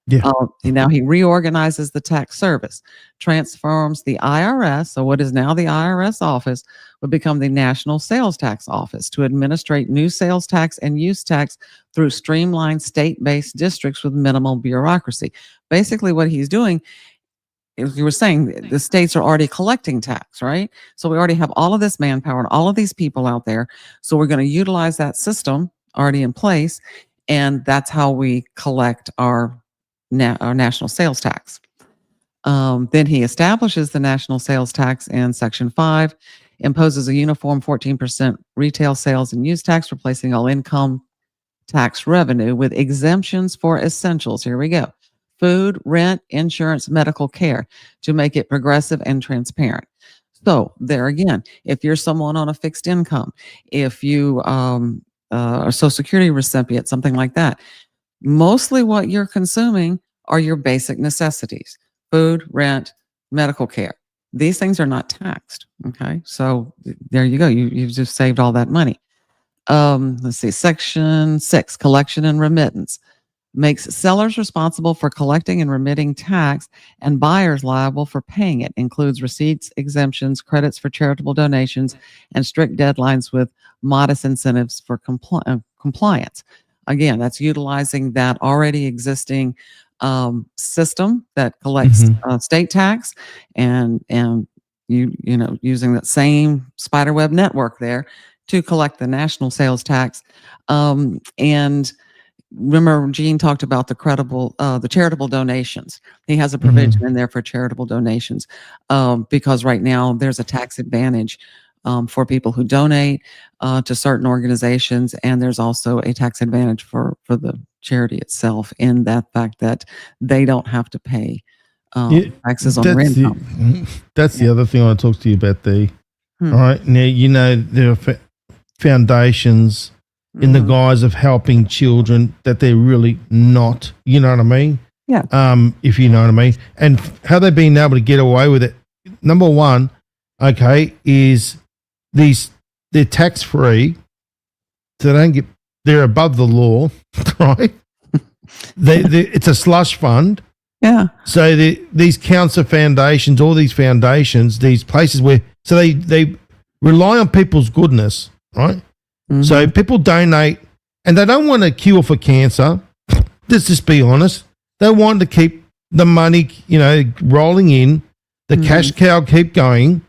Yeah. Now he reorganizes the tax service, transforms the IRS, so what is now the IRS office would become the National Sales Tax Office to administrate new sales tax and use tax through streamlined state-based districts with minimal bureaucracy. Basically what he's doing, as you were saying, the states are already collecting tax, right? So we already have all of this manpower and all of these people out there. So we're going to utilize that system already in place, and that's how we collect our national sales tax. Then he establishes the national sales tax in section 5, imposes a uniform 14% retail sales and use tax, replacing all income tax revenue with exemptions for essentials. Here we go. Food, rent, insurance, medical care, to make it progressive and transparent. So there again, if you're someone on a fixed income, if you are a Social Security recipient, something like that, mostly what you're consuming are your basic necessities: food, rent, medical care. These things are not taxed. Okay, so there you go. You've just saved all that money. Let's see, section 6, collection and remittance, makes sellers responsible for collecting and remitting tax and buyers liable for paying it. Includes receipts, exemptions, credits for charitable donations, and strict deadlines with modest incentives for compliance. Again, that's utilizing that already existing system that collects state tax, and using that same spiderweb network there to collect the national sales tax. And remember, Gene talked about the charitable donations. He has a provision in there for charitable donations, because right now there's a tax advantage for people who donate to certain organizations, and there's also a tax advantage for the charity itself, in that fact that they don't have to pay taxes on their income. That's the other thing I want to talk to you about. All right, now there are foundations in the guise of helping children that they're really not. You know what I mean? Yeah. If you know what I mean, and how they've been able to get away with it. Number one, okay, is they're tax free, so they're above the law, right? It's a slush fund. Yeah. So these cancer foundations, all these foundations, these places so they rely on people's goodness, right? So people donate, and they don't want a cure for cancer. Let's just be honest. They want to keep the money, rolling in, the cash cow keep going.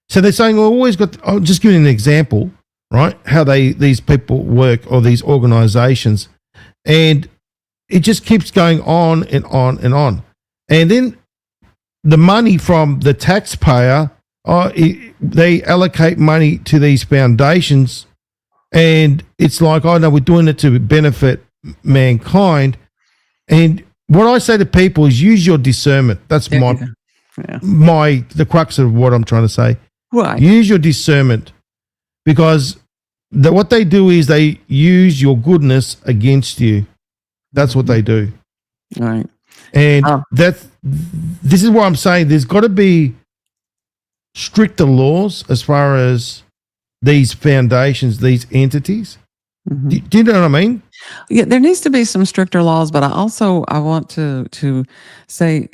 So they're saying, I'll just give you an example, right? How these people work, or these organizations, and it just keeps going on and on and on. And then the money from the taxpayer, they allocate money to these foundations, and it's like, oh no, we're doing it to benefit mankind. And what I say to people is, use your discernment. That's the crux of what I'm trying to say. Right. Use your discernment, because what they do is they use your goodness against you. That's what they do. Right. And this is what I'm saying. There's got to be stricter laws as far as these foundations, these entities. Mhm. Do you know what I mean? Yeah, there needs to be some stricter laws, but I want to say,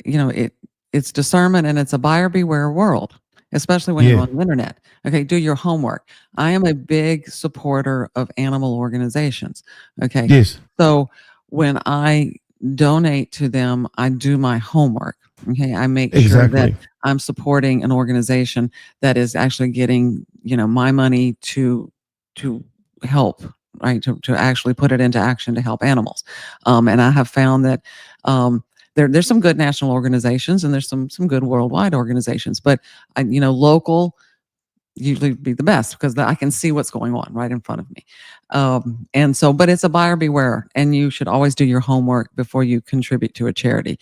it's discernment and it's a buyer beware world, especially when you're Yeah. on the internet. Okay, do your homework. I am a big supporter of animal organizations. Okay. Yes. So when I donate to them, I do my homework. Okay. I make sure that Exactly. I'm supporting an organization that is actually getting, my money to help, right? To actually put it into action to help animals. And I have found that there's some good national organizations and there's some good worldwide organizations, but local usually be the best because I can see what's going on right in front of me. And so, but it's a buyer beware, and you should always do your homework before you contribute to a charity.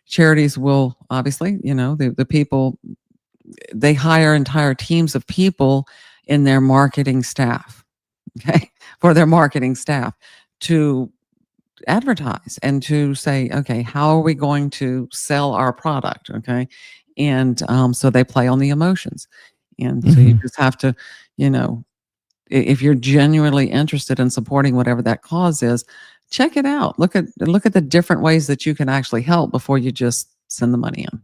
Charities will obviously, the people, they hire entire teams of people in their marketing staff, okay, for their marketing staff to advertise and to say, okay, how are we going to sell our product? Okay. And so they play on the emotions. And so you just have to, if you're genuinely interested in supporting whatever that cause is, check it out. Look at the different ways that you can actually help before you just send the money in.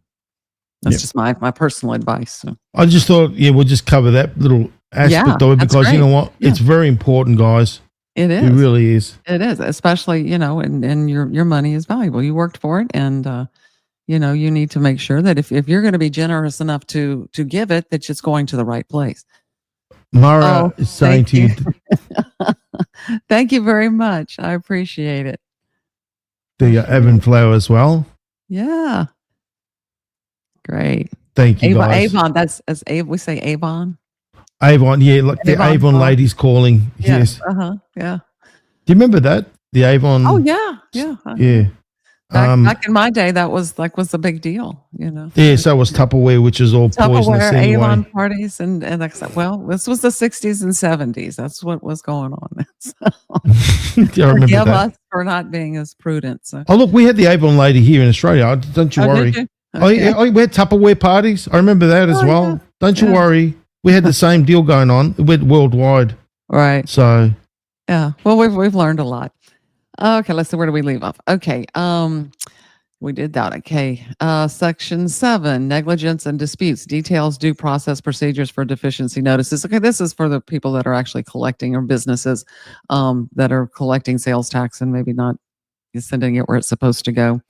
That's Yep. just my personal advice. So. I just thought, we'll just cover that little aspect of it that's because you know great. what? Yeah. It's very important, guys. It is. It really is. It is, especially, and your money is valuable. You worked for it, and you need to make sure that if you're going to be generous enough to give it, that it's going to the right place. Mara is saying thank to you, Thank you very much. I appreciate it. the Avon Flower as well. Yeah. Great. Thank you, Avon, guys. Avon, that's as we say Avon. Avon, yeah, like the Avon Avon Farm. ladies calling. Yes. Yeah. Do you remember that? The Avon. Oh yeah. Yeah. Back in my day, that was a big deal, Yeah, so it was Tupperware, which is all poisonous Tupperware, anyway. Avon parties, and like I said, well, this was the 60s and 70s. That's what was going on. So, Yeah, I remember forgive that. us for not being as prudent. So. Oh, look, we had the Avon lady here in Australia. Don't you Oh, worry. did you? Oh, Okay. yeah, we had Tupperware parties. I remember that as Oh, well. yeah. Don't you Yeah. worry. We had the same deal going on. It went worldwide. Right. So, Yeah. Well, we've learned a lot. Okay, let's see, where do we leave off? Okay. We did that. Okay. Section 7, negligence and disputes, details, due process procedures for deficiency notices. Okay, this is for the people that are actually collecting, or businesses that are collecting sales tax and maybe not sending it where it's supposed to go.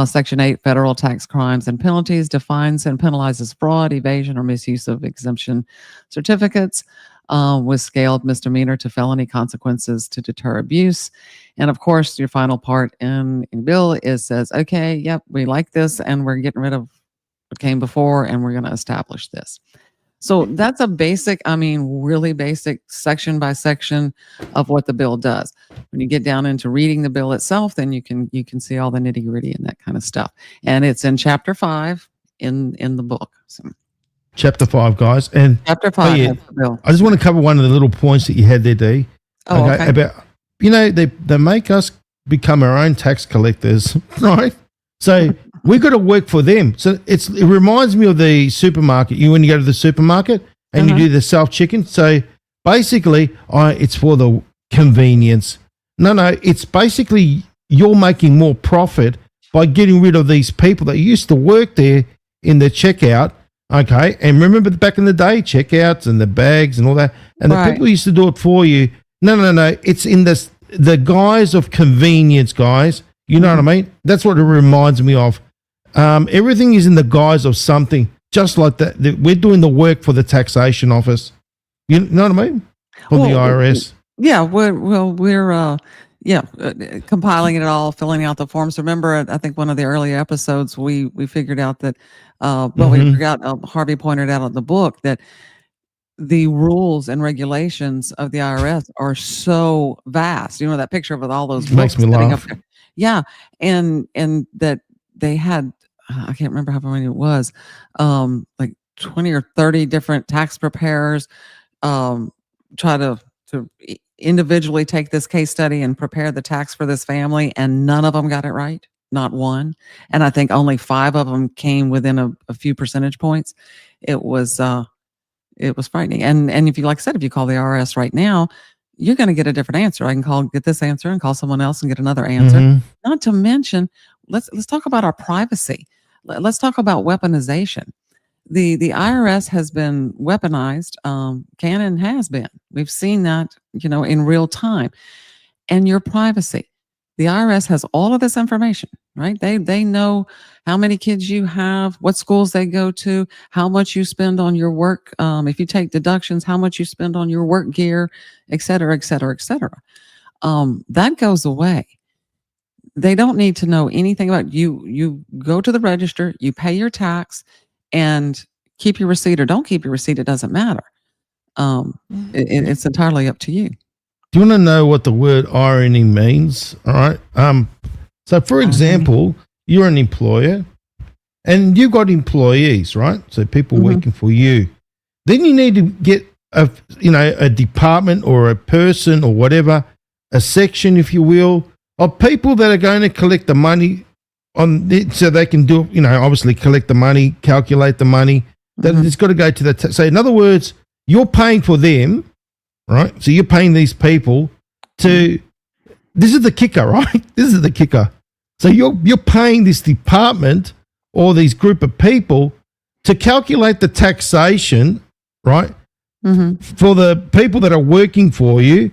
Section 8, federal tax crimes and penalties, defines and penalizes fraud, evasion, or misuse of exemption certificates with scaled misdemeanor to felony consequences to deter abuse. And of course, your final part in bill says, okay, yep, we like this, and we're getting rid of what came before, and we're going to establish this. So that's a basic, really basic section by section of what the bill does. When you get down into reading the bill itself, then you can see all the nitty gritty and that kind of stuff. And it's in chapter 5 in the book. So, chapter 5, guys. And chapter 5 yeah, has the bill. I just want to cover one of the little points that you had there, Dee. Oh, okay. About, they make us become our own tax collectors, right? So we've got to work for them. So it reminds me of the supermarket. When you go to the supermarket and you do the self-checking. So basically, it's for the convenience. No, it's basically you're making more profit by getting rid of these people that used to work there in the checkout. Okay, and remember back in the day, checkouts and the bags and all that, and the people used to do it for you. No. It's in the guise of convenience, guys. You know what I mean? That's what it reminds me of. Everything is in the guise of something, just like that. We're doing the work for the taxation office. You know what I mean? For the IRS. Yeah, we're compiling it all, filling out the forms. Remember, I think one of the early episodes we figured out that, we forgot. Harvey pointed out in the book that the rules and regulations of the IRS are so vast. That picture of all those Makes books me sitting laugh. up there. Yeah, and that they had, I can't remember how many it was, like 20 or 30 different tax preparers, try to individually take this case study and prepare the tax for this family, and none of them got it right, not one. And I think only 5 of them came within a few percentage points. It was frightening. And if you, like I said, if you call the IRS right now, you're going to get a different answer. I can get this answer and call someone else and get another answer. Not to mention, let's talk about our privacy. Let's talk about weaponization. The IRS has been weaponized, can and has been. We've seen that, in real time. And your privacy. The IRS has all of this information, right? They know how many kids you have, what schools they go to, how much you spend on your work. If you take deductions, how much you spend on your work gear, et cetera, et cetera, et cetera. That goes away. They don't need to know anything about you. You go to the register, you pay your tax, and keep your receipt or don't keep your receipt. It doesn't matter. It's entirely up to you. Do you want to know what the word irony means? All right. So for example, you're an employer and you've got employees, right? So people working for you. Then you need to get a department or a person or whatever, a section, if you will, of people that are going to collect the money on it, so they can do, obviously collect the money, calculate the money. That it's got to go to the. So in other words, you're paying for them. Right. So you're paying these people to, this is the kicker, right? This is the kicker. So you're paying this department or these group of people to calculate the taxation, right? For the people that are working for you.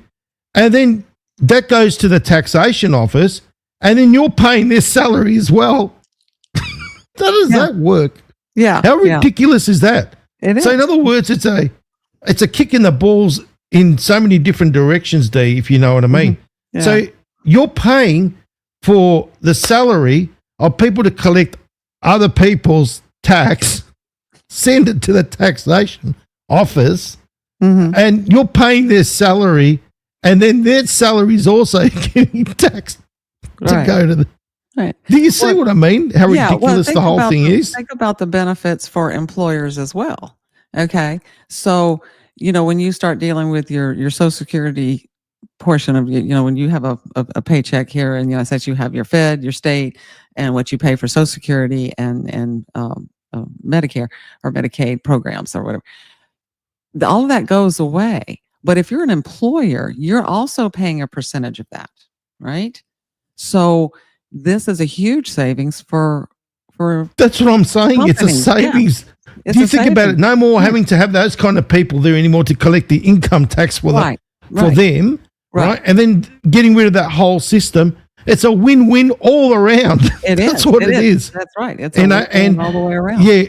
And then that goes to the taxation office and then you're paying their salary as well. How does that work? Yeah. How ridiculous is that? It is. So in other words, it's a kick in the balls in so many different directions, Dee, if you know what I mean. Yeah. So you're paying for the salary of people to collect other people's tax, send it to the taxation office, and you're paying their salary, and then their salary is also getting taxed to go to the... Right. Do you see what I mean? How ridiculous the whole thing is? Think about the benefits for employers as well. Okay. So, when you start dealing with your Social Security portion of, when you have a paycheck here and, since you have your Fed, your state, and what you pay for Social Security and Medicare or Medicaid programs or whatever, all of that goes away. But if you're an employer, you're also paying a percentage of that, right? So this is a huge savings for that's what I'm saying. companies. It's a savings. Yeah. Do you think about it? No more having to have those kind of people there anymore to collect the income tax for them, right? And then getting rid of that whole system. It's a win-win all around. That's what it is. That's right. It's a win-win all the way around. Yeah,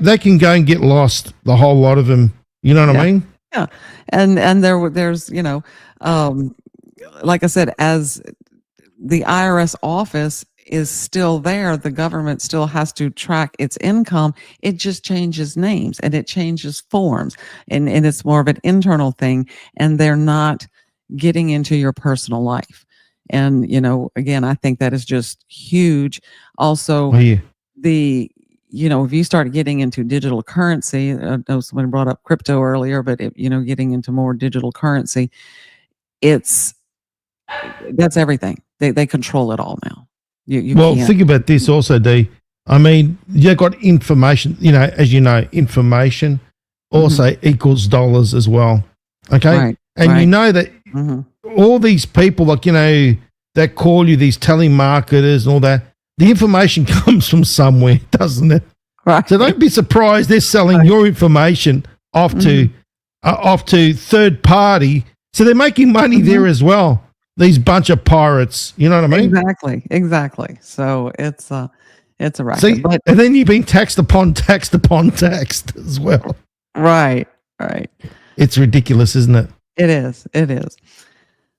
they can go and get lost, the whole lot of them. You know what I mean? Yeah. And there's, like I said, as the IRS office is still there, the government still has to track its income. It just changes names and it changes forms, and it's more of an internal thing, and they're not getting into your personal life. And, again, I think that is just huge. Also, if you start getting into digital currency, I know someone brought up crypto earlier, but getting into more digital currency, that's everything. They control it all now. You can't. Think about this also, Dee. I mean, you've got information, as you know, information also equals dollars as well. Okay. Right, and you know that all these people, that call you, these telemarketers and all that, the information comes from somewhere, doesn't it? Right. So don't be surprised they're selling your information off to third party. So they're making money there as well. These bunch of pirates, you know what I mean? Exactly. So it's a racket. See, and then you've been taxed upon taxed as well. Right. It's ridiculous, isn't it? It is.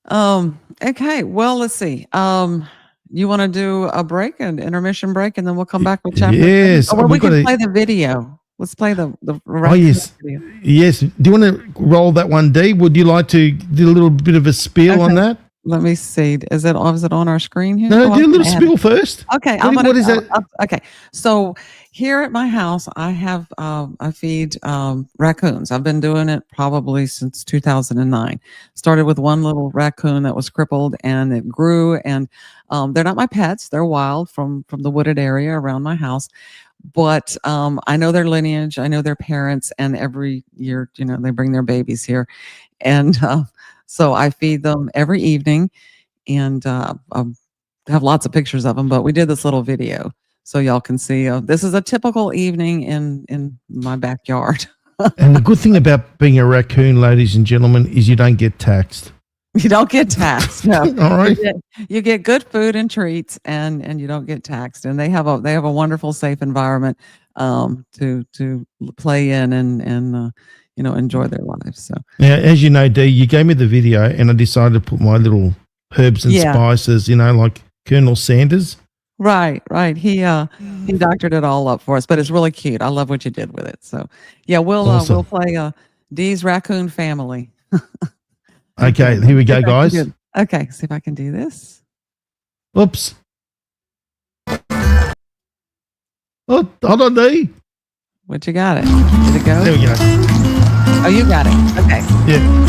Okay. Well, let's see. You want to do a break, an intermission break, and then we'll come back with chapter? Yes. Or we can play the video. Let's play the video. Yes. Do you want to roll that one, Dee? Would you like to do a little bit of a spiel on that? let me see. Is it on our screen here? No, Oh, do a I'm little gonna add it. spiel first. Okay, What is that? Okay, so here at my house, I have I feed raccoons. I've been doing it probably since 2009. Started with one little raccoon that was crippled, and it grew. And they're not my pets; they're wild from the wooded area around my house. But I know their lineage. I know their parents, and every year, they bring their babies here, and so I feed them every evening, and have lots of pictures of them, but we did this little video so y'all can see. This is a typical evening in my backyard. And the good thing about being a raccoon, ladies and gentlemen, is you don't get taxed. You don't get taxed. No. All right. You get good food and treats, and you don't get taxed. And they have a wonderful, safe environment to play in and enjoy their lives. So Now, as you know, Dee, you gave me the video, and I decided to put my little herbs and spices, like Colonel Sanders. Right. He doctored it all up for us, but it's really cute. I love what you did with it. So yeah, Awesome. we'll play Dee's Raccoon Family. Okay, here we go, guys. Okay, see if I can do this. Oops. Oh, hold on, Dee. What you got it? Did it go? There we go. Oh, you got it. Okay. Yeah.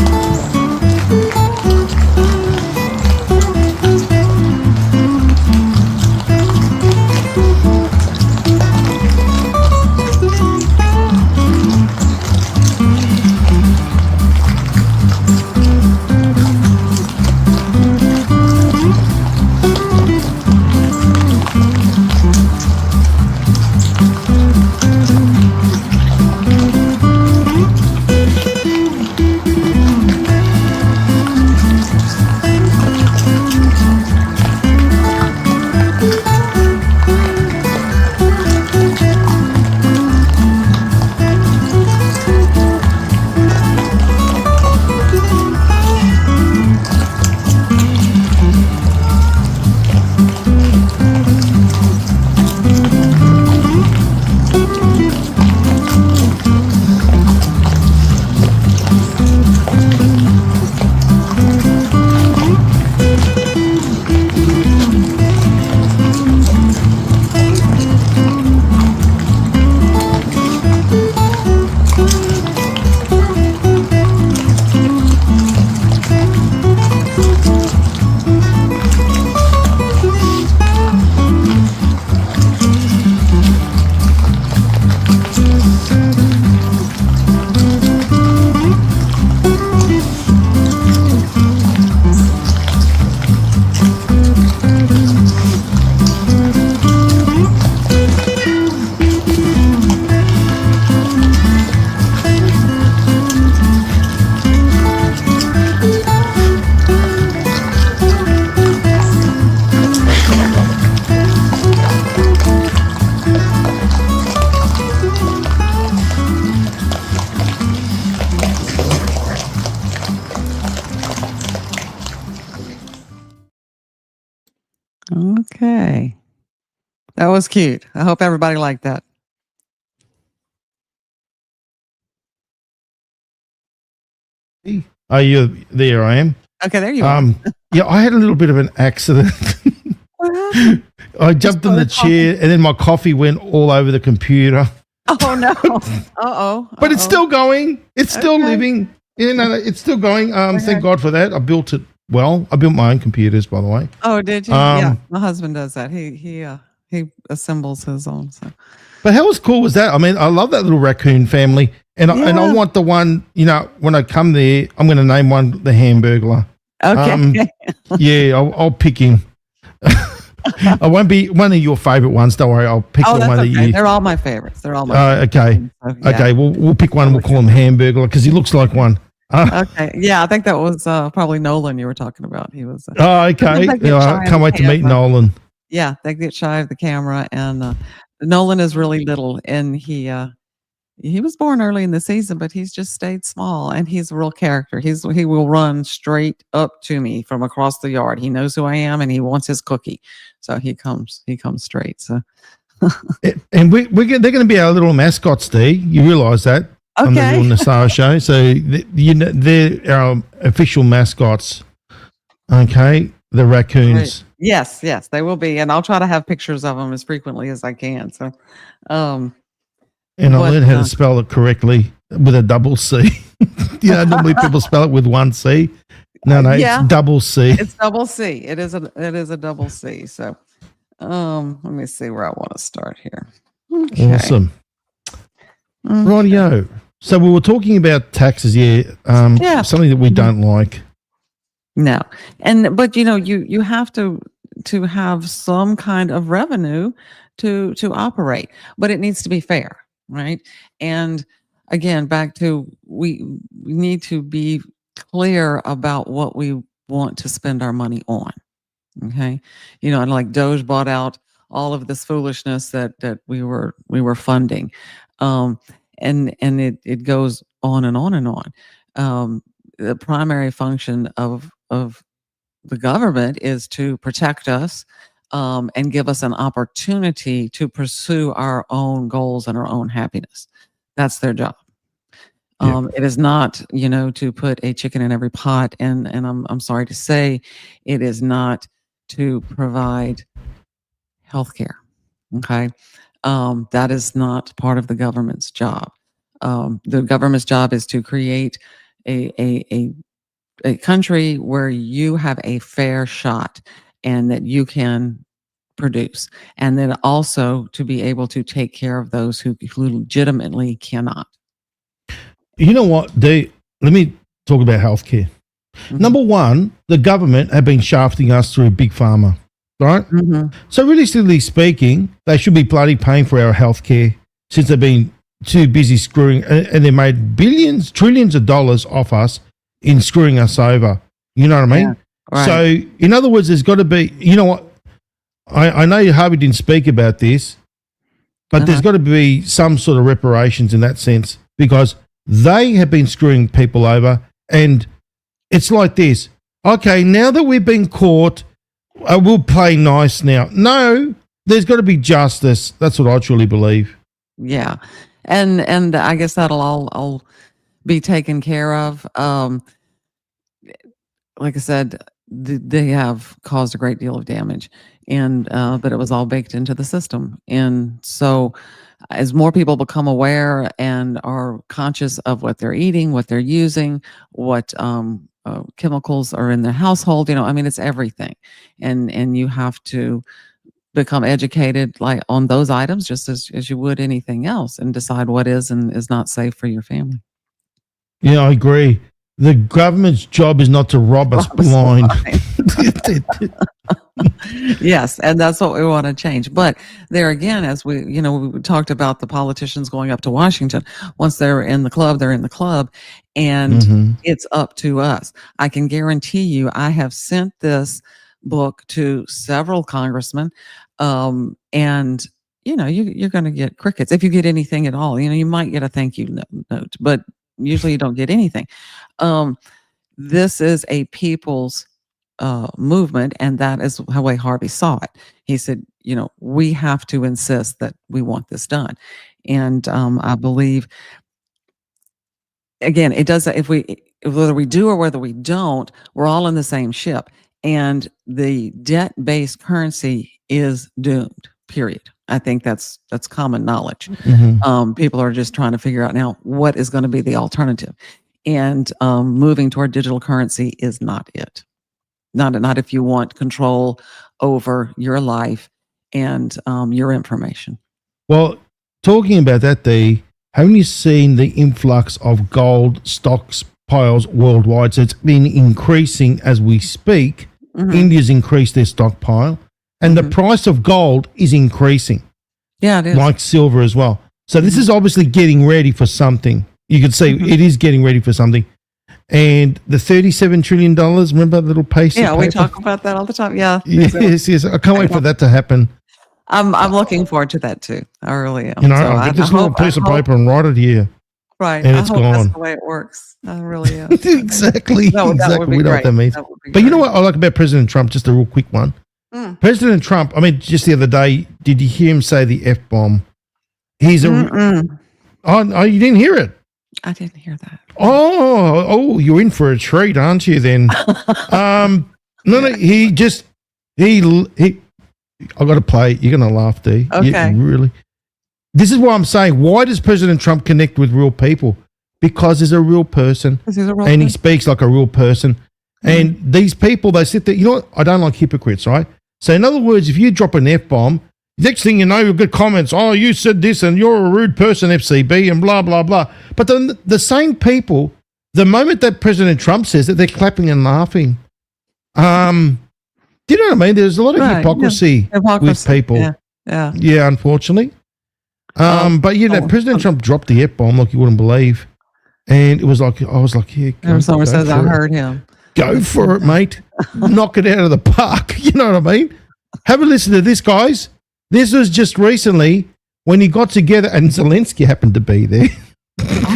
Okay. That was cute. I hope everybody liked that. Are you there? I am. Okay, there you are. Yeah, I had a little bit of an accident. What happened? I jumped in the chair, and then my coffee went all over the computer. Oh no. Uh-oh. But it's still going. It's still Okay. living. Yeah, no, it's still going. Thank God for that. I built it well. I built my own computers, by the way. Oh, did you? Yeah. My husband does that. He assembles his own. So But how cool was that? I mean, I love that little raccoon family, and I want the one. When I come there, I'm going to name one the Hamburglar. okay. Yeah, I'll pick him. I won't be one of your favorite ones. Don't worry, I'll pick Oh, one that's that okay. you. They're all my favorites. They're all my Okay, favorites. So, yeah. okay. We'll pick one. We'll call him Hamburglar because he looks like one. Okay. Yeah, I think that was probably Nolan you were talking about. He was. Okay. Like Yeah, I can't wait to meet Nolan. Yeah, they get shy of the camera, and Nolan is really little, and he was born early in the season, but he's just stayed small, and he's a real character. He will run straight up to me from across the yard. He knows who I am, and he wants his cookie, so he comes straight. So, And they're going to be our little mascots, Steve. You realise that on the Okay. little Nesara show. So they're our official mascots. Okay, the raccoons. Yes, they will be, and I'll try to have pictures of them as frequently as I can. So, And I but, learned how to spell it correctly with a double C. Normally people spell it with one C. No, yeah. it's double C. It's double C. It is a double C. So, let me see where I want to start here. Okay. Awesome. Rightio. So we were talking about taxes, something that we don't like. No, but you have to have some kind of revenue to operate, but it needs to be fair, right? And again, back to we need to be clear about what we want to spend our money on. Okay, and like Doge bought out all of this foolishness that we were funding, and it goes on and on and on. The primary function of the government is to protect us and give us an opportunity to pursue our own goals and our own happiness. That's their job. It is not, to put a chicken in every pot, and I'm sorry to say, it is not to provide health care. Okay, that is not part of the government's job. The government's job is to create a country where you have a fair shot and that you can produce, and then also to be able to take care of those who legitimately cannot. You know what? Let me talk about healthcare. Number one, the government have been shafting us through Big Pharma, right? So realistically speaking, they should be bloody paying for our healthcare since they've been too busy screwing, and they made billions, trillions of dollars off us in screwing us over. You know what I mean? Yeah, right. So in other words, there's got to be, you know what? I know Harvey didn't speak about this, but there's got to be some sort of reparations in that sense, because they have been screwing people over. And it's like this. Okay, now that we've been caught, we'll play nice now. No, there's got to be justice. That's what I truly believe. Yeah. And I guess that'll all be taken care of. Like I said, they have caused a great deal of damage, but it was all baked into the system. And so as more people become aware and are conscious of what they're eating, what they're using, what chemicals are in their household, it's everything. And you have to become educated on those items just as you would anything else, and decide what is and is not safe for your family. Yeah, I agree. The government's job is not to rob us blind. Yes, and that's what we want to change. But there again, as we talked about the politicians going up to Washington, once they're in the club, they're in the club, and it's up to us. I can guarantee you, I have sent this book to several congressmen, and you're going to get crickets if you get anything at all. You might get a thank you note, but usually you don't get anything. This is a people's movement, and that is how way Harvey saw it. He said, we have to insist that we want this done. And I believe, again, it does, whether we do or whether we don't, we're all in the same ship. And the debt-based currency is doomed, period. I think that's common knowledge. People are just trying to figure out now what is going to be the alternative. And moving toward digital currency is not it. Not if you want control over your life and your information. Well, talking about that, haven't you seen the influx of gold stocks piles worldwide? So it's been increasing as we speak. India's increased their stockpile, and the price of gold is increasing. Yeah, it is. Like silver as well. So this is obviously getting ready for something. You could say it is getting ready for something. And the $37 trillion, remember that little piece of paper? We talk about that all the time. Yeah. Yes. I can't wait for that to happen. I'm looking forward to that too. I really am. I'll get this little piece of paper and write it here. Right. And it's gone. That's the way it works. I really am. Exactly. No, exactly. We know what that means. But you know what I like about President Trump? Just a real quick one. President Trump, just the other day, did you hear him say the F-bomb? He's a... Oh, you didn't hear it? I didn't hear that. Oh, you're in for a treat, aren't you then? No, he just he. I got to play it. You're going to laugh, D. Okay. Really. This is what I'm saying. Why does President Trump connect with real people? Because he's a real person, and he speaks like a real person. And these people, they sit there. You know what? I don't like hypocrites, right? So in other words, if you drop an F-bomb, next thing you know, you'll get comments. Oh, you said this, and you're a rude person, FCB, and blah blah blah. But then the same people, the moment that President Trump says it, they're clapping and laughing. Do you know what I mean? There's a lot of hypocrisy with people. Yeah, unfortunately. But President Trump dropped the F-bomb like you wouldn't believe. And it was like, I was like, yeah. Someone says I heard him. Go for it, mate. Knock it out of the park. You know what I mean? Have a listen to this, guys. This was just recently when he got together and Zelensky happened to be there.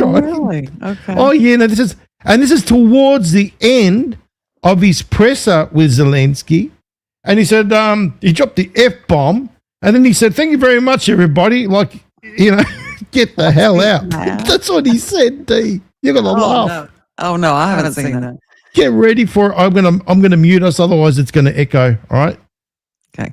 Oh, really? Okay. Oh, yeah. No, this is towards the end of his presser with Zelensky. And he said, he dropped the F-bomb. And then he said, thank you very much, everybody. Like, get the hell out. That's what he said, D. You're going to laugh. No. Oh, no, I haven't seen that. Get ready for it. I'm gonna mute us, otherwise it's gonna echo. All right. Okay.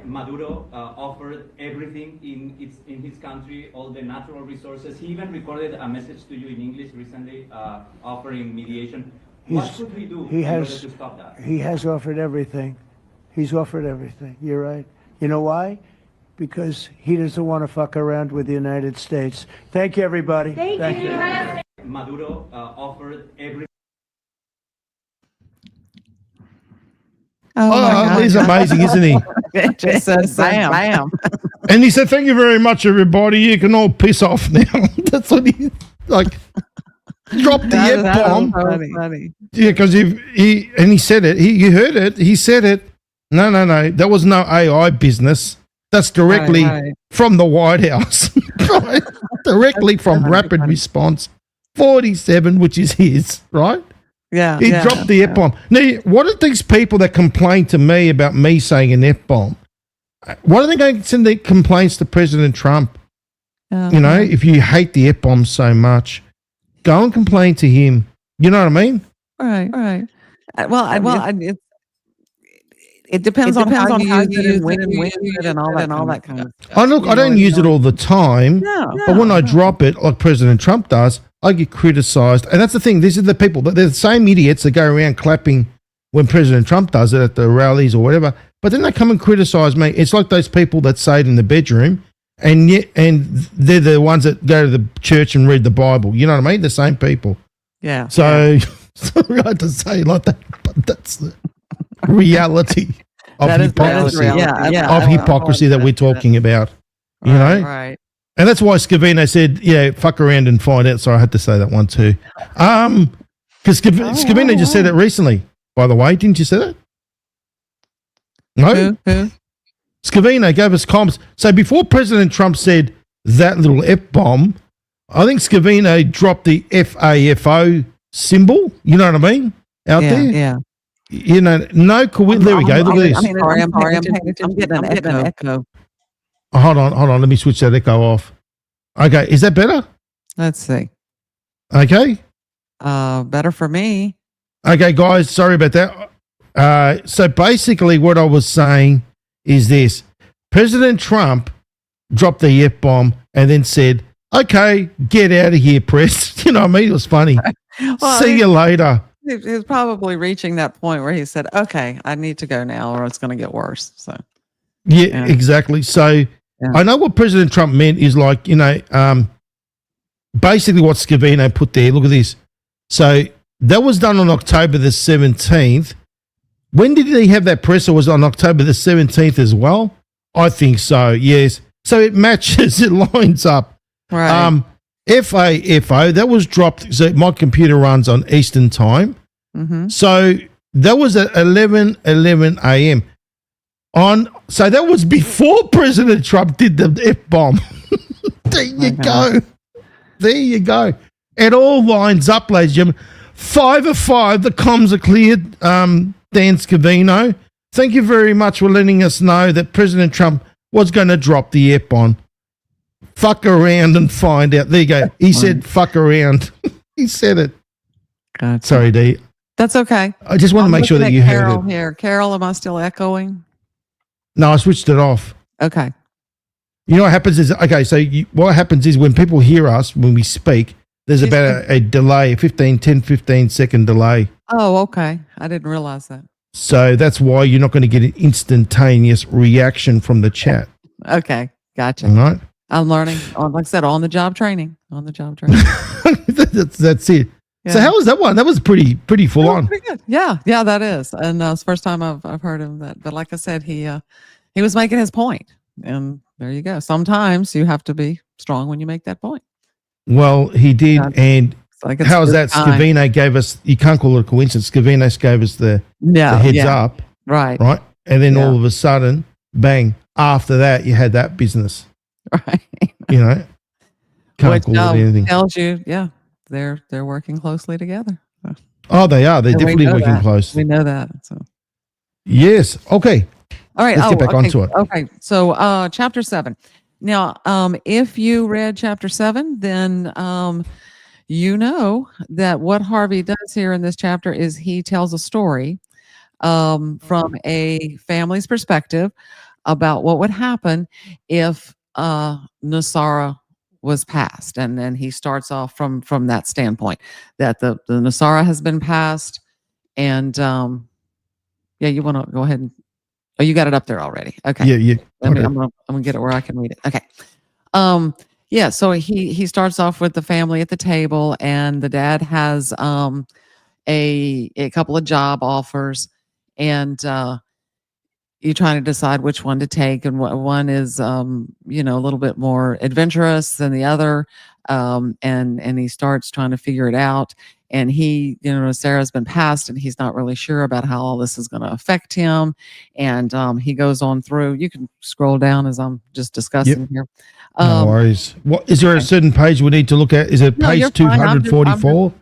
Maduro offered everything in his country, all the natural resources. He even recorded a message to you in English recently, offering mediation. What should we do in order to stop that? He has offered everything. He's offered everything. You're right. You know why? Because he doesn't want to fuck around with the United States. Thank you, everybody. Thank you. Maduro offered everything. Oh, he's amazing, isn't he? It just says bam. And he said, thank you very much, everybody. You can all piss off now. That's what he, like, dropped the F-bomb. Funny. Yeah, because he said it. You heard it. He said it. No. That was no AI business. That's directly from the White House. Right? Directly from Rapid Response 47, which is his, right? Yeah. He dropped the F-bomb. Now, what are these people that complain to me about me saying an F-bomb? Why are they going to send the complaints to President Trump? If you hate the F-bomb so much, go and complain to him. You know what I mean? Right. It depends on how you use it and when you use it and all that kind of stuff. I don't use it all the time. But when I drop it, like President Trump does, I get criticised. And that's the thing. These are the people. They're the same idiots that go around clapping when President Trump does it at the rallies or whatever. But then they come and criticise me. It's like those people that say it in the bedroom, and they're the ones that go to the church and read the Bible. You know what I mean? The same people. Yeah. So sorry I had to say it like that, but that's the reality of hypocrisy. Of hypocrisy that we're talking about. You know? Right. And that's why Scavino said, fuck around and find out. So I had to say that one too. Because Scavino just said it recently, by the way. Didn't you say that? No? Who? Scavino gave us comments. So before President Trump said that little F-bomb, I think Scavino dropped the FAFO symbol. You know what I mean? Out there. Yeah. No coincidence. There we go. Look at this. I'm getting an echo. Oh, hold on. Let me switch that echo off. Okay. Is that better? Let's see. Okay. Better for me. Okay, guys. Sorry about that. So basically what I was saying is this. President Trump dropped the F-bomb and then said, okay, get out of here, press. You know what I mean? It was funny. See you later. He's probably reaching that point where he said, okay, I need to go now or it's going to get worse. So, yeah, exactly. So I know what President Trump meant is like, basically what Scavino put there. Look at this. So that was done on October the 17th. When did he have that presser? Was it on October the 17th as well? I think so, yes. So it matches, it lines up. Right. FAFO, that was dropped. So my computer runs on Eastern time. Mm-hmm. So that was at 11 a.m. So that was before President Trump did the F-bomb. There you go. It all lines up, ladies and gentlemen. 5 of 5. The comms are cleared. Dan Scavino, thank you very much for letting us know that President Trump was going to drop the F-bomb. fuck around and find out. There you go. He said fuck around. He said it. Gotcha. Sorry, Dee. That's okay. I just want to make sure that you Carol heard it. here. Carol, am I still echoing? No, I switched it off. Okay. You know what happens is, okay, so what happens is when people hear us, when we speak, there's about a delay, 15 second delay. Oh, okay. I didn't realize that. So that's why you're not going to get an instantaneous reaction from the chat. Okay. Gotcha. All right. I'm learning, like I said, on the job training. That's it. Yeah. So how was that one? That was pretty full on. Pretty good. Yeah, that is. And it's the first time I've heard of that. But like I said, he was making his point. And there you go. Sometimes you have to be strong when you make that point. Well, he did. And like how is that? Scavino gave us, you can't call it a coincidence. Scavino gave us the heads up. Right. And then all of a sudden, bang, after that, you had that business. Right. Can't Which, call it anything. Tells you, they're working closely together. Oh, they are. They're definitely working close. We know that. So. Yes. Okay. All right. Let's get back onto it. Okay. So chapter 7. Now, if you read chapter 7, then you know that what Harvey does here in this chapter is he tells a story from a family's perspective about what would happen if Nesara was passed. And then he starts off from that standpoint that the Nesara has been passed. And you want to go ahead and, oh, you got it up there already. Okay. Yeah. I'm gonna get it where I can read it. Okay. So he starts off with the family at the table, and the dad has a couple of job offers, and you're trying to decide which one to take, and one is a little bit more adventurous than the other, and he starts trying to figure it out. And Sarah's been passed, and he's not really sure about how all this is going to affect him. And he goes on through. You can scroll down as I'm just discussing here. No worries. What is there a certain page we need to look at? Is it page 244?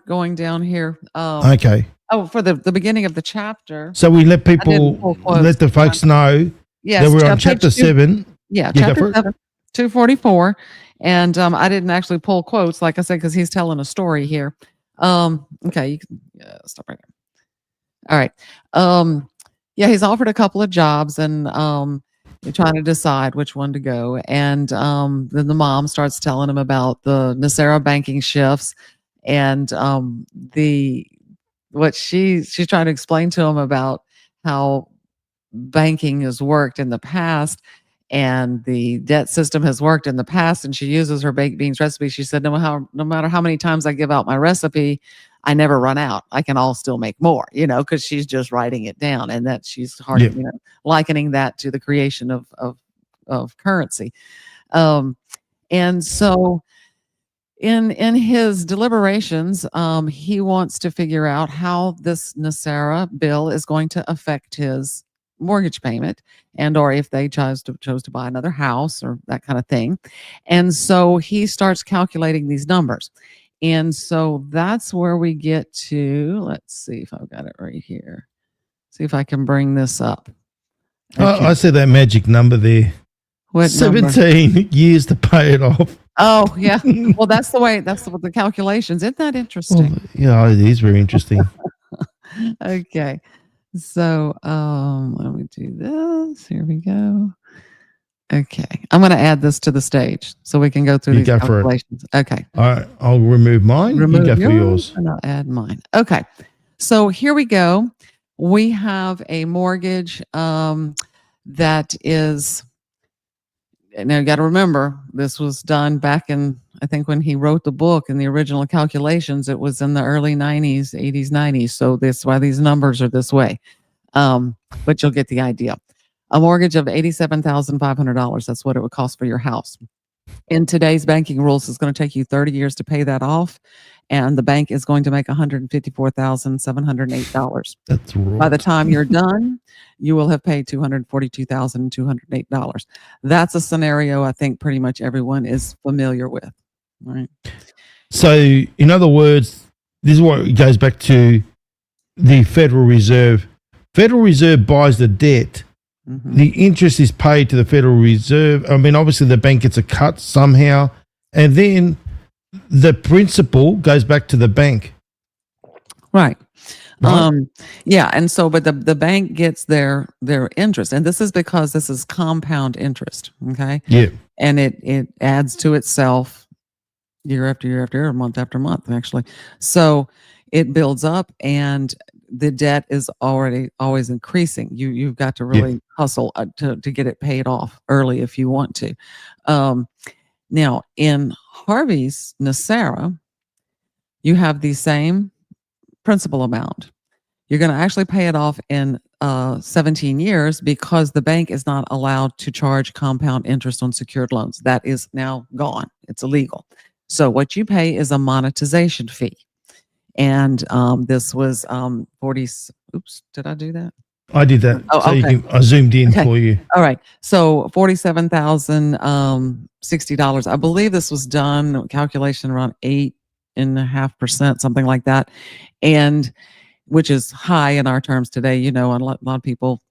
Going down here. Okay. Oh, for the beginning of the chapter. So we let people, let the folks know that we're on chapter 7. Yeah, chapter 7, 244. And I didn't actually pull quotes, like I said, because he's telling a story here. Okay, you can stop right there. All right. He's offered a couple of jobs, and you're trying to decide which one to go. And then the mom starts telling him about the Nesara banking shifts, and what she's trying to explain to him about how banking has worked in the past and the debt system has worked in the past. And she uses her baked beans recipe. She said, no matter how many times I give out my recipe, I never run out. I can all still make more, because she's just writing it down, and that she's likening that to the creation of currency. And so in his deliberations, he wants to figure out how this Nesara bill is going to affect his mortgage payment, and or if they chose to buy another house or that kind of thing. And so he starts calculating these numbers. And so that's where we get to, let's see if I've got it right here. See if I can bring this up. Okay. I see that magic number there. What 17 number? Years to pay it off. Oh, yeah. Well, that's the calculations. Isn't that interesting? Well, it is very interesting. Okay. So let me do this. Here we go. Okay. I'm going to add this to the stage so we can go through these calculations. Okay. All right. I'll remove mine. You go for yours. And I'll add mine. Okay. So here we go. We have a mortgage that is, now you got to remember, this was done back in, I think when he wrote the book and the original calculations, it was in the early 90s, 80s, 90s. So that's why these numbers are this way. But you'll get the idea. A mortgage of $87,500. That's what it would cost for your house. In today's banking rules, it's going to take you 30 years to pay that off. And the bank is going to make $154,708. That's right. By the time you're done, you will have paid $242,208. That's a scenario I think pretty much everyone is familiar with. Right. So, in other words, this is what goes back to the Federal Reserve. Federal Reserve buys the debt the interest is paid to the Federal Reserve. I mean, obviously the bank gets a cut somehow, and then the principal goes back to the bank. Right. Right. Yeah. And so, but the bank gets their interest, and this is because this is compound interest. Okay. Yeah. And it adds to itself year after year after year, month after month, actually. So it builds up, and the debt is always increasing. You've got to really hustle to get it paid off early if you want to. Now in Harvey's Nesara, you have the same principal amount. You're going to actually pay it off in 17 years because the bank is not allowed to charge compound interest on secured loans. That is now gone. It's illegal. So what you pay is a monetization fee. And this was 40. Oops, did I do that? I did that. Oh, so okay. I zoomed in for you. All right. So $47,060. I believe this was done, calculation around 8.5%, something like that. And which is high in our terms today. You know, a lot of people,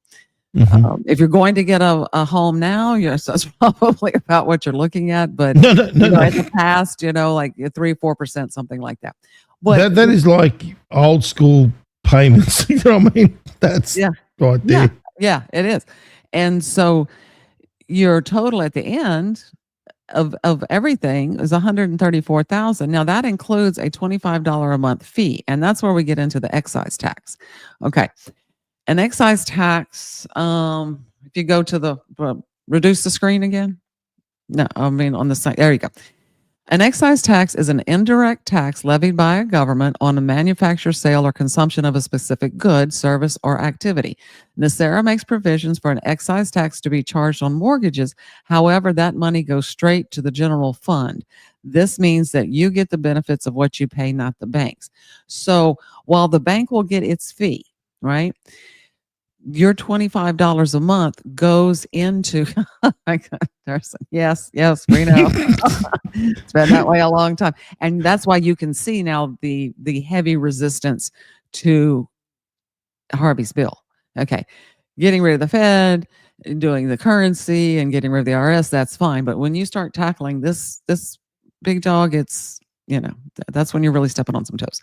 if you're going to get a home now, yes, that's probably about what you're looking at. But No. in the past, like 3-4%, something like that. But that is like old school payments. You know what I mean? That's right there. Yeah, it is. And so your total at the end of everything is $134,000. Now that includes a $25 a month fee, and that's where we get into the excise tax. Okay, an excise tax. If you go to the reduce the screen again. No, I mean on the site. There you go. An excise tax is an indirect tax levied by a government on the manufacture, sale, or consumption of a specific good, service, or activity. Nesara makes provisions for an excise tax to be charged on mortgages. However, that money goes straight to the general fund. This means that you get the benefits of what you pay, not the banks. So while the bank will get its fee, right? Your $25 a month goes into yes, we know. It's been that way a long time. And that's why you can see now the heavy resistance to Harvey's bill. Okay. Getting rid of the Fed, doing the currency, and getting rid of the IRS, that's fine. But when you start tackling this big dog, it's, that's when you're really stepping on some toes.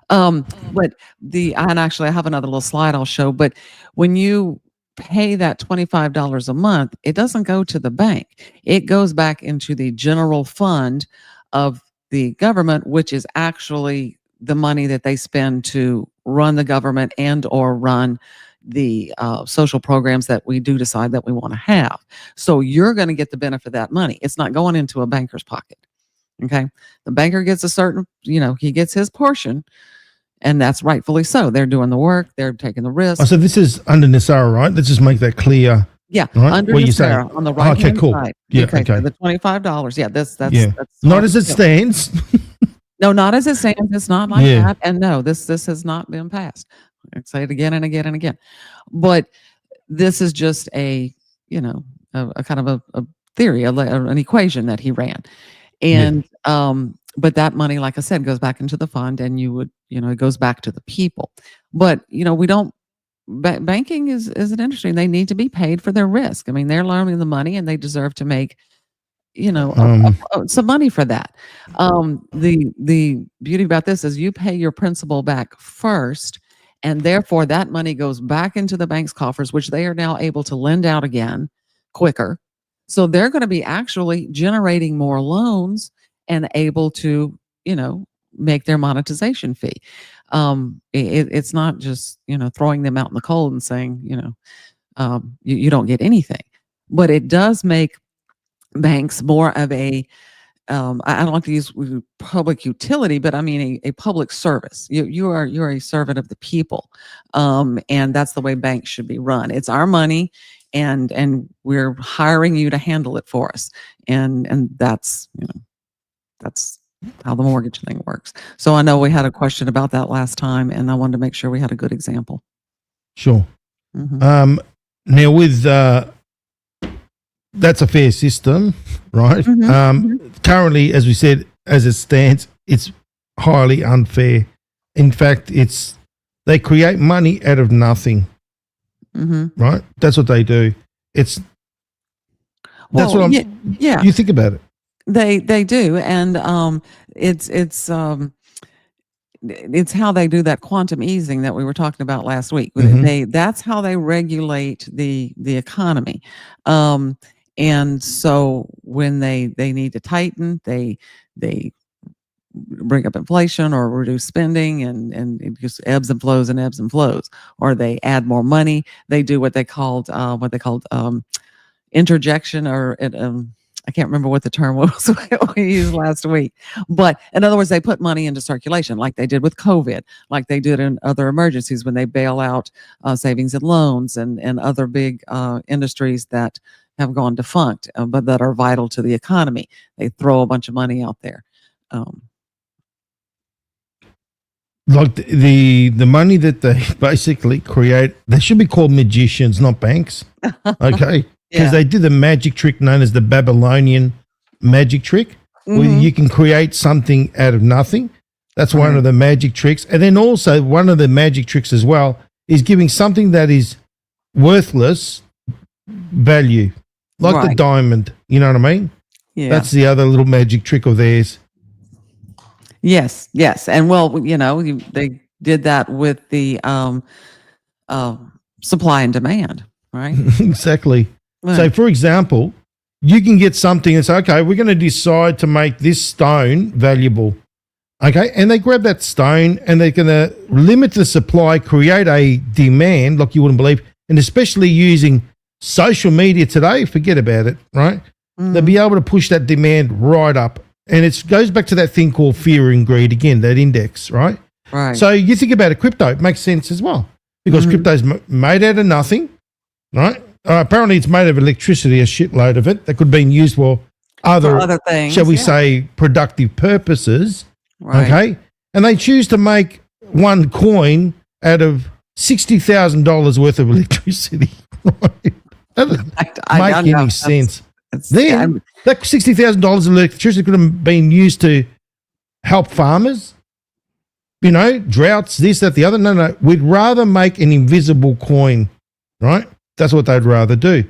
But and actually I have another little slide I'll show, but when you pay that $25 a month, it doesn't go to the bank. It goes back into the general fund of the government, which is actually the money that they spend to run the government and or run the social programs that we do decide that we want to have. So you're going to get the benefit of that money. It's not going into a banker's pocket. Okay. The banker gets a certain, he gets his portion. And that's rightfully so. They're doing the work. They're taking the risk. Oh, so this is under Nesara, right? Let's just make that clear. Yeah, right? under what Nesara on the right hand side. Yeah, okay. okay. The $25. Yeah, that's not as it stands. No, not as it stands. It's not like that. And no, this has not been passed. I say it again and again and again. But this is just a kind of a theory, an equation that he ran. And but that money, like I said, goes back into the fund, and you would, it goes back to the people. But, we don't, banking is an industry. They need to be paid for their risk. I mean, they're loaning the money, and they deserve to make, some money for that. The beauty about this is you pay your principal back first, and therefore that money goes back into the bank's coffers, which they are now able to lend out again quicker. So they're going to be actually generating more loans and able to, make their monetization fee. It's not just, throwing them out in the cold and saying, you don't get anything. But it does make banks more of a, I don't like to use public utility, but I mean a public service. You're a servant of the people, and that's the way banks should be run. It's our money, and we're hiring you to handle it for us, and that's that's how the mortgage thing works. So I know we had a question about that last time, and I wanted to make sure we had a good example. Sure. Mm-hmm. Now with that's a fair system, right? Currently, as we said, as it stands, it's highly unfair. In fact, they create money out of nothing. right? That's what they do. That's Well, what I'm. yeah, You think about it. they do, and it's how they do that quantum easing that we were talking about last week. That's how they regulate the economy. And so when they need to tighten, they bring up inflation or reduce spending, and it just ebbs and flows and ebbs and flows, or they add more money. They do what they called interjection, or I can't remember what the term was we used last week. But in other words, they put money into circulation like they did with COVID, like they did in other emergencies when they bail out savings and loans and other big industries that have gone defunct, but that are vital to the economy. They throw a bunch of money out there. Like the money that they basically create, they should be called magicians, not banks. Okay. Because they did the magic trick known as the Babylonian magic trick, where you can create something out of nothing. That's one of the magic tricks. And then also one of the magic tricks as well is giving something that is worthless value, like the diamond. You know what I mean? Yeah. That's the other little magic trick of theirs. Yes. And well, they did that with the supply and demand, right? Exactly. Right. So, for example, you can get something and say, okay, we're going to decide to make this stone valuable. Okay. And they grab that stone and they're going to limit the supply, create a demand like you wouldn't believe. And especially using social media today, forget about it, right? They'll be able to push that demand right up. And it goes back to that thing called fear and greed again, that index, right? Right. So you think about it, crypto, it makes sense as well because crypto's made out of nothing, right? Apparently, it's made of electricity, a shitload of it that could have been used for other things, shall we say, productive purposes. Right. Okay. And they choose to make one coin out of $60,000 worth of electricity. Right? That doesn't make any sense. Then that $60,000 of electricity could have been used to help farmers, droughts, this, that, the other. No. We'd rather make an invisible coin, right? That's what they'd rather do.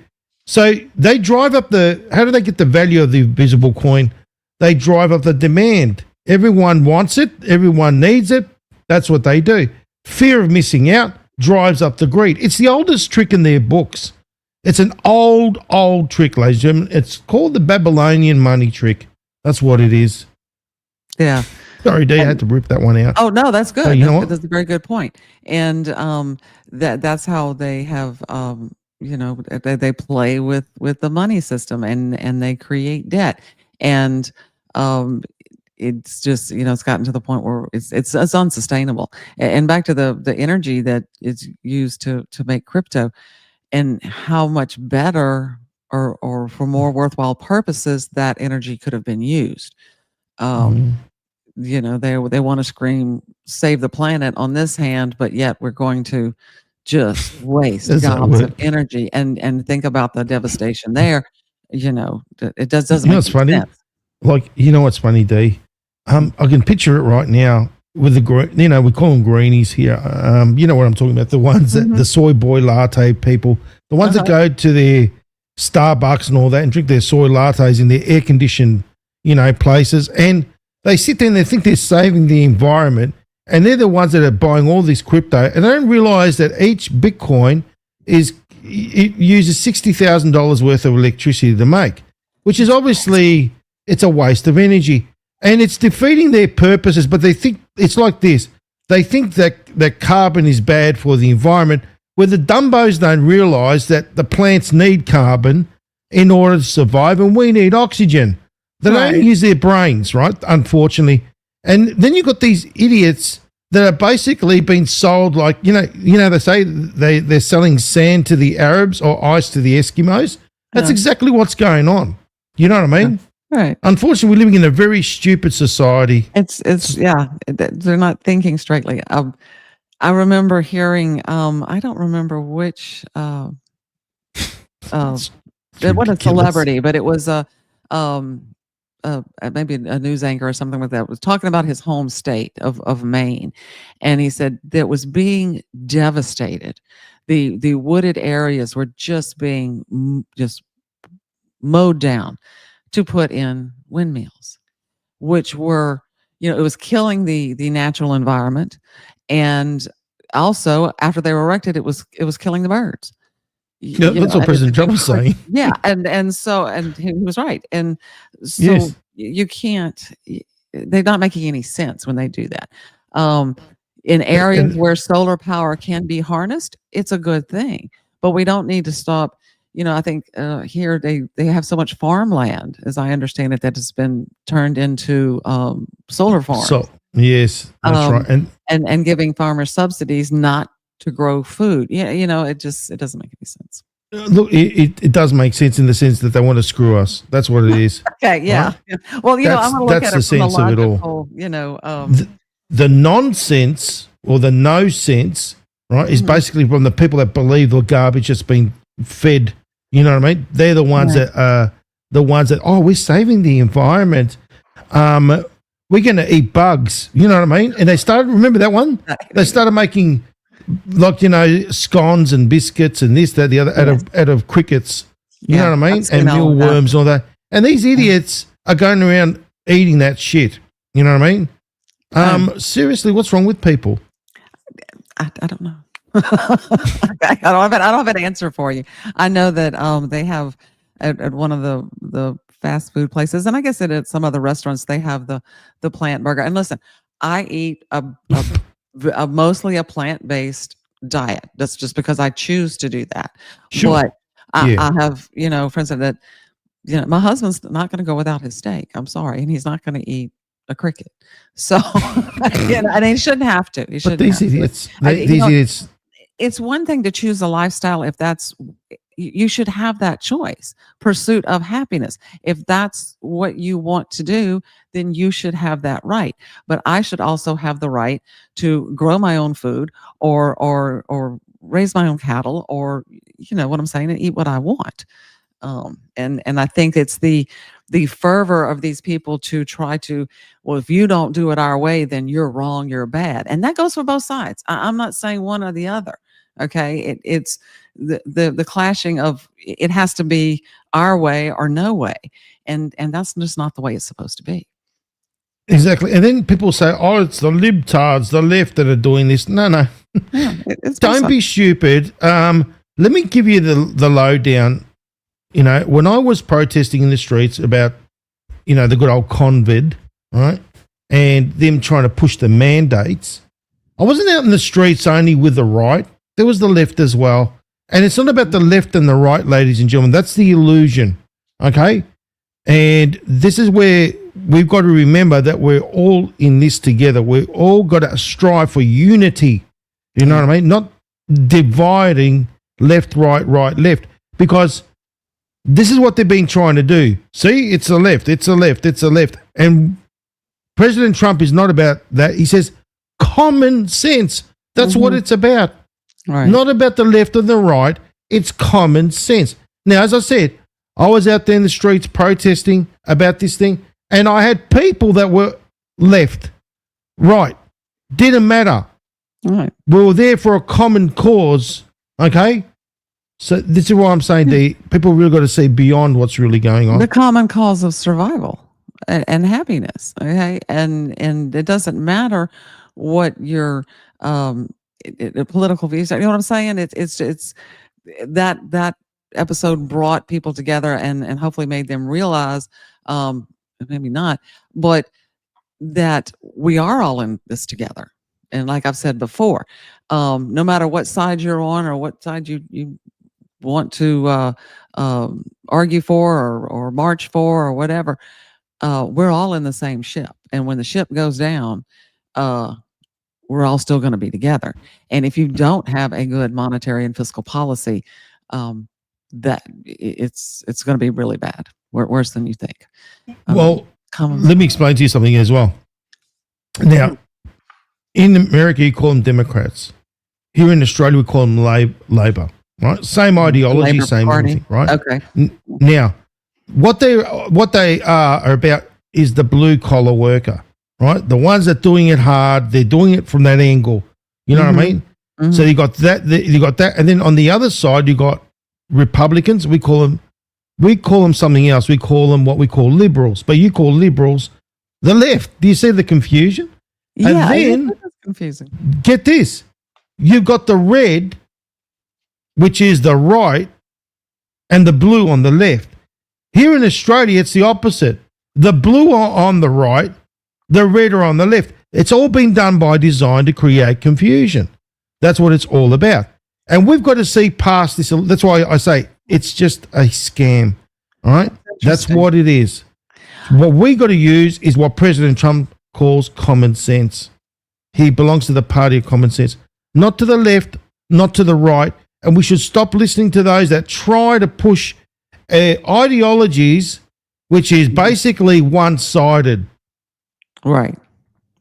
So they drive up how do they get the value of the invisible coin? They drive up the demand. Everyone wants it. Everyone needs it. That's what they do. Fear of missing out drives up the greed. It's the oldest trick in their books. It's an old trick, ladies and gentlemen. It's called the Babylonian money trick. That's what it is. Yeah. Sorry, Dee, I had to rip that one out. Oh, no, that's good. That's a very good point. And that's how they have, they play with the money system and they create debt. And it's just, it's gotten to the point where it's unsustainable. And back to the energy that is used to make crypto and how much better or for more worthwhile purposes that energy could have been used. They want to scream, save the planet on this hand, but yet we're going to just waste gobs of energy and think about the devastation there. It doesn't make funny? sense. Like, what's funny, Dee? I can picture it right now with the we call them greenies here. You know what I'm talking about? The ones that the soy boy latte people, the ones that go to their Starbucks and all that and drink their soy lattes in their air conditioned, places. And they sit there and they think they're saving the environment, and they're the ones that are buying all this crypto, and they don't realize that each Bitcoin it uses $60,000 worth of electricity to make, which is obviously it's a waste of energy, and it's defeating their purposes. But they think it's like this: they think that carbon is bad for the environment, where the dumbos don't realize that the plants need carbon in order to survive, and we need oxygen. They don't use their brains, right? Unfortunately. And then you've got these idiots that are basically being sold like, they say they're selling sand to the Arabs or ice to the Eskimos. That's exactly what's going on. You know what I mean? Right. Unfortunately, we're living in a very stupid society. They're not thinking straightly. I remember hearing, I don't remember which, what a celebrity, but it was maybe a news anchor or something like that was talking about his home state of Maine, and he said that was being devastated. The wooded areas were just being just mowed down to put in windmills, which were, it was killing the natural environment, and also after they were erected, it was killing the birds. Yeah, that's what President Trump was saying. Yeah, and he was right, and so Yes. you can't. They're not making any sense when they do that. In areas where solar power can be harnessed, it's a good thing, but we don't need to stop. I think here they have so much farmland, as I understand it, that has been turned into solar farms. So yes, that's right, and giving farmers subsidies not to grow food. Yeah, it doesn't make any sense. Look, it does make sense in the sense that they want to screw us. That's what it is. Okay, yeah. Right? Yeah. Well, I'm going to look at it from the sense of it all. logical, The nonsense or the no sense, right, is basically from the people that believe the garbage that's been fed. You know what I mean? They're the ones that are the ones that, we're saving the environment. We're going to eat bugs. You know what I mean? And they started, remember that one? They started making scones and biscuits and this, that, the other out of crickets. You know what I mean? And mealworms and all that. And these idiots are going around eating that shit. You know what I mean? Seriously, what's wrong with people? I don't know. I don't have an answer for you. I know that they have at one of the fast food places, and I guess at some other restaurants, they have the plant burger. And listen, I eat a mostly a plant-based diet. That's just because I choose to do that. Sure. But I have, friends that, my husband's not going to go without his steak. I'm sorry. And he's not going to eat a cricket. So, and he shouldn't have to. But these idiots, idiots. It's one thing to choose a lifestyle if that's, you should have that choice, pursuit of happiness. If that's what you want to do, then you should have that right. But I should also have the right to grow my own food or raise my own cattle, or what I'm saying, and eat what I want. And I think it's the fervor of these people to try to, well, if you don't do it our way, then you're wrong, you're bad. And that goes for both sides. I'm not saying one or the other. Okay. It's the clashing of, it has to be our way or no way. And that's just not the way it's supposed to be. Exactly. And then people say, it's the libtards, the left that are doing this. No. Yeah, don't be stupid. Let me give you the lowdown. When I was protesting in the streets about, the good old COVID, right, and them trying to push the mandates, I wasn't out in the streets only with the right. There was the left as well. And it's not about the left and the right, ladies and gentlemen. That's the illusion, okay? And this is where we've got to remember that we're all in this together. We've all got to strive for unity, you know what I mean? Not dividing left, right, left, because this is what they've been trying to do. See, it's the left, it's the left, it's the left. And President Trump is not about that. He says common sense. That's what it's about. Right. Not about the left or the right. It's common sense. Now, as I said, I was out there in the streets protesting about this thing, and I had people that were left, right. Didn't matter. Right. We were there for a common cause, okay? So this is why I'm saying people really got to see beyond what's really going on. The common cause of survival and happiness, okay? And it doesn't matter what your political views are. You know what I'm saying? It's that episode brought people together and hopefully made them realize, maybe not, but that we are all in this together. And like I've said before, no matter what side you're on or what side you want to argue for or march for or whatever, we're all in the same ship. And when the ship goes down, we're all still going to be together. And if you don't have a good monetary and fiscal policy, that it's going to be really bad, worse than you think. Well, let me explain to you something as well. Now, in America, you call them Democrats. Here in Australia, we call them Labor. Right? Same ideology, Labor same Party. everything, right? Okay. Now, what they are about is the blue collar worker, right? The ones that doing it hard, they're doing it from that angle. You know what I mean? Mhm. So you got that, and then on the other side you got Republicans. We call them something else. We call them what we call liberals, but you call liberals the left. Do you see the confusion? Yeah, And then it is confusing. get this, you've got the red, which is the right, and the blue on the left. Here in Australia, it's the opposite. The blue are on the right, the red are on the left. It's all been done by design to create confusion. That's what it's all about. And we've got to see past this. That's why I say it's just a scam. All right? That's what it is. What we got to use is what President Trump calls common sense. He belongs to the party of common sense, not to the left, not to the right. And we should stop listening to those that try to push ideologies, which is basically one-sided. Right.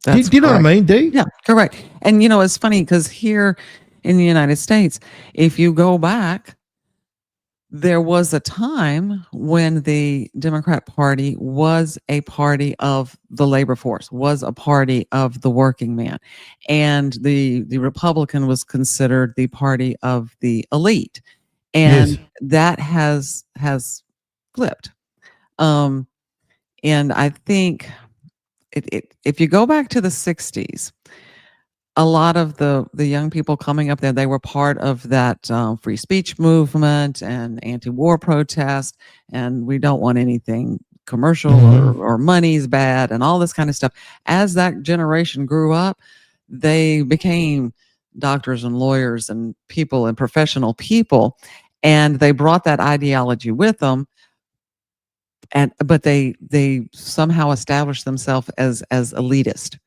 Do you know what I mean, Dee? Yeah, correct. And it's funny because here in the United States, if you go back, there was a time when the Democrat Party was a party of the labor force, was a party of the working man, and the Republican was considered the party of the elite, and Yes. that has flipped. And I think if you go back to the 60s, a lot of the young people coming up there, they were part of that free speech movement and anti-war protest, and we don't want anything commercial or money's bad and all this kind of stuff. As that generation grew up, they became doctors and lawyers and people and professional people, and they brought that ideology with them. But they somehow established themselves as elitist,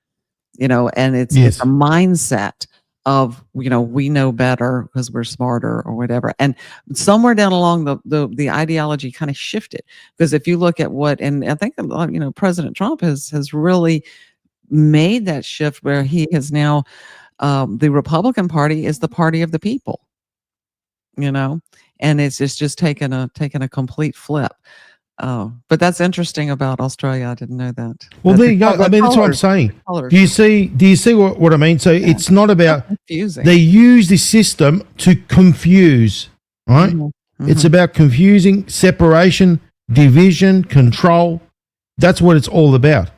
and it's Yes. a mindset of we know better because we're smarter or whatever. And somewhere down along the ideology kind of shifted, because if you look at and I think President Trump has really made that shift where he has now the Republican Party is the party of the people, and it's just taken a complete flip. Oh, but that's interesting about Australia. I didn't know that. Well, That there you go. the I mean, that's what I'm colours- saying. colours Do you see what I mean? So it's not about, confusing. they use this system to confuse, right? Mhm, It's mhm. about confusing, separation, division, control. That's what it's all about.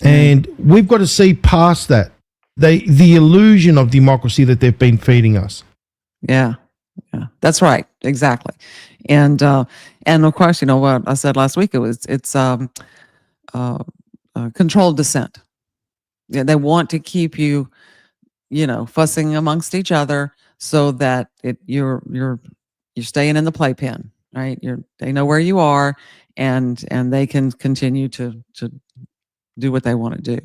And we've got to see past that. The illusion of democracy that they've been feeding us. Yeah, that's right, exactly. And of course, what I said last week, it's controlled dissent. Yeah, they want to keep you, fussing amongst each other so that you're staying in the playpen, right? They know where you are, and they can continue to do what they want to do.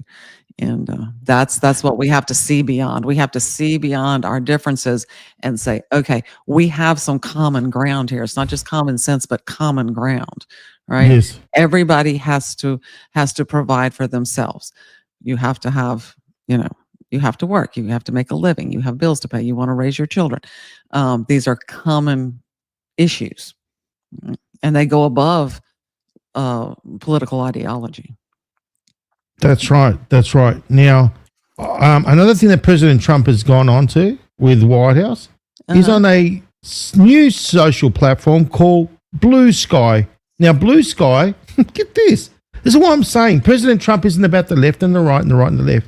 And that's what we have to see beyond. We have to see beyond our differences and say, okay, we have some common ground here. It's not just common sense, but common ground, right? Yes. Everybody has to provide for themselves. You have to have, you have to work. You have to make a living. You have bills to pay. You want to raise your children. These are common issues, right? And they go above political ideology. That's right. That's right. Now, another thing that President Trump has gone on to with White House, he's on a new social platform called Blue Sky. Now, Blue Sky, get this. This is what I'm saying. President Trump isn't about the left and the right and the right and the left.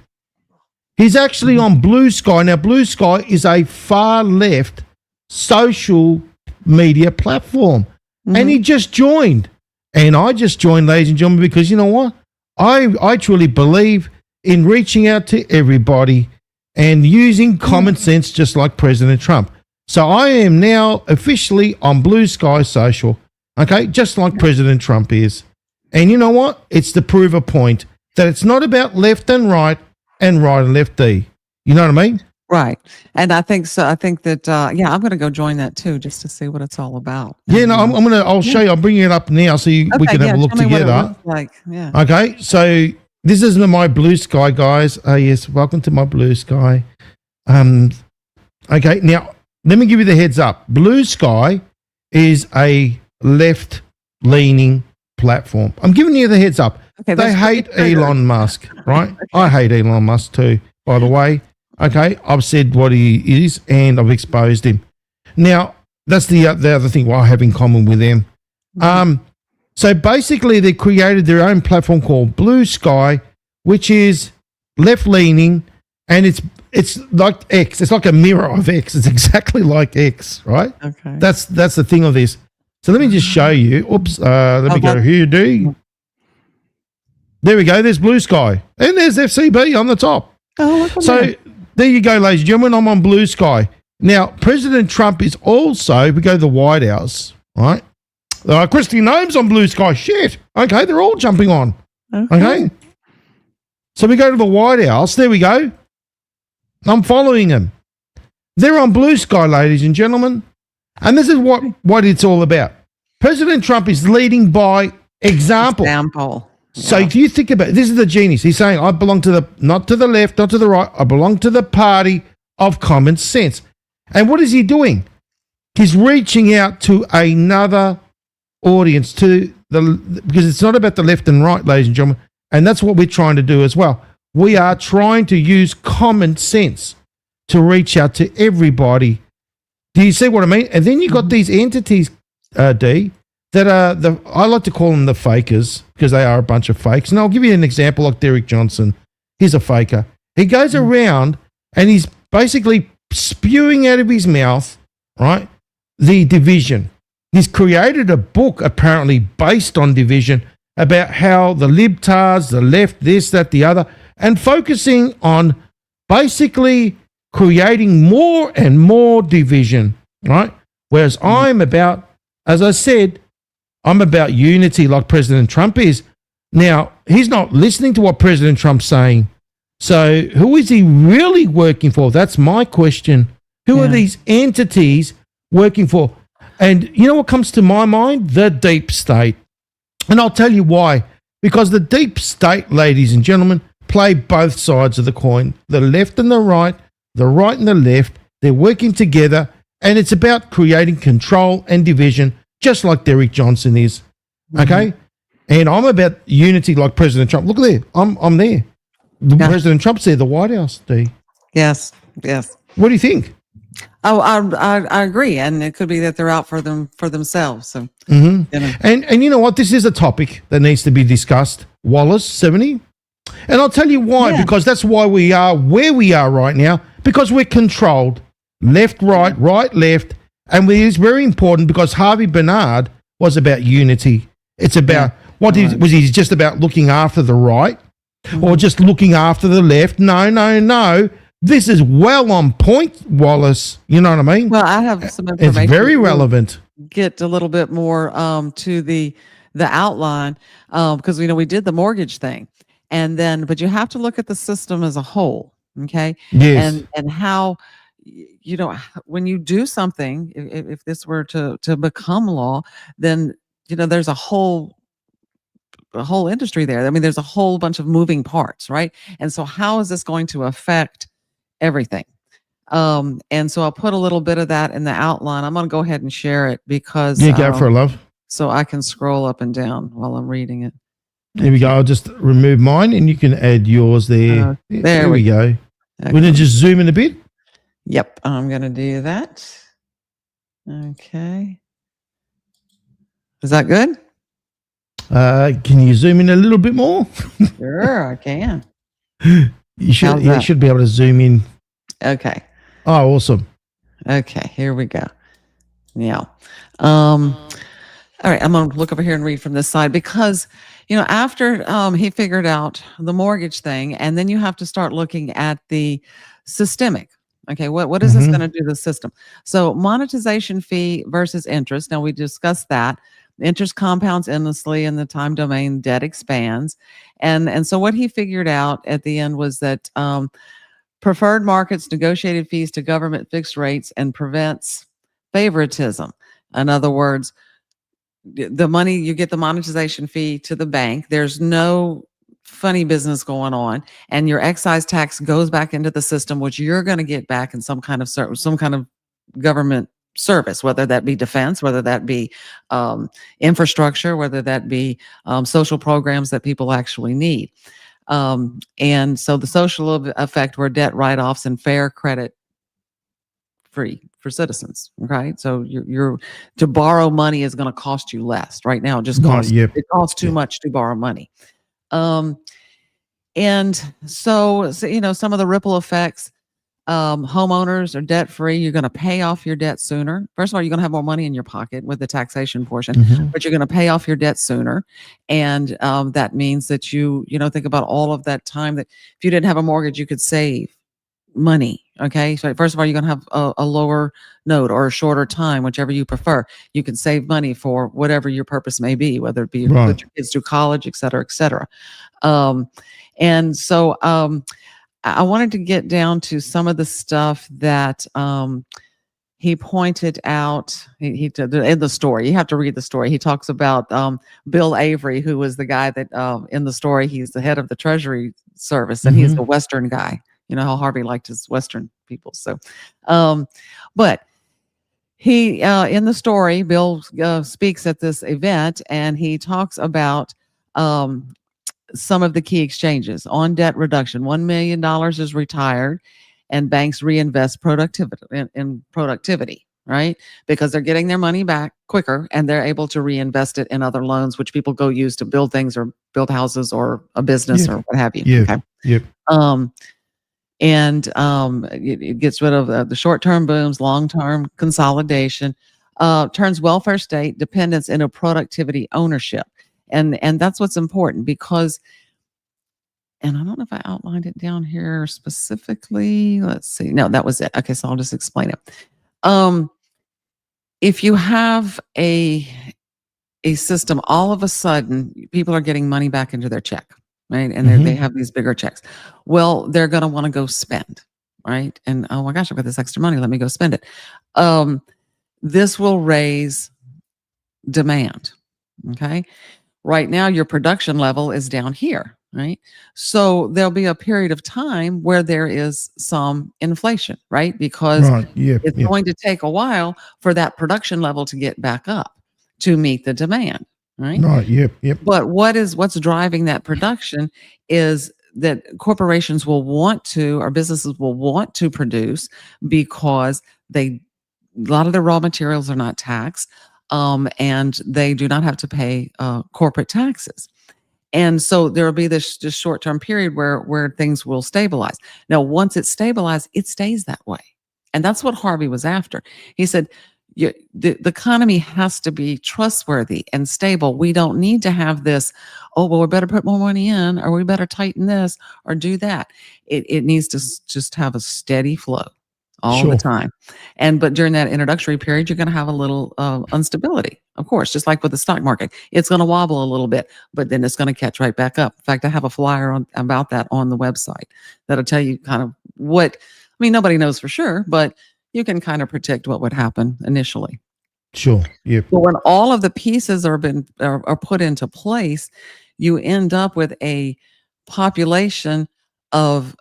He's actually on Blue Sky. Now, Blue Sky is a far left social media platform. And he just joined. And I just joined, ladies and gentlemen, because you know what? I truly believe in reaching out to everybody and using common sense, just like President Trump. So I am now officially on Blue Sky Social, okay, just like President Trump is. And you know what? It's to prove a point that it's not about left and right and left D. You know what I mean? Right. And I think so. I think that, I'm going to go join that too, just to see what it's all about. Yeah, no, I'll show you. I'm bringing it up now so we can have a look tell me what it together. looks like. Yeah. Okay, so this is my Blue Sky, guys. Yes, welcome to my Blue Sky. Okay, now let me give you the heads up. Blue Sky is a left-leaning platform. I'm giving you the heads up. Okay, They that's hate pretty triggered. Elon Musk, right? I hate Elon Musk too, by the way. Okay, I've said what he is and I've exposed him. Now, that's the other thing what I have in common with them. So basically, they created their own platform called Blue Sky, which is left-leaning, and it's like X. It's like a mirror of X. It's exactly like X, right? Okay. That's the thing of this. So let me just show you. Oops. Let me go here, D. There we go. There's Blue Sky, and there's FCB on the top. Oh, look at So that. there you go, ladies and gentlemen. I'm on Blue Sky. Now, President Trump is also, we go to the White House, right? Christy Noem's on Blue Sky. Shit. Okay, they're all jumping on. Okay. So we go to the White House. There we go. I'm following them. They're on Blue Sky, ladies and gentlemen. And this is what it's all about. President Trump is leading by example. So if you think about it, this is the genius. He's saying, I belong to not to the left, not to the right. I belong to the party of common sense. And what is he doing? He's reaching out to another audience, because it's not about the left and right, ladies and gentlemen. And that's what we're trying to do as well. We are trying to use common sense to reach out to everybody. Do you see what I mean? And then you got these entities, D, that are I like to call them the fakers, because they are a bunch of fakes. And I'll give you an example like Derek Johnson. He's a faker. He goes around and he's basically spewing out of his mouth, right, the division. He's created a book apparently based on division about how the libtards, the left, this, that, the other, and focusing on basically creating more and more division, right? Whereas I'm about, as I said, I'm about unity like President Trump is. Now, he's not listening to what President Trump's saying. So who is he really working for? That's my question. Who are these entities working for? And you know what comes to my mind? The deep state. And I'll tell you why. Because the deep state, ladies and gentlemen, play both sides of the coin. The left and the right and the left, they're working together, and it's about creating control and division, just like Derek Johnson is. Okay? And I'm about unity like President Trump. Look there. I'm there. President Trump's there, the White House, D. Yes. What do you think? Oh, I agree, and it could be that they're out for themselves. So, And you know what? This is a topic that needs to be discussed. Wallace 70, and I'll tell you why. Because that's why we are where we are right now. Because we're controlled, left, right, right, left, and it is very important because Harvey Bernard was about unity. It's about was he just about looking after the right, or just looking after the left? No. This is well on point, Wallace. You know what I mean? Well, I have some information. It's very relevant. Get a little bit more to the outline because we did the mortgage thing, and then but you have to look at the system as a whole. Okay. Yes. And how when you do something, if this were to become law, then there's a whole industry there. I mean, there's a whole bunch of moving parts, right? And so how is this going to affect everything? And so I'll put a little bit of that in the outline. I'm going to go ahead and share it because go for it, love. So I can scroll up and down while I'm reading it. There we go. I'll just remove mine and you can add yours there. There we go. Okay. We're going to just zoom in a bit. Yep, I'm going to do that. Okay. Is that good? Can you zoom in a little bit more? Sure, I can. You should be able to zoom in. Okay. Oh, awesome. Okay, here we go. Now, all right, I'm going to look over here and read from this side because, after he figured out the mortgage thing, and then you have to start looking at the systemic. Okay, what is this going to do to the system? So monetization fee versus interest. Now, we discussed that. Interest compounds endlessly and the time domain debt expands. And so what he figured out at the end was that preferred markets negotiated fees to government fixed rates and prevents favoritism. In other words, the money, you get the monetization fee to the bank. There's no funny business going on, and your excise tax goes back into the system, which you're going to get back in some kind of government service, whether that be defense, whether that be infrastructure, whether that be social programs that people actually need. And so the social effect were debt write-offs and fair credit free for citizens. Okay, so you're to borrow money is going to cost you less. Right now, it just costs it costs too much to borrow money. And so you know, some of the ripple effects. Homeowners are debt free. You're going to pay off your debt sooner. First of all, you're going to have more money in your pocket with the taxation portion, but you're going to pay off your debt sooner. And that means that you know, think about all of that time that if you didn't have a mortgage, you could save money. Okay. So first of all, you're going to have a lower note or a shorter time, whichever you prefer. You can save money for whatever your purpose may be, whether it be put your kids through college, et cetera, et cetera. And so, I wanted to get down to some of the stuff that he pointed out. He in the story. You have to read the story. He talks about Bill Avery, who was the guy that in the story, he's the head of the Treasury Service, and he's the Western guy. You know how Harvey liked his Western people. So, but he in the story, Bill speaks at this event, and he talks about some of the key exchanges on debt reduction. $1 million is retired, and banks reinvest in productivity, right? Because they're getting their money back quicker, and they're able to reinvest it in other loans, which people go use to build things or build houses or a business or what have you. Yeah. Okay. Yep. It gets rid of the short-term booms, long-term consolidation, turns welfare state dependence into productivity ownership. And that's what's important because, and I don't know if I outlined it down here specifically. Let's see. No, that was it. Okay, so I'll just explain it. If you have a system, all of a sudden, people are getting money back into their check, right? And they have these bigger checks. Well, they're going to want to go spend, right? And oh my gosh, I've got this extra money. Let me go spend it. This will raise demand. Okay. Right now, your production level is down here, right? So there'll be a period of time where there is some inflation, right? Because it's going to take a while for that production level to get back up to meet the demand, right? Right. Yep. But what's driving that production is that corporations will want to, or businesses will want to produce because a lot of their raw materials are not taxed. And they do not have to pay corporate taxes. And so there will be this short-term period where things will stabilize. Now, once it's stabilized, it stays that way. And that's what Harvey was after. He said, the economy has to be trustworthy and stable. We don't need to have this, oh, well, we better put more money in, or we better tighten this or do that. It needs to just have a steady flow all the time. But during that introductory period, you're going to have a little instability, of course, just like with the stock market. It's going to wobble a little bit, but then it's going to catch right back up. In fact, I have a flyer about that on the website that'll tell you kind of nobody knows for sure, but you can kind of predict what would happen initially. Sure. Yep. But when all of the pieces are put into place, you end up with a population of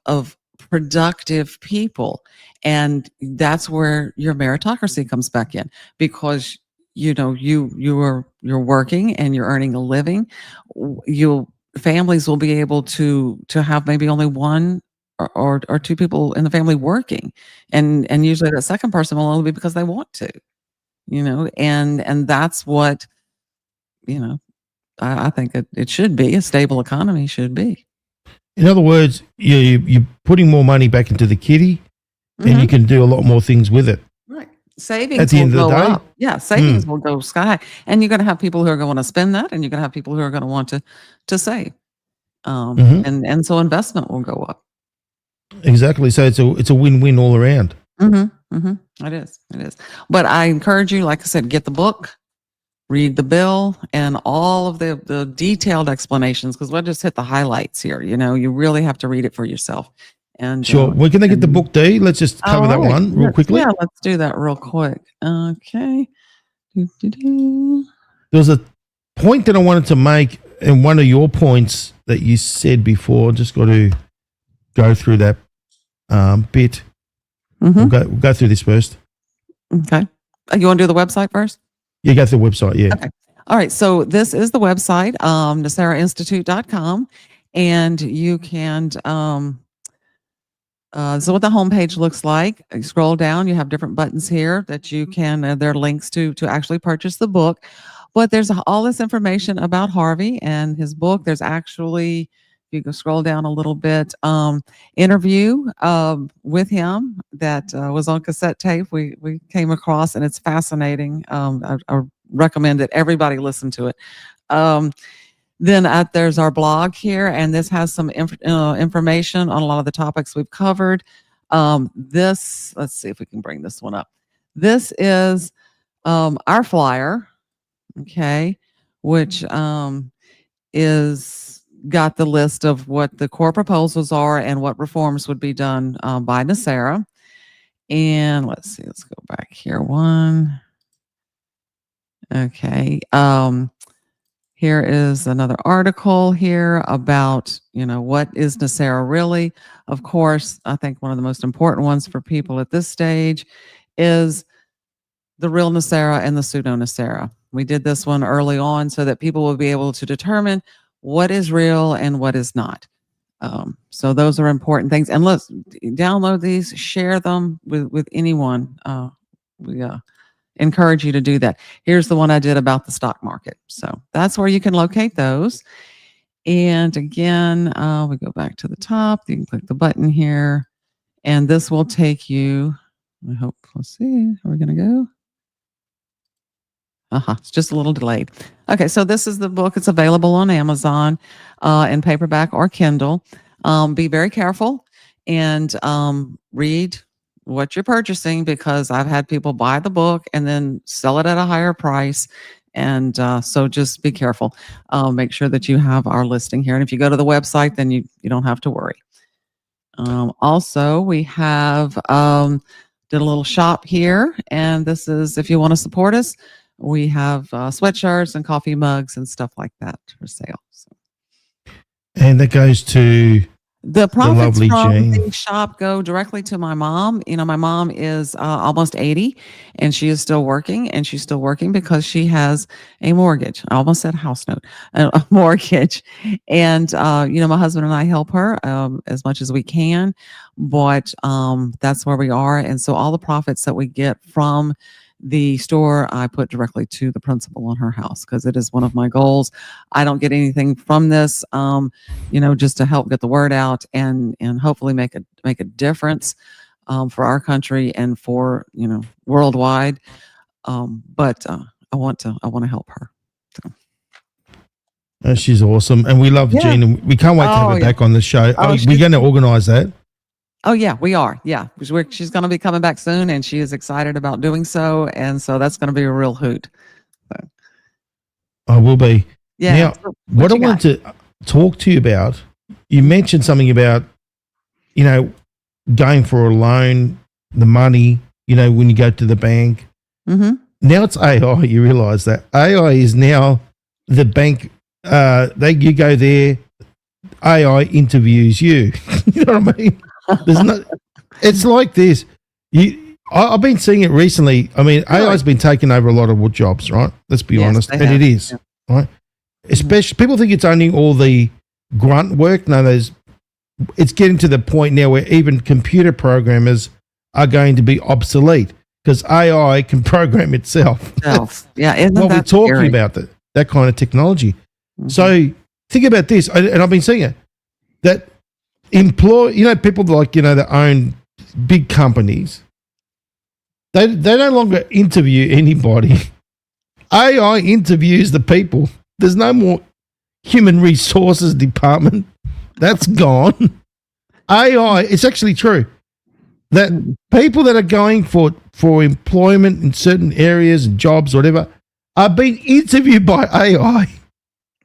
productive people. And that's where your meritocracy comes back in, because you're working and you're earning a living. Families will be able to have maybe only one or two people in the family working, and usually that second person will only be because they want to, and that's what I think it should be. A stable economy should be. In other words, you're putting more money back into the kitty, and you can do a lot more things with it. Right. Savings at the end of the day. Up. Yeah, savings will go sky high. And you're going to have people who are going to want to spend that, and you're going to have people who are going to want to save. And so investment will go up. Exactly. So it's a win-win all around. It is. But I encourage you, like I said, get the book, read the bill, and all of the detailed explanations, because we'll just hit the highlights here. You really have to read it for yourself. And sure. We're going to get the book, D. Let's just cover that one real quickly. Yeah, let's do that real quick. Okay. There was a point that I wanted to make, and one of your points that you said before. Just got to go through that bit. We'll go through this first. Okay. You want to do the website first? You go to the website, yeah. Okay. All right. So this is the website, nesarainstitute.com. And you can, so what the homepage looks like, you scroll down, you have different buttons here that you can, there are links to actually purchase the book. But there's all this information about Harvey and his book. There's actually, if you go scroll down a little bit, interview with him that was on cassette tape. We came across, and it's fascinating. I recommend that everybody listen to it. Then there's our blog here, and this has some information on a lot of the topics we've covered. Let's see if we can bring this one up. This is our flyer, okay, which is got the list of what the core proposals are and what reforms would be done by Nesara. And let's see, let's go back here one. Okay. Here is another article here about, what is Nesara really? Of course, I think one of the most important ones for people at this stage is the real Nesara and the pseudo Nesara. We did this one early on so that people will be able to determine what is real and what is not. So those are important things. And let's download these, share them with anyone. We encourage you to do that. Here's the one I did about the stock market. So that's where you can locate those. And again, we go back to the top. You can click the button here, and this will take you, I hope, let's see, how we're going to go. It's just a little delayed. Okay, so this is the book. It's available on Amazon in paperback or Kindle. Be very careful and read what you're purchasing, because I've had people buy the book and then sell it at a higher price. And so just be careful. Make sure that you have our listing here. And if you go to the website, then you don't have to worry. Also, we have did a little shop here. And this is, if you want to support us, we have sweatshirts and coffee mugs and stuff like that for sale. So. And that goes to the profits lovely from Jane. the shop go directly to my mom. My mom is almost 80, and she is still working, and she's still working because she has a mortgage. I almost said house note, a mortgage. And, my husband and I help her as much as we can, but that's where we are. And so all the profits that we get from the store, I put directly to the principal on her house, because it is one of my goals. I don't get anything from this, just to help get the word out and hopefully make a difference for our country and for worldwide. But I want to help her. So. She's awesome, and we love Jean, and we can't wait to have her back on the show. We're going to organize that. Oh yeah, we are. Yeah, she's going to be coming back soon, and she is excited about doing so, and so that's going to be a real hoot. So. I will be. Yeah. Now, what I wanted to talk to you about, you mentioned something about, going for a loan, the money, when you go to the bank. Mm-hmm. Now it's AI. You realize that AI is now the bank. You go there, AI interviews you. You know what I mean? It's like this. I've been seeing it recently. I mean, AI has been taking over a lot of jobs, right? Let's be honest. And it is, right? Especially, people think it's only all the grunt work. No, it's getting to the point now where even computer programmers are going to be obsolete because AI can program itself. Yeah, isn't what that we're talking scary? about, that kind of technology. Mm-hmm. So think about this, and I've been seeing it, that people like, that own big companies, they no longer interview anybody. AI interviews the people. There's no more human resources department. That's gone. AI, it's actually true that people that are going for employment in certain areas and jobs or whatever are being interviewed by AI.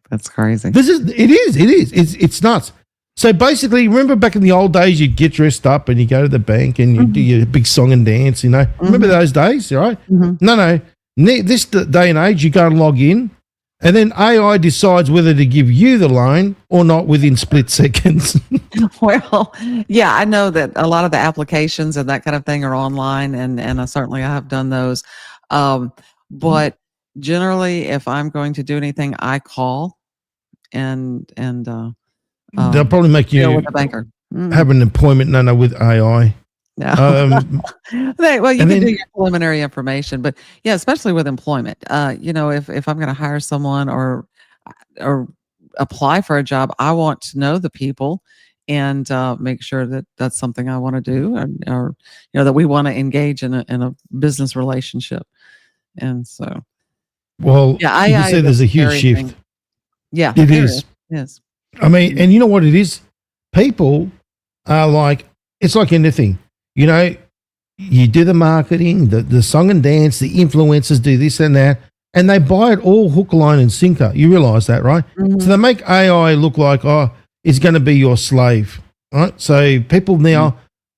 That's crazy. It's nuts. So basically, remember back in the old days, you'd get dressed up and you go to the bank and you do your big song and dance, Remember those days, right? Mm-hmm. No. This day and age, you go and log in, and then AI decides whether to give you the loan or not within split seconds. Well, yeah, I know that a lot of the applications and that kind of thing are online, and certainly I have done those. But generally, if I'm going to do anything, I call and They'll probably make deal you with the banker. have an appointment, with AI. No. Um, Well, you and can then- do your preliminary information, but yeah, especially with employment. If I'm going to hire someone or apply for a job, I want to know the people and make sure that that's something I want to do, or that we want to engage in a business relationship. And so, well, yeah, you can AI see is there's a huge scary shift. thing. Yeah, It there is. Yes. I mean, and you know what it is? People are like, it's like anything. You do the marketing, the song and dance, the influencers do this and that, and they buy it all hook, line, and sinker. You realize that, right? Mhm. So they make AI look like, it's going to be your slave, right? So people now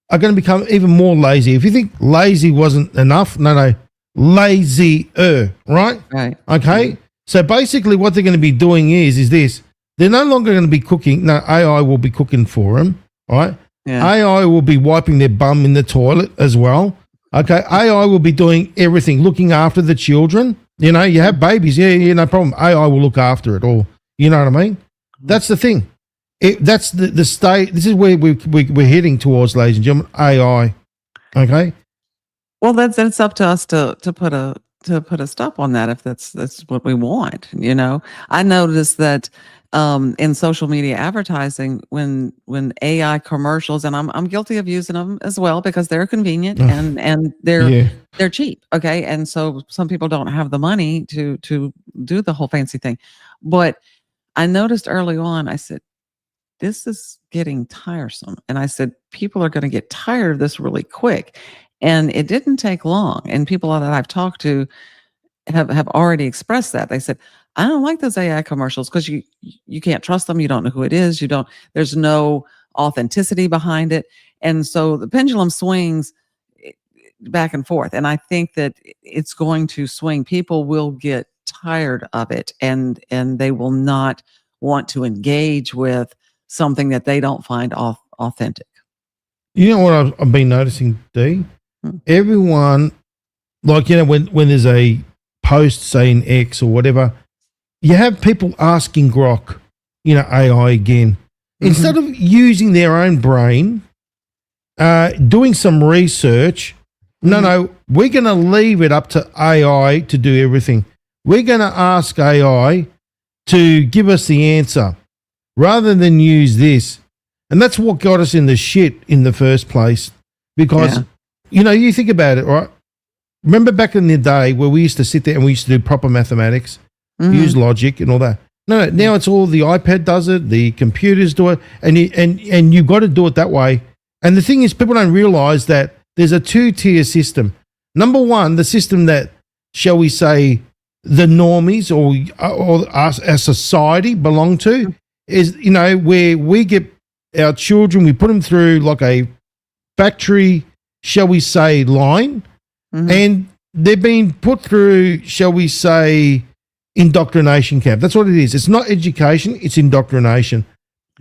are going to become even more lazy. If you think lazy wasn't enough, no, lazier, right? Right. Okay. So basically, what they're going to be doing is this: they're no longer going to be cooking. No, AI will be cooking for them, right? Yeah. AI will be wiping their bum in the toilet as well. Okay. AI will be doing everything, looking after the children. You have babies. Yeah, no problem. AI will look after it all. You know what I mean? That's the thing. That's the state. This is where we're heading towards, ladies and gentlemen. AI. Okay. Well, that's up to us to put a stop on that if that's what we want. I noticed that in social media advertising, when AI commercials, and I'm guilty of using them as well because they're convenient and they're cheap. Okay, and so some people don't have the money to do the whole fancy thing, but I noticed early on. I said, this is getting tiresome. And I said, people are going to get tired of this really quick. And it didn't take long. And people that I've talked to have already expressed that. They said, I don't like those AI commercials because you can't trust them. You don't know who it is. There's no authenticity behind it. And so the pendulum swings back and forth. And I think that it's going to swing. People will get tired of it and they will not want to engage with something that they don't find authentic. You know what I've been noticing, Dee? Everyone, when there's a post, say in X or whatever, you have people asking Grok, AI again. Instead of using their own brain, doing some research, no, we're going to leave it up to AI to do everything. We're going to ask AI to give us the answer rather than use this. And that's what got us in the shit in the first place. Because, you think about it, right? Remember back in the day where we used to sit there and we used to do proper mathematics, use logic and all that. No, now it's all the iPad does it, the computers do it, and you've got to do it that way. And the thing is, people don't realize that there's a two-tier system. Number one, the system that, shall we say, the normies or us as society belong to is, where we get our children, we put them through like a factory, shall we say, line, and they're being put through, shall we say, indoctrination camp. That's what it is. It's not education, it's indoctrination.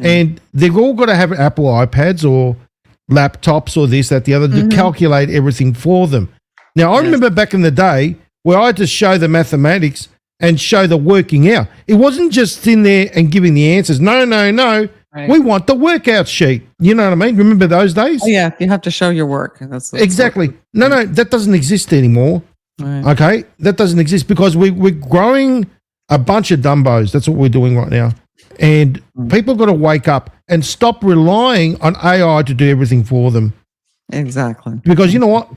And they've all got to have Apple iPads or laptops or this, that, the other to calculate everything for them. Now, I remember back in the day where I had to show the mathematics and show the working out. It wasn't just in there and giving the answers. No. Right. We want the workout sheet. You know what I mean? Remember those days? Oh, yeah, you have to show your work. That's exactly. No, that doesn't exist anymore. Right. Okay? That doesn't exist because we're growing a bunch of dumbos. That's what we're doing right now. And people got to wake up and stop relying on AI to do everything for them. Exactly. Because you know what?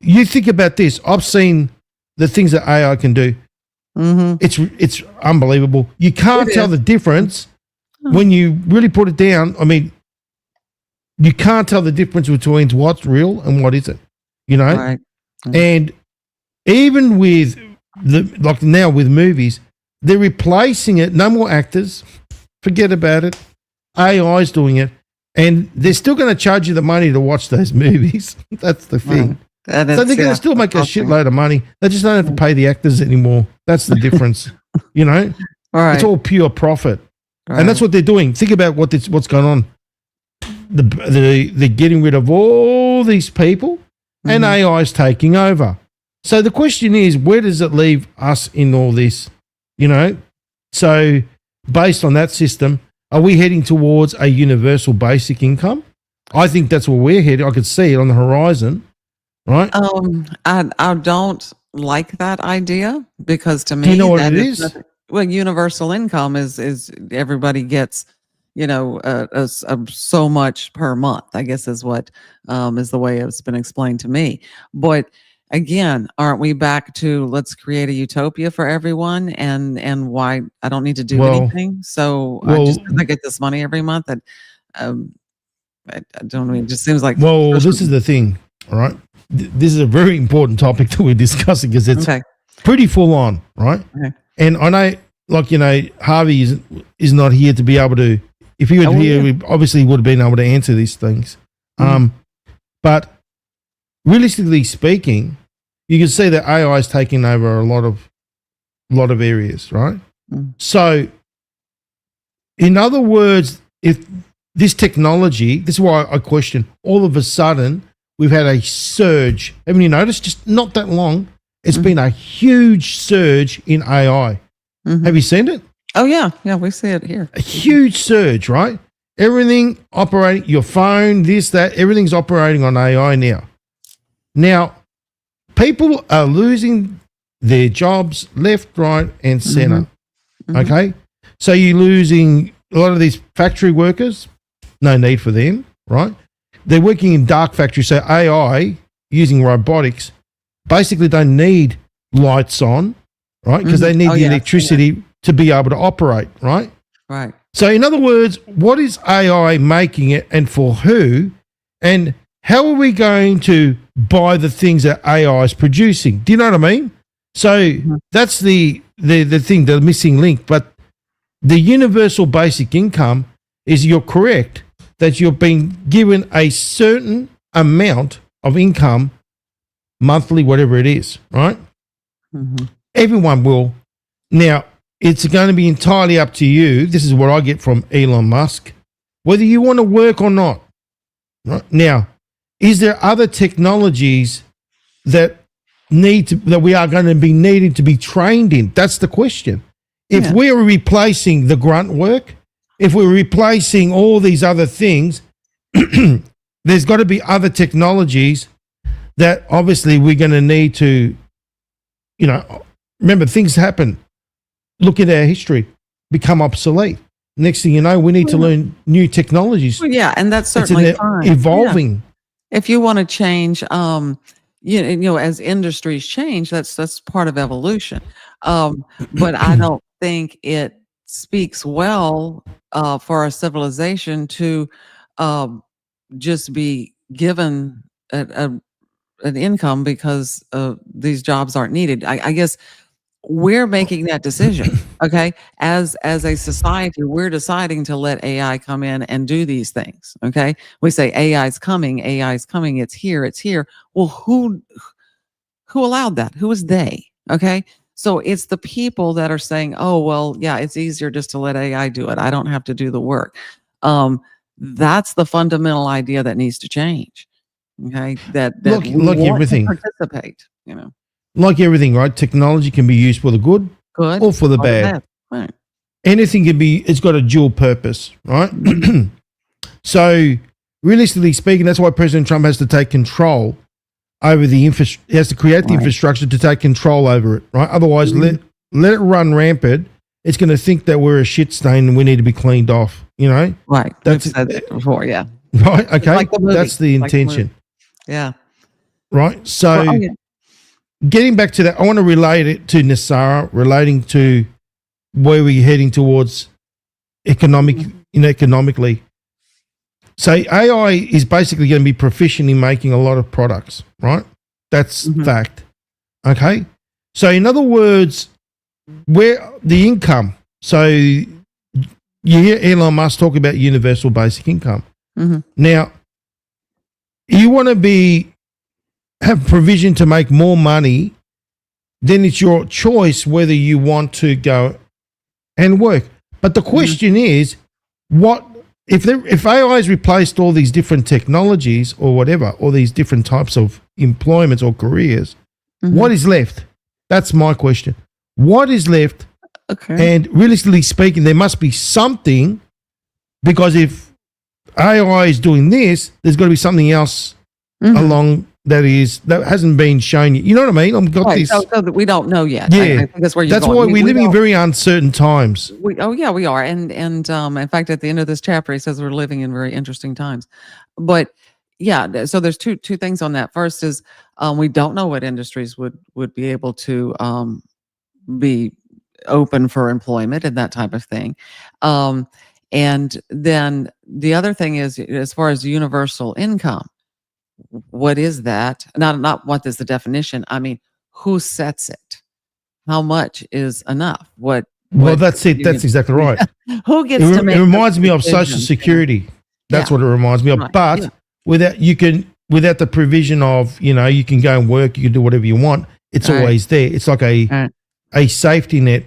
You think about this. I've seen the things that AI can do. It's unbelievable. You can't tell the difference when you really put it down. I mean, you can't tell the difference between what's real and what isn't, Right. And even with now with movies, they're replacing it. No more actors. Forget about it. AI's doing it. And they're still going to charge you the money to watch those movies. That's the thing. So they're going to still make a shitload of money. They just don't have to pay the actors anymore. That's the difference. Right. It's all pure profit. Right. And that's what they're doing. Think about what's going on. They're getting rid of all these people and AI's taking over. So the question is, where does it leave us in all this? You know, so based on that system, are we heading towards a universal basic income? I think that's where we're heading. I could see it on the horizon, right? I don't like that idea because to me, Do you know what that it is is? nothing- well, universal income is everybody gets, you know, so much per month, I guess is what is the way it's been explained to me. But again, aren't we back to let's create a utopia for everyone and why I don't need to do anything? So I get this money every month that I don't mean, it just seems like Well, this is the thing, all right? This is a very important topic that we're discussing because it's pretty full on, right? Okay. And I know, like, you know, Harvey is not here to be able to, if he were here, we obviously would have been able to answer these things. But realistically speaking, you can see that AI is taking over a lot of areas, right? So, in other words, if this technology, this is why I question, all of a sudden, we've had a surge. Haven't you noticed? Just not that long, it's been a huge surge in AI. Have you seen it? Oh, yeah. Yeah, we see it here. A huge surge, right? Everything operating, your phone, this, that, everything's operating on AI now. Now, people are losing their jobs left, right, and center. Okay? So you're losing a lot of these factory workers, no need for them, right? They're working in dark factories. So AI, using robotics, basically don't need lights on, right? Because they need the electricity to be able to operate, right? Right. So in other words, what is AI making it and for who? And how are we going to buy the things that AI is producing? Do you know what I mean? So that's the thing, the missing link. But the universal basic income is, you're correct, that you've been given a certain amount of income monthly, whatever it is, right? Everyone will. Now, it's going to be entirely up to you. This is what I get from Elon Musk, whether you want to work or not. Right? Now, is there other technologies that we are going to be needing to be trained in? That's the question. If we are replacing the grunt work, if we're replacing all these other things, there's got to be other technologies that obviously we're going to need to, you know, remember, things happen. Look at our history, become obsolete. Next thing you know, we need to learn new technologies. Well, yeah, and that's certainly fine. Evolving. Yeah. If you want to change, you know, as industries change, that's part of evolution. But I don't think it speaks well for our civilization to just be given an income because these jobs aren't needed. I guess we're making that decision. Okay, as a society, we're deciding to let AI come in and do these things. Okay, we say AI's coming, it's here. Well, who allowed that? Who is they? Okay, so it's the people that are saying, oh, well, yeah, it's easier just to let AI do it. I don't have to do the work. That's the fundamental idea that needs to change. Okay, that we like want everything, to participate. You know, like everything, right? Technology can be used for the good or for the bad. Right. Anything can be. It's got a dual purpose, right? So, realistically speaking, that's why President Trump has to take control over the infrastructure. He has to create the infrastructure to take control over it, right? Otherwise, let it run rampant. It's going to think that we're a shit stain and we need to be cleaned off. You know, right? That's We've said that before, yeah. Right. Okay, like that's the intention. Yeah. Right. So, getting back to that, I want to relate it to Nesara, relating to where we're heading towards economically. So AI is basically going to be proficient in making a lot of products, right? That's fact. Okay. So in other words, where the income, so you hear Elon Musk talk about universal basic income. Now, you want to have provision to make more money, then it's your choice whether you want to go and work. But the question is, what if AI has replaced all these different technologies or whatever, all these different types of employments or careers, What is left? That's my question. What is left? Okay. And realistically speaking, there must be something, because if AI is doing this, there's got to be something else along that hasn't been shown yet. You know what I mean? I've got Right. this. So that we don't know yet. Yeah. I think that's where you're That's going. why We we're living in don't- very uncertain times. we are. And in fact, at the end of this chapter, he says we're living in very interesting times. But yeah, so there's two things on that. First is we don't know what industries would be able to be open for employment and that type of thing. And then the other thing is, as far as universal income, what is that? Not what is the definition. I mean, who sets it? How much is enough? Well, what that's it. That's exactly right. Who gets It, to make it reminds me of decisions, Social you know? Security. That's Yeah. what it reminds me of. Right, But yeah. without the provision of, you can go and work, you can do whatever you want. It's Right. always there. It's like Right. a safety net.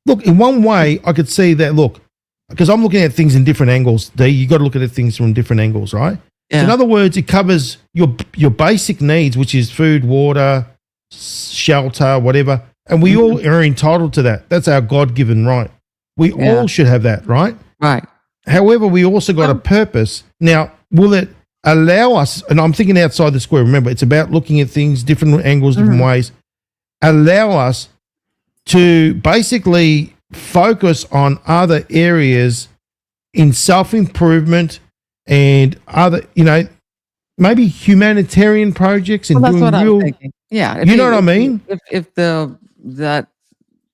Look, in one way, I could see that. Look, because I'm looking at things in different angles. You got to look at things from different angles, right? So in Yeah. other words, it covers your basic needs, which is food, water, shelter, whatever, and we all are entitled to that. That's our God-given right. We Yeah. all should have that, right? Right. However, we also got a purpose. Now, will it allow us, and I'm thinking outside the square, remember, it's about looking at things, different angles, different ways, allow us to basically focus on other areas in self-improvement and other, maybe humanitarian projects and Well, that's doing what real, I'm thinking. Yeah. You know what I mean? If that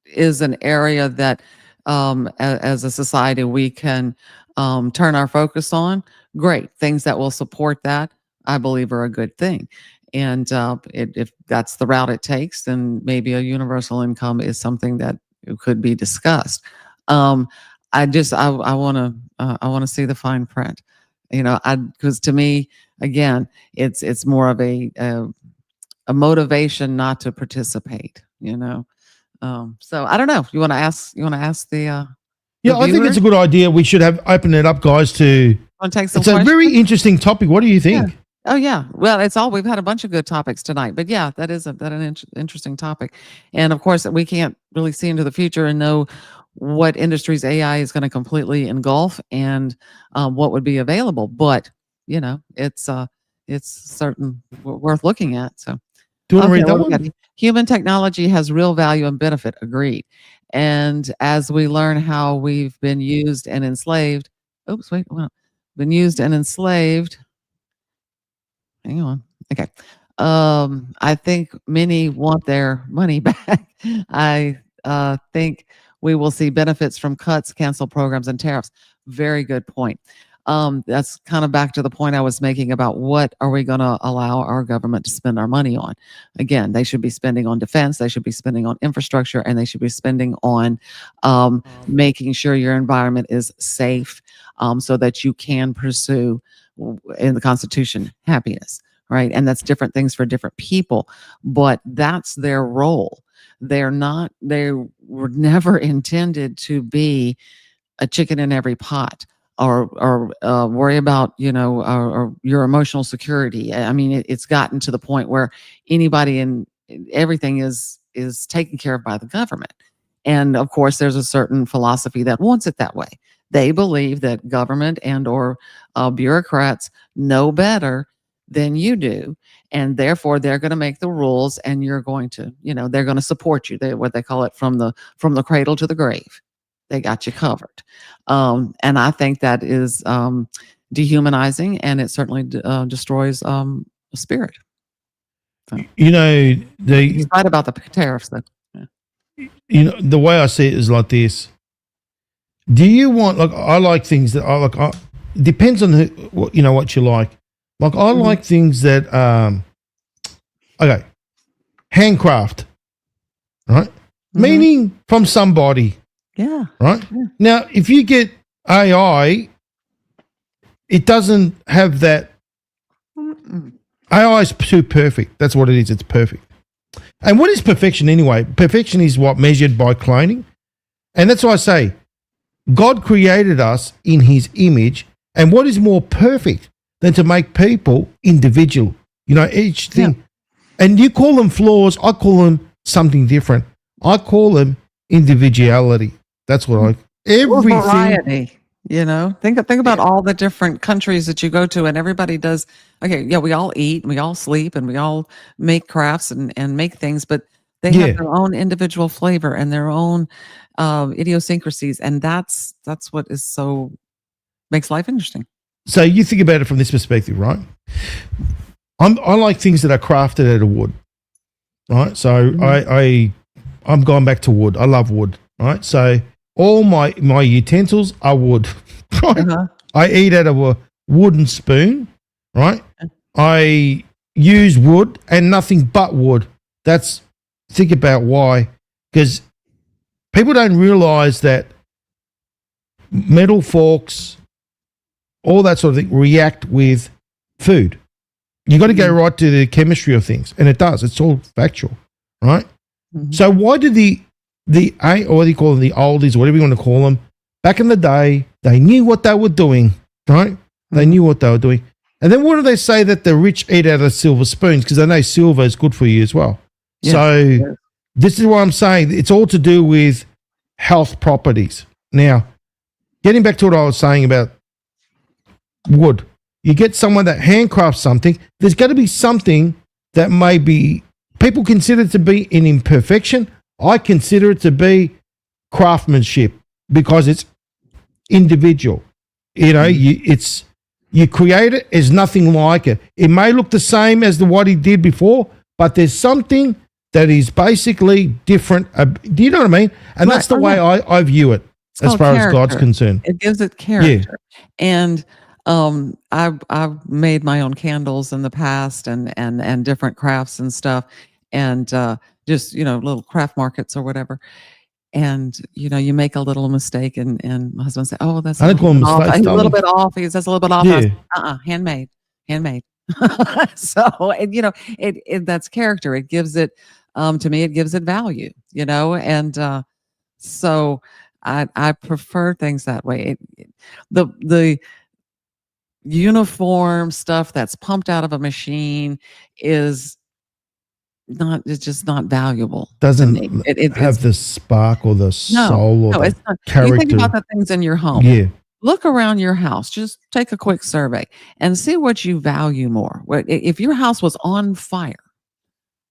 is an area that as a society we can turn our focus on, great. Things that will support that, I believe, are a good thing. And if that's the route it takes, then maybe a universal income is something that could be discussed. I want to see the fine print, because to me, again, it's more of a motivation not to participate. So I don't know. You want to ask the Yeah, I think it's a good idea. We should open it up, guys, to. Want to take some It's a questions? very interesting topic. What do you think? Oh yeah. Well, we've had a bunch of good topics tonight, but yeah, that is an interesting topic. And of course, we can't really see into the future and know what industries AI is going to completely engulf and what would be available. But it's certain worth looking at. So, Do you want to read that we one? got human technology has real value and benefit. Agreed. And as we learn how we've been used and enslaved, been used and enslaved. Hang on. Okay. I think many want their money back. I think we will see benefits from cuts, cancel programs, and tariffs. Very good point. That's kind of back to the point I was making about what are we going to allow our government to spend our money on. Again, they should be spending on defense, they should be spending on infrastructure, and they should be spending on making sure your environment is safe so that you can pursue in the Constitution happiness, right? And that's different things for different people, but that's their role. They were never intended to be a chicken in every pot or worry about, or your emotional security. I mean, it's gotten to the point where anybody and everything is taken care of by the government. And of course, there's a certain philosophy that wants it that way. They believe that government and or bureaucrats know better than you do, and therefore they're going to make the rules, and you're going to, they're going to support you. What they call it, from the cradle to the grave. They got you covered, and I think that is dehumanizing, and it certainly destroys spirit. So, he's right about the tariffs, though. Yeah. The way I see it is like this. Do you want, I like things that depends on what you like. Like I like things that, handcraft, right? Meaning from somebody. Yeah. Right? Yeah. Now, if you get AI, it doesn't have that. AI is too perfect. That's what it is. It's perfect. And what is perfection anyway? Perfection is what measured by cloning. And that's why I say God created us in his image. And what is more perfect than to make people individual? Each thing. And you call them flaws, I call them something different. I call them individuality. That's what everything. Variety. Think about all the different countries that you go to, and everybody does. Okay, yeah, we all eat, and we all sleep, and we all make crafts and make things, but they have their own individual flavor and their own idiosyncrasies, and that's what is so makes life interesting. So you think about it from this perspective, right? I like things that are crafted out of wood, right? So I'm going back to wood. I love wood, right? So all my utensils are wood, right? I eat out of a wooden spoon, right? I use wood and nothing but wood. Think about why. Because people don't realize that metal forks, all that sort of thing, react with food. You got to go right to the chemistry of things, and it does. It's all factual, right? So why did the or what do you call them, the oldies, whatever you want to call them, back in the day, they knew what they were doing, right? They knew what they were doing. And then what do they say that the rich eat out of silver spoons? Because they know silver is good for you as well. Yes. So this is what I'm saying. It's all to do with health properties. Now, getting back to what I was saying about wood, you get someone that handcrafts something, there's got to be something that may be, people consider it to be an imperfection. I consider it to be craftsmanship because it's individual. You create it, there's nothing like it. It may look the same as what he did before, but there's something that is basically different. Do you know what I mean? And that's the way I view it as far as God's concerned. It gives it character. Yeah. And I've made my own candles in the past and different crafts and stuff, and just little craft markets or whatever. And you make a little mistake, and my husband said, "Oh, that's a little bit off." He says, "That's a little bit off." Yeah. Handmade. So that's character. It gives it to me. It gives it value. And so I prefer things that way. The uniform stuff that's pumped out of a machine is it's just not valuable. Doesn't it have the spark or the soul or the character. You think about the things in your home. Yeah. Look around your house. Just take a quick survey and see what you value more. If your house was on fire,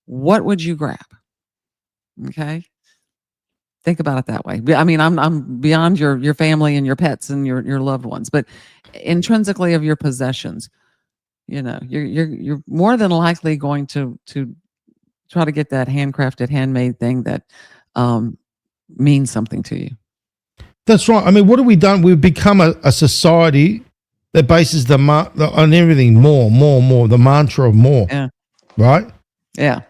what would you grab? Okay. Think about it that way. I mean, I'm beyond your family and your pets and your loved ones, but intrinsically of your possessions, you're more than likely going to try to get that handcrafted, handmade thing that means something to you. That's right. I mean, what have we done? We've become a society that bases on everything more, the mantra of more. Yeah. Right? Yeah.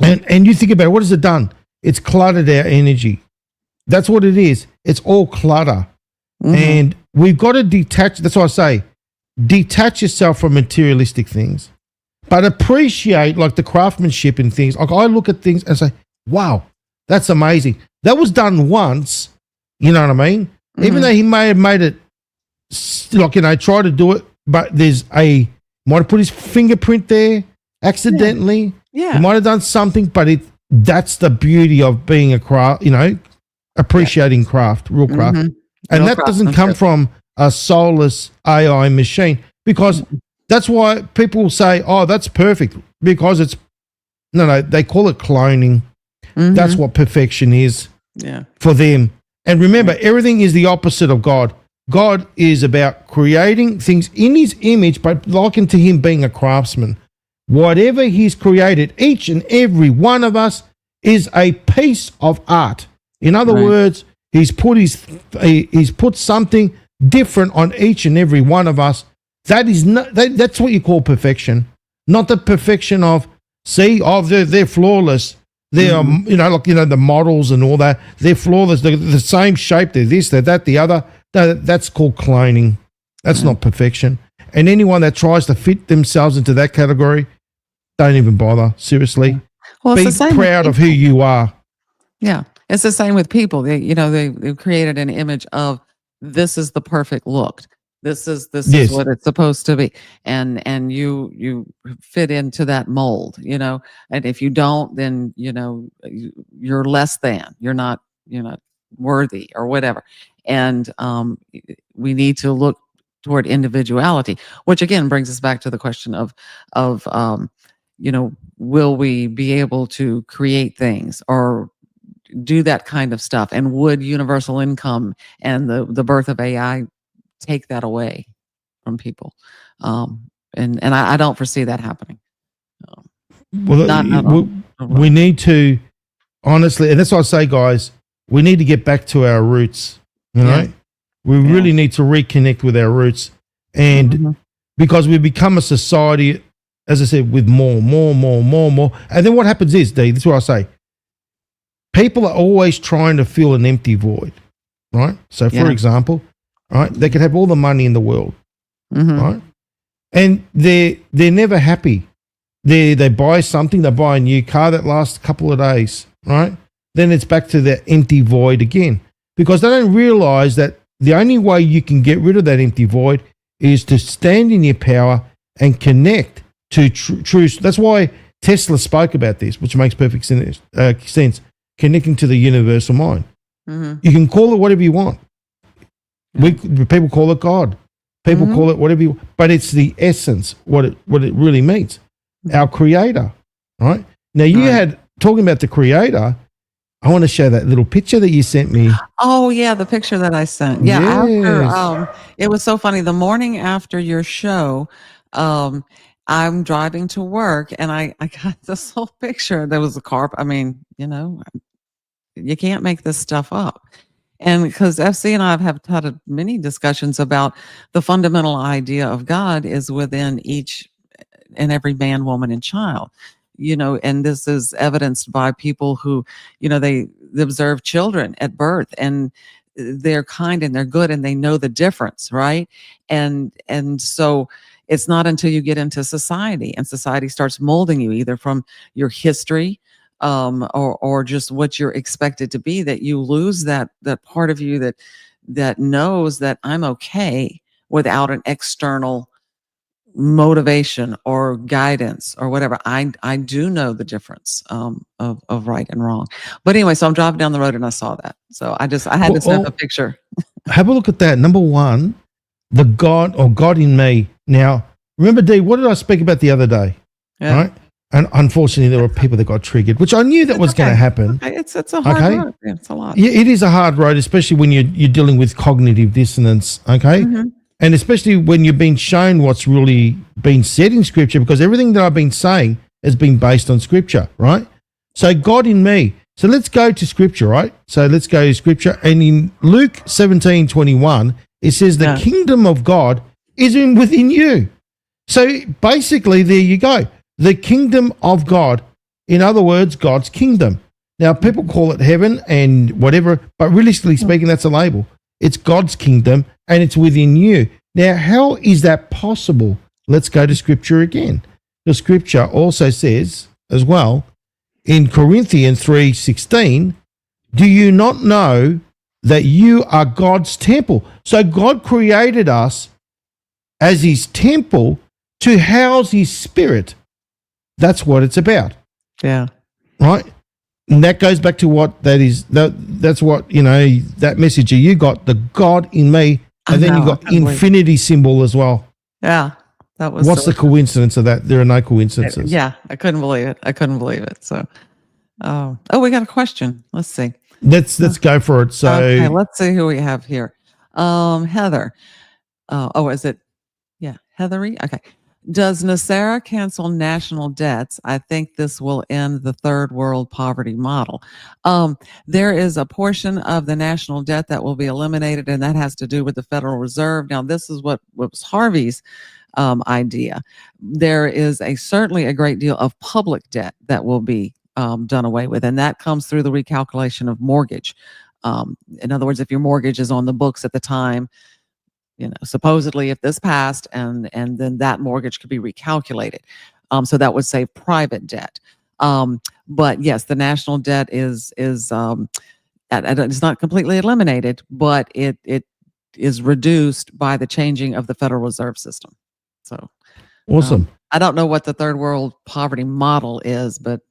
And you think about it, what has it done? It's cluttered our energy. That's what it is. It's all clutter. And we've got to detach. That's what I say. Detach yourself from materialistic things, but appreciate like the craftsmanship in things. Like I look at things and say, wow, that's amazing. That was done once. You know what I mean? Even though he may have made it, try to do it, but might have put his fingerprint there accidentally. Yeah. He might have done something, but that's the beauty of being a craft, appreciating craft, real craft. And that doesn't come from a soulless AI machine, because that's why people say, oh, that's perfect, because it's, no, they call it cloning. That's what perfection is for them. And remember, everything is the opposite of God. God is about creating things in his image, but likened to him being a craftsman. Whatever he's created, each and every one of us is a piece of art. In other words, he's put something different on each and every one of us. That's what you call perfection, not the perfection of they're flawless. They are, the models and all that. They're flawless. They're the same shape. They're this, they're that, the other. That's called cloning. That's not perfection. And anyone that tries to fit themselves into that category, don't even bother. Seriously. Well, be proud of who you are. Yeah. It's the same with people. They've created an image of this is the perfect look. This is Yes. what it's supposed to be, and you fit into that mold, you know. And if you don't, then you're less than. You're not worthy or whatever. And we need to look toward individuality, which again brings us back to the question of will we be able to create things or do that kind of stuff? And would universal income and the birth of AI take that away from people? And I don't foresee that happening. Well, we need to, honestly, and that's what I say, guys, we need to get back to our roots. You know, we really need to reconnect with our roots. And because we become a society, as I said, with more. And then what happens is, Dee, this is what I say, people are always trying to fill an empty void, right? So, for example, right, they could have all the money in the world, right? And they're never happy. They buy something, they buy a new car that lasts a couple of days, right? Then it's back to that empty void again, because they don't realize that the only way you can get rid of that empty void is to stand in your power and connect to true. That's why Tesla spoke about this, which makes perfect sense. Connecting to the universal mind. You can call it whatever you want. People call it God. People call it whatever you want, but it's the essence, what it really means. Our Creator, right? Now you had talking about the Creator. I want to show that little picture that you sent me. Oh yeah, the picture that I sent. Yeah, after, it was so funny. The morning after your show, I'm driving to work and I got this whole picture. There was a carp. I mean, you can't make this stuff up. And because FC and I have had many discussions about the fundamental idea of God is within each and every man, woman, and child, and this is evidenced by people who, they observe children at birth and they're kind and they're good and they know the difference, right? And so it's not until you get into society and society starts molding you either from your history or just what you're expected to be, that you lose that part of you that knows that I'm okay without an external motivation or guidance or whatever. I do know the difference of right and wrong. But anyway, so I'm driving down the road and I saw that. So I had to snap a picture. Have a look at that. Number one, the God or God in me. Now, remember, Dee, what did I speak about the other day? Yeah. Right? And unfortunately, there were people that got triggered, which I knew that was going to happen. Okay. It's a hard road. Yeah, it's a lot. Yeah, it is a hard road, especially when you're dealing with cognitive dissonance. Okay. And especially when you've been shown what's really been said in Scripture, because everything that I've been saying has been based on Scripture, right? So God in me. So let's go to Scripture, right? So let's go to Scripture. And in Luke 17:21, it says the kingdom of God is within you. So basically, there you go. The kingdom of God. In other words, God's kingdom. Now, people call it heaven and whatever, but realistically speaking, that's a label. It's God's kingdom and it's within you. Now, how is that possible? Let's go to Scripture again. The Scripture also says as well in Corinthians 3:16, do you not know that you are God's temple? So God created us as his temple to house his spirit. That's what it's about. Yeah. Right? And that goes back to what that is. That's what, that message that you got, the God in me, and then you got infinity symbol as well. Yeah. That was. What's the coincidence of that? There are no coincidences. Yeah. I couldn't believe it. So, we got a question. Let's see. Let's go for it. So okay, let's see who we have here. Heather. Is it? Yeah. Heathery. Okay. Does Nesara cancel national debts? I think this will end the third world poverty model. There is a portion of the national debt that will be eliminated, and that has to do with the Federal Reserve. Now, this is what was Harvey's idea. There is certainly a great deal of public debt that will be done away with, and that comes through the recalculation of mortgage. In other words, if your mortgage is on the books at the time, supposedly if this passed and then that mortgage could be recalculated. So that would save private debt. But yes, the national debt is it's not completely eliminated, but it is reduced by the changing of the Federal Reserve System. So Awesome. I don't know what the third world poverty model is, but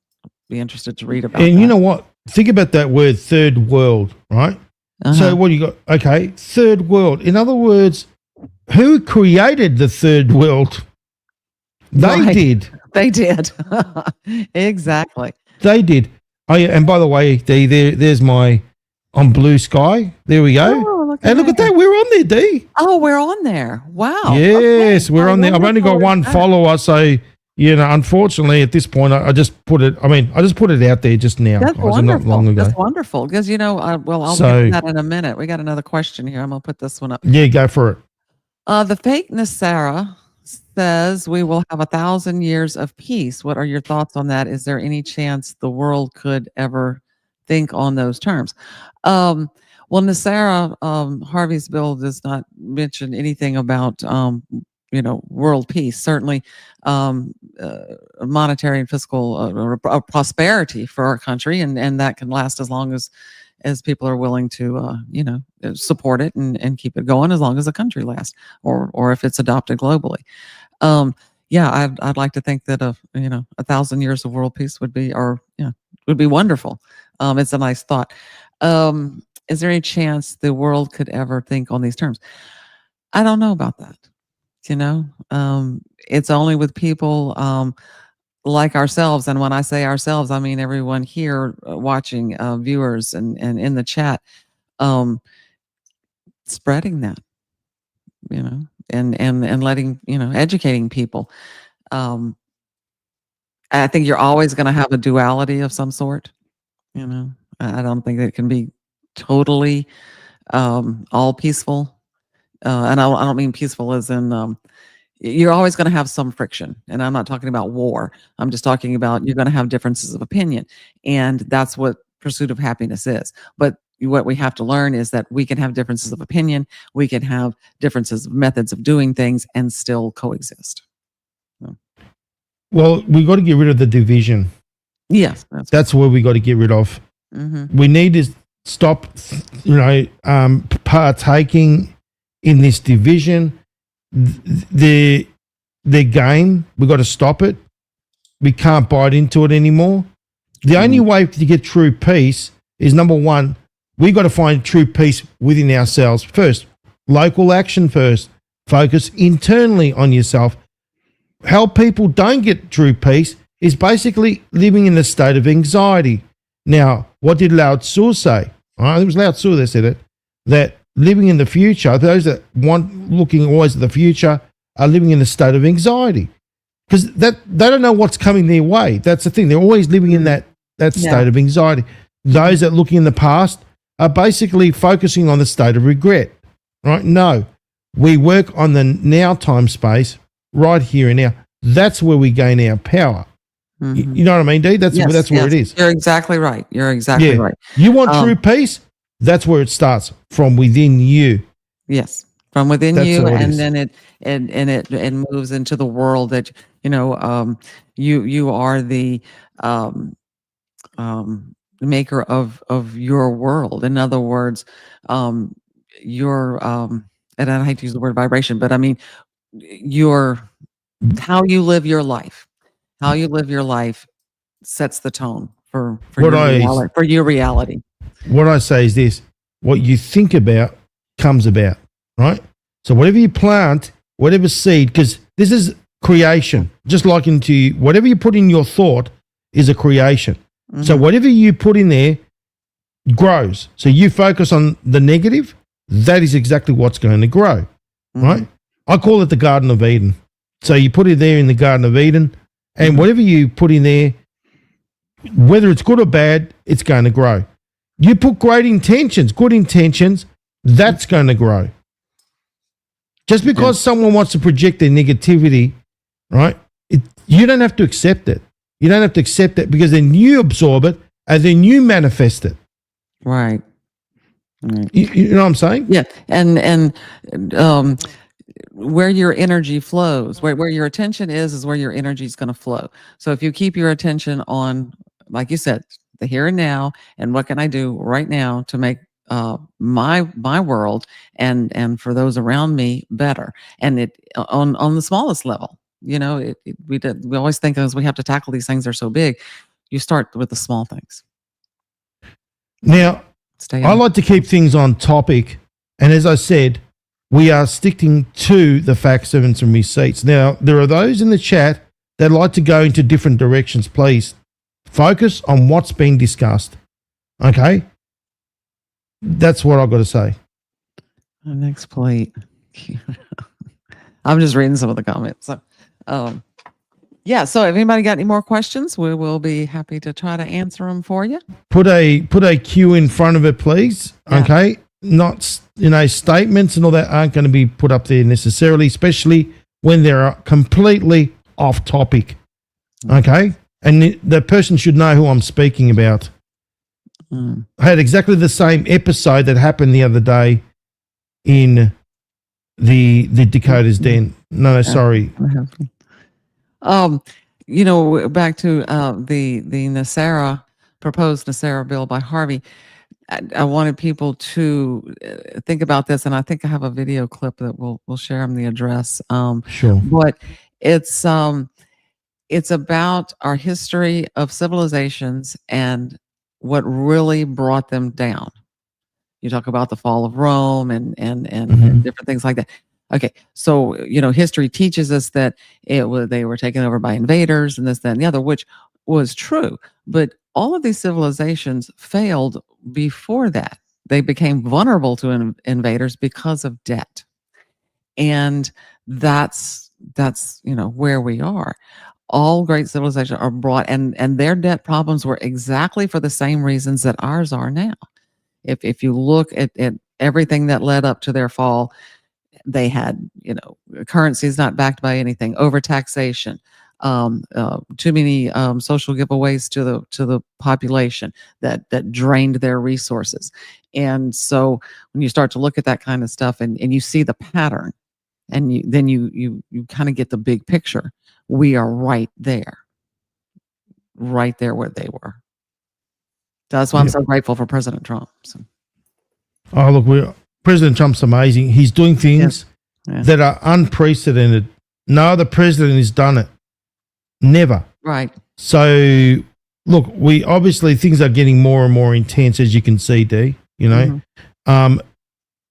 be interested to read about And that. you know what? Think about that word third world, right? So what do you got? Okay, third world. In other words, who created the third world? They Right. did. They did. Exactly. They did. Oh yeah, and by the way, there's my on Blue Sky. There we go. Oh, look And look at that. We're on there, D. Oh, we're on there. Wow. Yes, Okay. we're How on there. I've only got wonderful one is that? follower, so unfortunately, at this point, I just put it. I mean, I just put it out there just now, That's guys, not wonderful. long ago. That's wonderful. Because, well, I'll So- get to that in a minute. We got another question here. I'm going to put this one up. Yeah, go for it. The fake Nesara says we will have 1,000 years of peace. What are your thoughts on that? Is there any chance the world could ever think on those terms? Well, Nesara, Harvey's bill does not mention anything about, world peace. Certainly, monetary and fiscal prosperity for our country, and that can last as long as people are willing to, support it and keep it going as long as the country lasts, or if it's adopted globally. I'd like to think that 1,000 years of world peace would be wonderful. It's a nice thought. Is there any chance the world could ever think on these terms? I don't know about that. It's only with people like ourselves, and when I say ourselves, I mean everyone here watching, viewers, and in the chat, spreading that, and letting educating people. I think you're always going to have a duality of some sort. I don't think that it can be totally all peaceful, and I don't mean peaceful as in you're always going to have some friction, and I'm not talking about war. I'm just talking about you're going to have differences of opinion, and that's what pursuit of happiness is. But what we have to learn is that we can have differences of opinion, we can have differences of methods of doing things, and still coexist. Well, we got to get rid of the division. Yes, That's where we got to get rid of. We need to stop, partaking in this division. The game, we got to stop it. We can't bite into it anymore. The only way to get true peace is, number one, we got to find true peace within ourselves first. Local action first. Focus internally on yourself. How people don't get true peace is basically living in a state of anxiety. Now, what did Lao Tzu say? It was Lao Tzu that said it, that living in the future, those that want looking always at the future are living in a state of anxiety because they don't know what's coming their way. That's the thing. They're always living in that state of anxiety. Those that look in the past are basically focusing on the state of regret, right? No, we work on the now time space right here and now. That's where we gain our power. You know what I mean, Dee? That's where it is. You're exactly right. You're exactly right. You want true peace? That's where it starts, from within you. Yes, from within That's you, all it and is. then it moves into the world that you are the maker of your world. In other words, your and I hate to use the word vibration, but I mean how you live your life. How you live your life sets the tone for your reality. What I say is this: what you think about comes about, right? So whatever you plant, whatever seed, because this is creation, just like into whatever you put in your thought is a creation. So whatever you put in there grows. So you focus on the negative, that is exactly what's going to grow, right? I call it the Garden of Eden. So you put it there in the Garden of Eden, and whatever you put in there, whether it's good or bad, it's going to grow. You put great intentions, good intentions, that's going to grow. Just because someone wants to project their negativity, right? You don't have to accept it. You don't have to accept it, because then you absorb it and then you manifest it. Right. You know what I'm saying? Yeah, and where your energy flows, where your attention is where your energy is going to flow. So if you keep your attention on, like you said, the here and now, and what can I do right now to make my world and for those around me better. And it on the smallest level, we always think as we have to tackle these things, they're so big. You start with the small things. Now, Stay I on. like to keep things on topic. And as I said, we are sticking to the facts, evidence, and receipts. Now, there are those in the chat that like to go into different directions. Please focus on what's being discussed. Okay? That's what I've got to say. The next plate. I'm just reading some of the comments. So, yeah. So, if anybody got any more questions, we will be happy to try to answer them for you. Put a Q in front of it, please. Yeah. Okay? Not, statements and all that aren't going to be put up there necessarily, especially when they're completely off topic. Okay? And the person should know who I'm speaking about. I had exactly the same episode that happened the other day in the Dakota's Den. No, sorry. Back to the Nesara proposed Nesara bill by Harvey. I wanted people to think about this, and I think I have a video clip that we'll share them the address. Sure. But it's about our history of civilizations and what really brought them down. You talk about the fall of Rome and different things like that. Okay, so history teaches us that they were taken over by invaders and this, that, and the other, which was true. But all of these civilizations failed before that. They became vulnerable to invaders because of debt, and that's where we are. All great civilizations are brought, and their debt problems were exactly for the same reasons that ours are now. If you look at everything that led up to their fall, they had currencies not backed by anything, overtaxation, too many social giveaways to the population that drained their resources. And so when you start to look at that kind of stuff and you see the pattern, and you kind of get the big picture, we are right there where they were. That's why I'm so grateful for President Trump. So. Oh, look, President Trump's amazing. He's doing things that are unprecedented. No other president has done it. Never. Right. So, look, we obviously things are getting more and more intense, as you can see, D.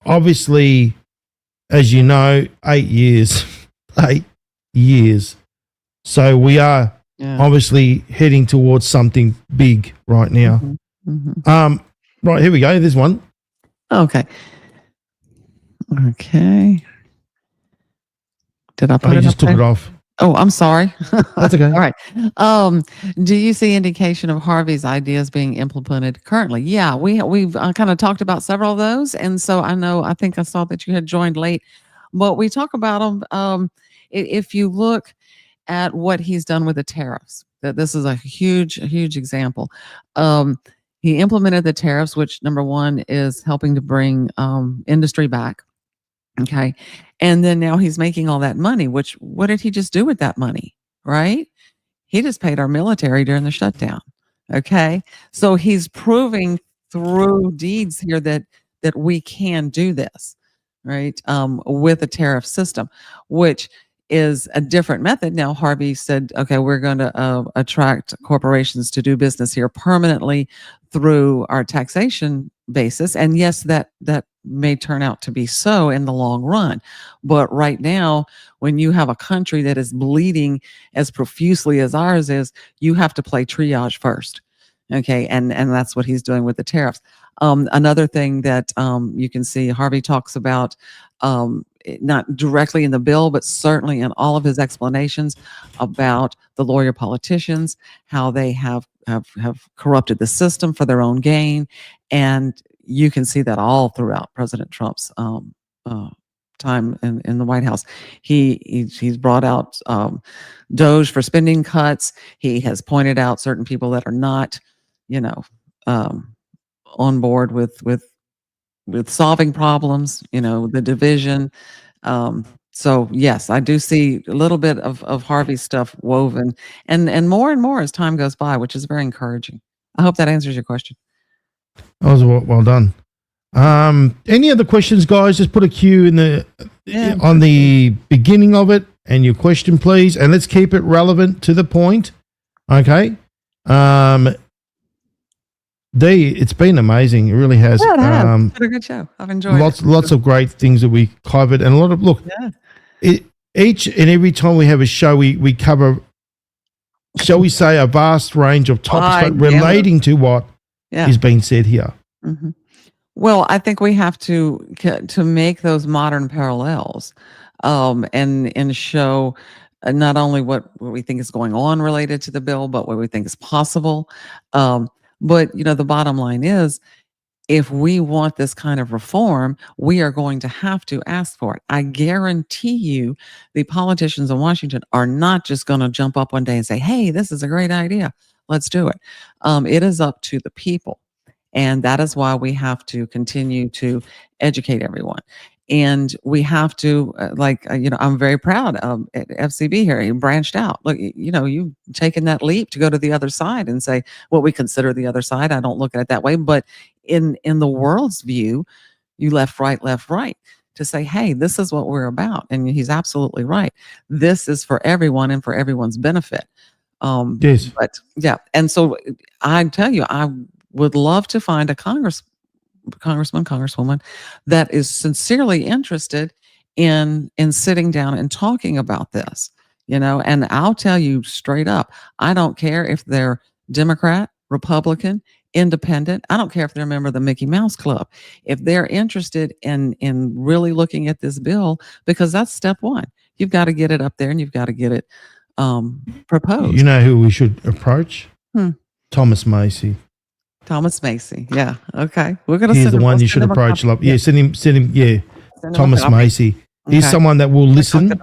Obviously, as you know, 8 years. 8 years. So we are obviously heading towards something big right now. Right, here we go. There's one. Okay. Did I put it? You just took it off. Oh, I'm sorry. That's okay. All right. Do you see indication of Harvey's ideas being implemented currently? Yeah, we've kind of talked about several of those, and so I think I saw that you had joined late, but we talk about them. If you look at what he's done with the tariffs, that this is a huge example. He implemented the tariffs, which number one is helping to bring industry back. Okay. And then now he's making all that money, which what did he just do with that money? Right? He just paid our military during the shutdown. Okay. So he's proving through deeds here that we can do this, right? With a tariff system, which is a different method. Now, Harvey said, okay, we're going to attract corporations to do business here permanently through our taxation basis. And yes, that may turn out to be so in the long run. But right now, when you have a country that is bleeding as profusely as ours is, you have to play triage first. Okay. And that's what he's doing with the tariffs. Another thing that you can see, Harvey talks about, not directly in the bill, but certainly in all of his explanations about the lawyer politicians, how they have corrupted the system for their own gain. And you can see that all throughout President Trump's time in the White House. He's brought out DOGE for spending cuts. He has pointed out certain people that are not, on board with solving problems, the division. So yes, I do see a little bit of Harvey's stuff woven and more as time goes by, which is very encouraging. I hope that answers your question. That was well done. Any other questions, guys? Just put a Q in the Yeah. on the beginning of it and your question, please, and let's keep it relevant to the point. Okay. It's been amazing. It really has. Yeah, it has. It's been a good show. I've enjoyed Lots of great things that we covered, and a lot of each and every time we have a show, we cover, shall we say, a vast range of topics but relating to what is being said here. Mm-hmm. Well, I think we have to make those modern parallels, and show not only what we think is going on related to the bill, but what we think is possible. But the bottom line is, if we want this kind of reform, we are going to have to ask for it. I guarantee you, the politicians in Washington are not just going to jump up one day and say, "Hey, this is a great idea. Let's do it." It is up to the people. And that is why we have to continue to educate everyone. And we have to, I'm very proud of FCB here. He branched out. Look, you've taken that leap to go to the other side and say what we consider the other side. I don't look at it that way. But in the world's view, you left, right, to say, hey, this is what we're about. And he's absolutely right. This is for everyone and for everyone's benefit. Yes. But yeah. And so I tell you, I would love to find a congressman, congresswoman that is sincerely interested in sitting down and talking about this, and I'll tell you straight up, I don't care if they're Democrat, Republican, Independent. I don't care if they're a member of the Mickey Mouse Club. If they're interested in really looking at this bill, because that's step one. You've got to get it up there and you've got to get it proposed. You know who we should approach? Thomas Macy. Thomas Macy. Yeah. Okay. We're going to He's the one you should approach. Yeah. Send him. Yeah. Thomas Macy. He's someone that will listen.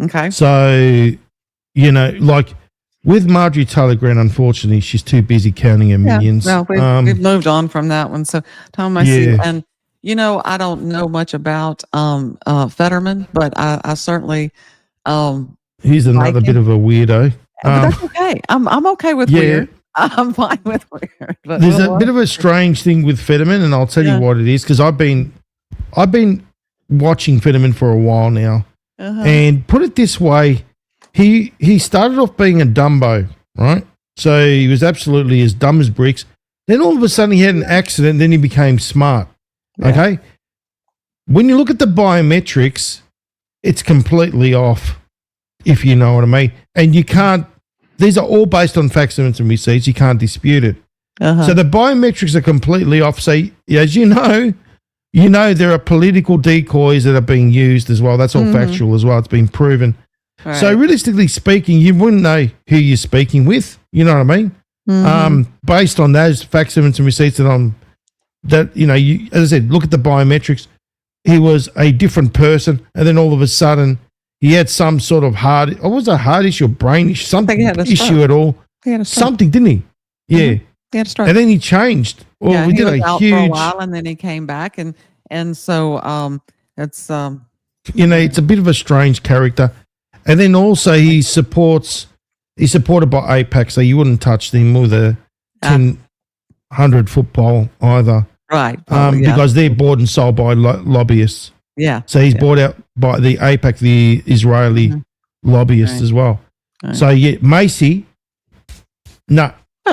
Okay. So, like with Marjorie Taylor Greene, unfortunately, she's too busy counting her millions. Well, we've moved on from that one. So Thomas Macy, and I don't know much about Fetterman, but I certainly he's another bit of a weirdo. But that's okay. I'm okay with weird. I'm fine with weird. But there's a bit of a strange thing with Fetterman, and I'll tell you what it is, because I've been watching Fetterman for a while now. And put it this way, he started off being a dumbo, right? So he was absolutely as dumb as bricks. Then all of a sudden he had an accident, then he became smart. Okay? When you look at the biometrics, it's completely off, if you know what I mean. And you can't, these are all based on facts, evidence, and receipts. You can't dispute it. So the biometrics are completely off. So as you know there are political decoys that are being used as well. That's all factual as well. It's been proven. Right. So realistically speaking, you wouldn't know who you're speaking with. You know what I mean? Based on those facts, evidence, and receipts you, as I said, look at the biometrics. He was a different person, and then all of a sudden, he had some sort of heart issue or brain issue, something issue at all. He had a stroke. Something, didn't he? Yeah. He had a stroke. And then he changed. Well, he did was out for a while, and then he came back, and so it's it's a bit of a strange character. And then also he's supported by APAC, so you wouldn't touch him with a 100 football either. Right. Because they're bought and sold by lobbyists. Yeah. So he's bought out by the APAC, the Israeli lobbyists as well. Right. So Macy,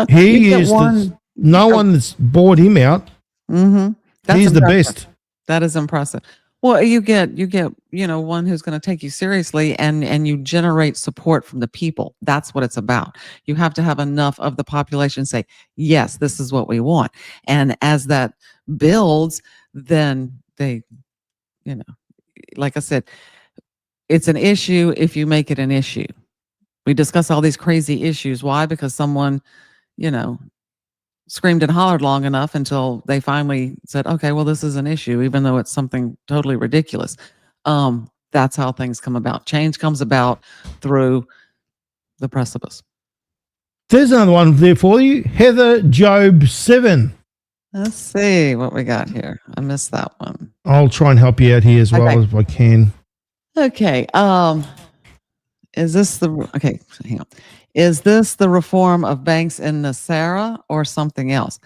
he is no one that's bought him out. He's the best. That is impressive. Well, you get one who's going to take you seriously, and you generate support from the people. That's what it's about. You have to have enough of the population say, yes, this is what we want. And as that builds, then they, like I said, it's an issue if you make it an issue. We discuss all these crazy issues. Why? Because someone, screamed and hollered long enough until they finally said, okay, well, this is an issue, even though it's something totally ridiculous. That's how things come about. Change comes about through the precipice. There's another one there for you. Heather Job 7. Let's see what we got here. I missed that one. I'll try and help you out here as well if I can. Okay. Is this hang on. Is this the reform of banks in Nesara or something else?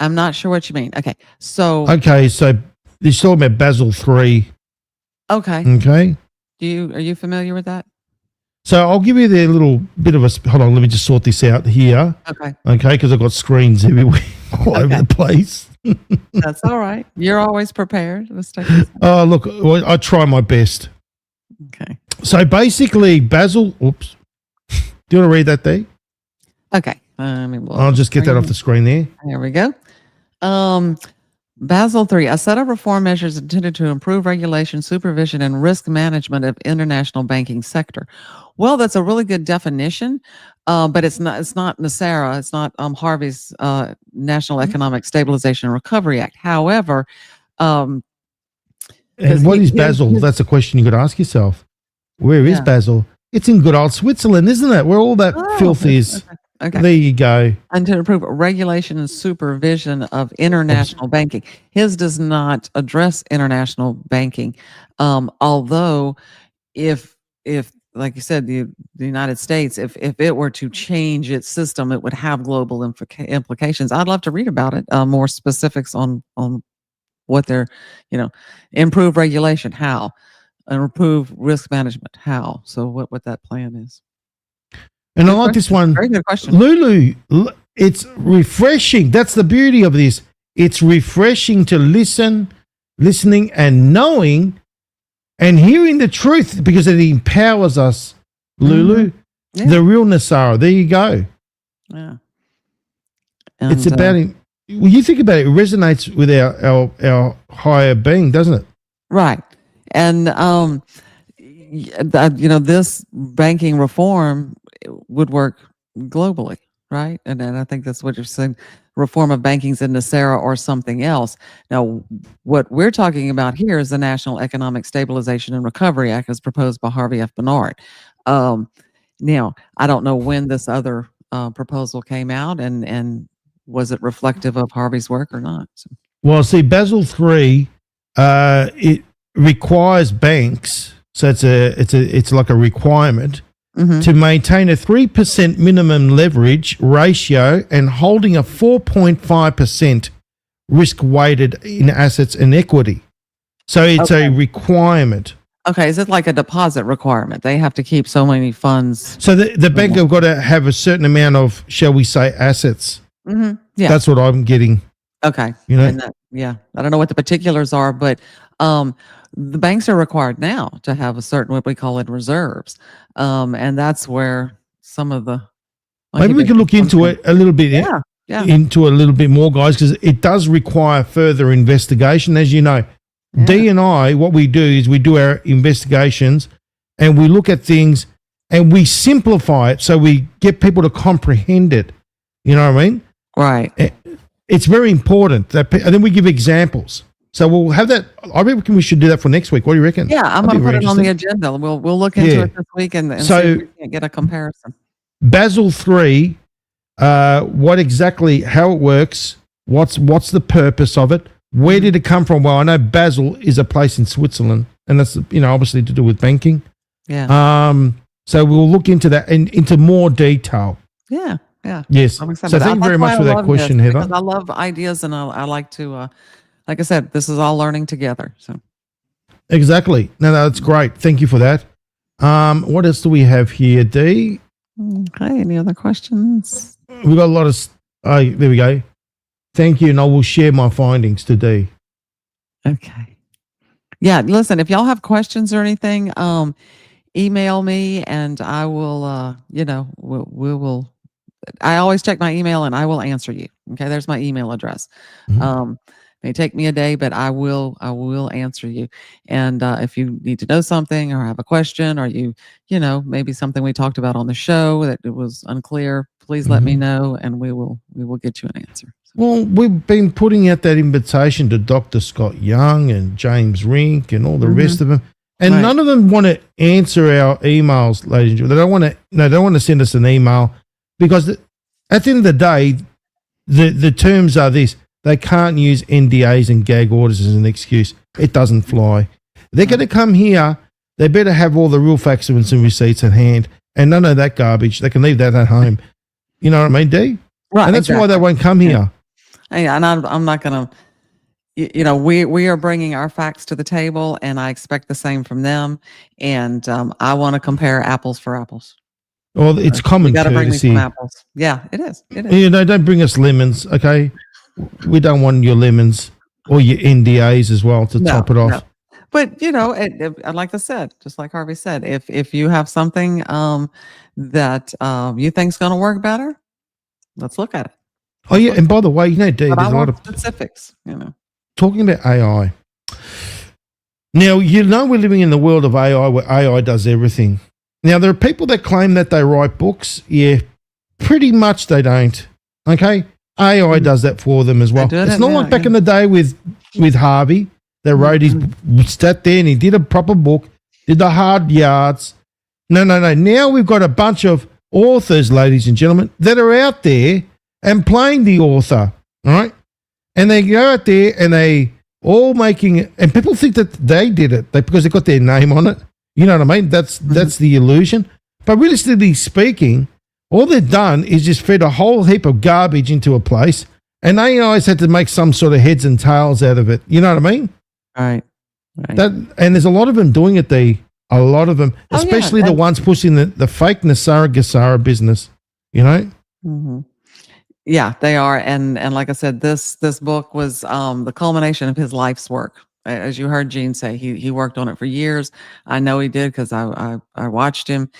I'm not sure what you mean. Okay. So, Okay, so they're talking about Basel 3. okay. Okay. Are you familiar with that? So I'll give you the little bit of a, hold on, let me just sort this out here. Okay. Okay, because I've got screens everywhere, all over the place. That's all right. You're always prepared. Let's take this. Oh, look, well, I try my best. Okay. So basically, Basel, oops. Do you want to read that there? Okay. I'll just get that off the screen there. There we go. Basel III, a set of reform measures intended to improve regulation, supervision, and risk management of international banking sector. Well, that's a really good definition, but it's not Nesara, it's not Harvey's National Economic Stabilization and Recovery Act. However, and what is Basel? That's a question you could ask yourself. Where is Basel? It's in good old Switzerland, isn't it? Where all that filth is. Okay. There you go. And to improve regulation and supervision of international banking. His does not address international banking. Although if like you said, the United States, if it were to change its system, it would have global implications. I'd love to read about it, more specifics on what they're, improve regulation, how, and improve risk management, how. So what that plan is. And Good I like question. this one. Very good question. Lulu, it's refreshing. That's the beauty of this. It's refreshing to listening and knowing and hearing the truth because it empowers us, Lulu. Yeah. The real Nesara. There you go. Yeah. It's And, about it. When you think about it, it resonates with our higher being, doesn't it? right. And this banking reform would work globally, right? And I think that's what you're saying. Reform of banking's in Nesara or something else. Now, what we're talking about here is the National Economic Stabilization and Recovery Act as proposed by Harvey F. Barnard. Now, I don't know when this other proposal came out and was it reflective of Harvey's work or not? So. Well, see, Basel III, it requires banks, so it's like a requirement to maintain a 3% minimum leverage ratio and holding a 4.5% risk weighted in assets and equity. So it's a requirement. Okay, is it like a deposit requirement? They have to keep so many funds. So the bank have got to have a certain amount of, shall we say, assets. Mm-hmm. Yeah. That's what I'm getting. Okay. And I don't know what the particulars are, but the banks are required now to have a certain, what we call it, reserves. And that's where some of the... Maybe we can look into it a little bit. Yeah. Into a little bit more, guys, because it does require further investigation. As you know, Dee and I, what we do is we do our investigations and we look at things and we simplify it so we get people to comprehend it. You know what I mean? Right. It's very important that, and then we give examples. So we'll have that. I reckon we should do that for next week. What do you reckon? Yeah, I'm going to put it on the agenda. We'll look into it this week and see if we can get a comparison. Basel III, what exactly, how it works, what's the purpose of it, where did it come from? Well, I know Basel is a place in Switzerland, and that's obviously to do with banking. Yeah. So we'll look into that and into more detail. Yeah. Yeah. Yes. So thank you very much for that question, Heather. I love ideas, and I like to, like I said, this is all learning together. So. Exactly. No, that's great. Thank you for that. What else do we have here, Dee? Okay. Any other questions? We've got a lot of. There we go. Thank you, and I will share my findings today. Okay. Yeah. Listen, if y'all have questions or anything, email me, and I will. We will. I always check my email, and I will answer you. Okay. There's my email address. May take me a day, but I will answer you. And if you need to know something or have a question, or maybe something we talked about on the show that it was unclear, please let me know, and we will get you an answer. Well, we've been putting out that invitation to Dr. Scott Young and James Rink and all the rest of them, and none of them want to answer our emails, ladies and gentlemen. They don't want to send us an email because at the end of the day, the terms are this. They can't use NDAs and gag orders as an excuse. It doesn't fly. They're going to come here. They better have all the real facts and some receipts at hand, and none of that garbage. They can leave that at home. You know what I mean, Dee? Right. And that's why they won't come here. And I'm not going to, we are bringing our facts to the table, and I expect the same from them. And I want to compare apples for apples. Well, it's common You got to bring me courtesy. some apples. Yeah, it is. It is. You know, don't bring us lemons, okay? We don't want your lemons or your NDAs as well to top it off. No. But like I said, just like Harvey said, if you have something that you think's going to work better, let's look at it. Oh yeah, and by the way, Dee, there's But I a lot want of specifics. talking about AI. Now, we're living in the world of AI where AI does everything. Now, there are people that claim that they write books. Yeah, pretty much they don't. Okay? AI does that for them as well. It's not like back in the day with Harvey that wrote sat there and he did a proper book, did the hard yards. No. Now we've got a bunch of authors, ladies and gentlemen, that are out there and playing the author, all right? And they go out there and they all making, and people think that they did it because they got their name on it. You know what I mean? That's the illusion. But realistically speaking, all they've done is just fed a whole heap of garbage into a place, and AI's had to make some sort of heads and tails out of it. You know what I mean? Right. And there's a lot of them doing it, a lot of them, especially the ones pushing the fake Nesara business, Mm-hmm. Yeah, they are. And like I said, this book was the culmination of his life's work. As you heard Gene say, he worked on it for years. I know he did because I watched him,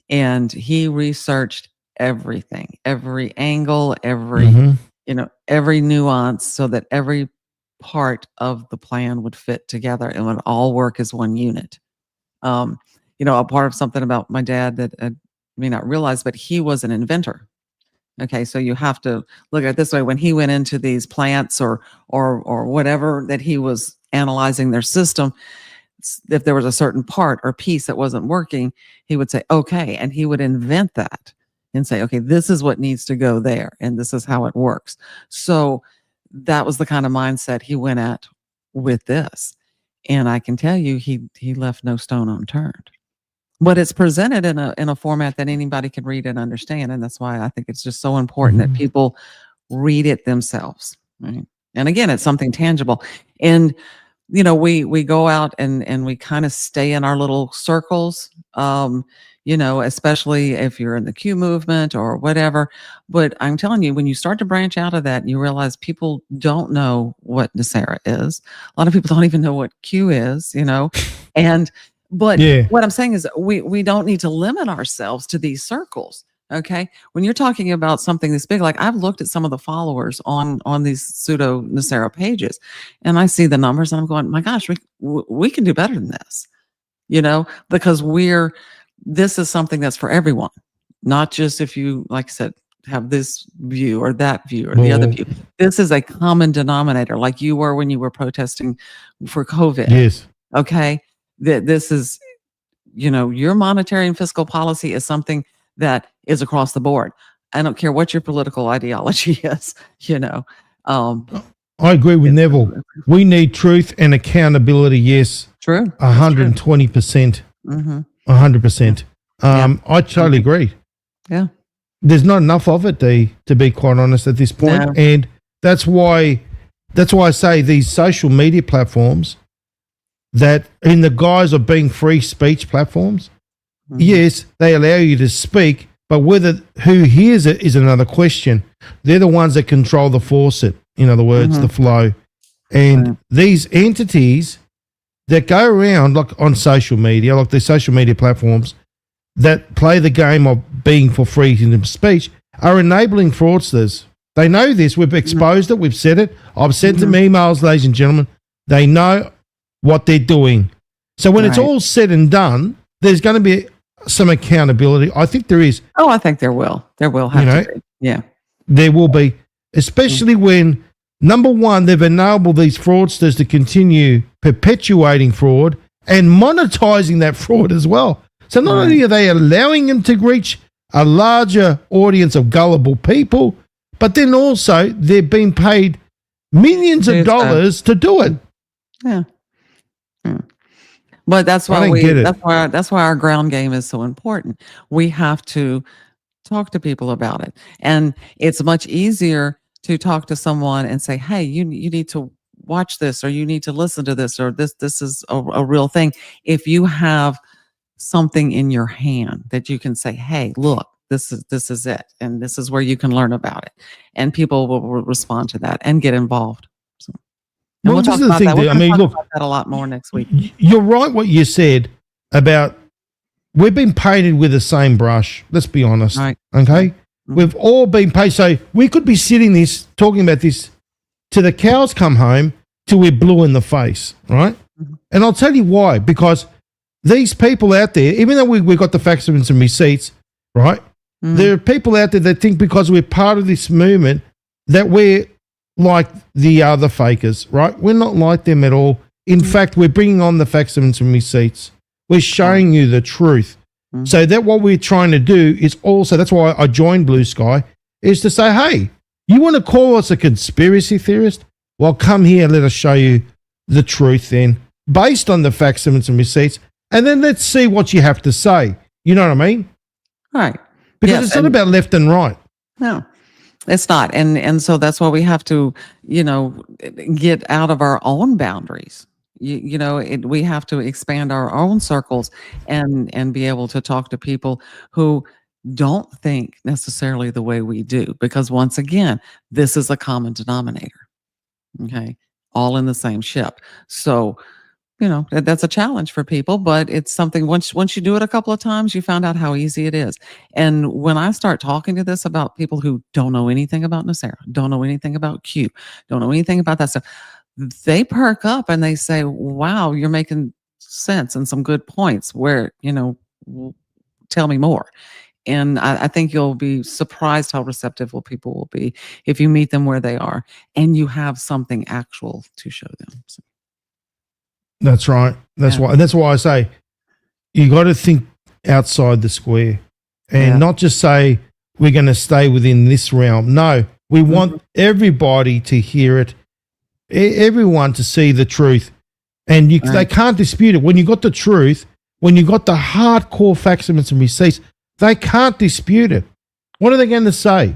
and he researched everything, every angle, every nuance, so that every part of the plan would fit together and would all work as one unit. A part of something about my dad that I may not realize, but he was an inventor. Okay, so you have to look at it this way. When he went into these plants or whatever that he was analyzing their system, if there was a certain part or piece that wasn't working, he would say, okay, and he would invent that and say, okay, this is what needs to go there, and this is how it works. So that was the kind of mindset he went at with this. And I can tell you, he left no stone unturned. But it's presented in a format that anybody can read and understand, and that's why I think it's just so important that people read it themselves. Right? And again, it's something tangible. And we go out and we kind of stay in our little circles. Especially if you're in the Q movement or whatever. But I'm telling you, when you start to branch out of that, you realize people don't know what Nesara is. A lot of people don't even know what Q is, But what I'm saying is we don't need to limit ourselves to these circles. Okay. When you're talking about something this big, like I've looked at some of the followers on these pseudo Nesara pages, and I see the numbers and I'm going, my gosh, we can do better than this, because this is something that's for everyone, not just if you, like I said, have this view or that view or the other view. This is a common denominator, like you were when you were protesting for COVID. Yes. Okay. This is, your monetary and fiscal policy is something that is across the board. I don't care what your political ideology is, I agree with Neville. We need truth and accountability. Yes. True. 120%. 100%. I totally agree. Yeah. There's not enough of it, to be quite honest, at this point. No. And that's why I say these social media platforms that in the guise of being free speech platforms, yes, they allow you to speak, but who hears it is another question. They're the ones that control the faucet, in other words, the flow. And these entities that go around like on social media, like the social media platforms that play the game of being for freedom of speech are enabling fraudsters. They know this. We've exposed it. We've said it. I've sent them emails, ladies and gentlemen. They know what they're doing. So when it's all said and done, there's going to be some accountability. I think there is. Oh, I think there will. There will have to be. Yeah. There will be, especially when, number one, they've enabled these fraudsters to continue perpetuating fraud and monetizing that fraud as well. So not only are they allowing them to reach a larger audience of gullible people, but then also they're being paid millions of dollars to do it. Yeah. But that's why that's why our ground game is so important. We have to talk to people about it. And it's much easier to talk to someone and say, hey, you need to watch this, or you need to listen to this, or this is a real thing. If you have something in your hand that you can say, hey, look, this is it, and this is where you can learn about it, and people will respond to that and get involved. So, and Well, this talk is the about thing, that. Dee. We're I gonna mean, talk look, about that a lot more next week. You're right what you said about we've been painted with the same brush. Let's be honest. Right. Okay? We've all been paid. So we could be sitting this, talking about this till the cows come home till we're blue in the face, right? And I'll tell you why. Because these people out there, even though we've got the facts and some receipts, right? There are people out there that think because we're part of this movement that we're like the other fakers, right? We're not like them at all. In fact, we're bringing on the facts and some receipts. We're showing you the truth. So that what we're trying to do is also, that's why I joined Blue Sky, is to say, hey, you want to call us a conspiracy theorist? Well, come here, let us show you the truth then, based on the facts and some receipts, and then let's see what you have to say. You know what I mean? Right. Because Yes, it's not about left and right. No, it's not. And so that's why we have to, get out of our own boundaries. We have to expand our own circles and be able to talk to people who don't think necessarily the way we do. Because once again, this is a common denominator. Okay. All in the same ship. So, that's a challenge for people, but it's something once you do it a couple of times, you found out how easy it is. And when I start talking to this about people who don't know anything about Nesara, don't know anything about Q, don't know anything about that stuff, they perk up and they say, wow, you're making sense and some good points where, tell me more. And I think you'll be surprised how receptive people will be if you meet them where they are and you have something actual to show them. So. That's right. That's why I say you got to think outside the square and not just say we're going to stay within this realm. No, we want everybody to hear it, everyone to see the truth, and they can't dispute it. When you got the truth, when you got the hardcore facts and some receipts, they can't dispute it. What are they going to say?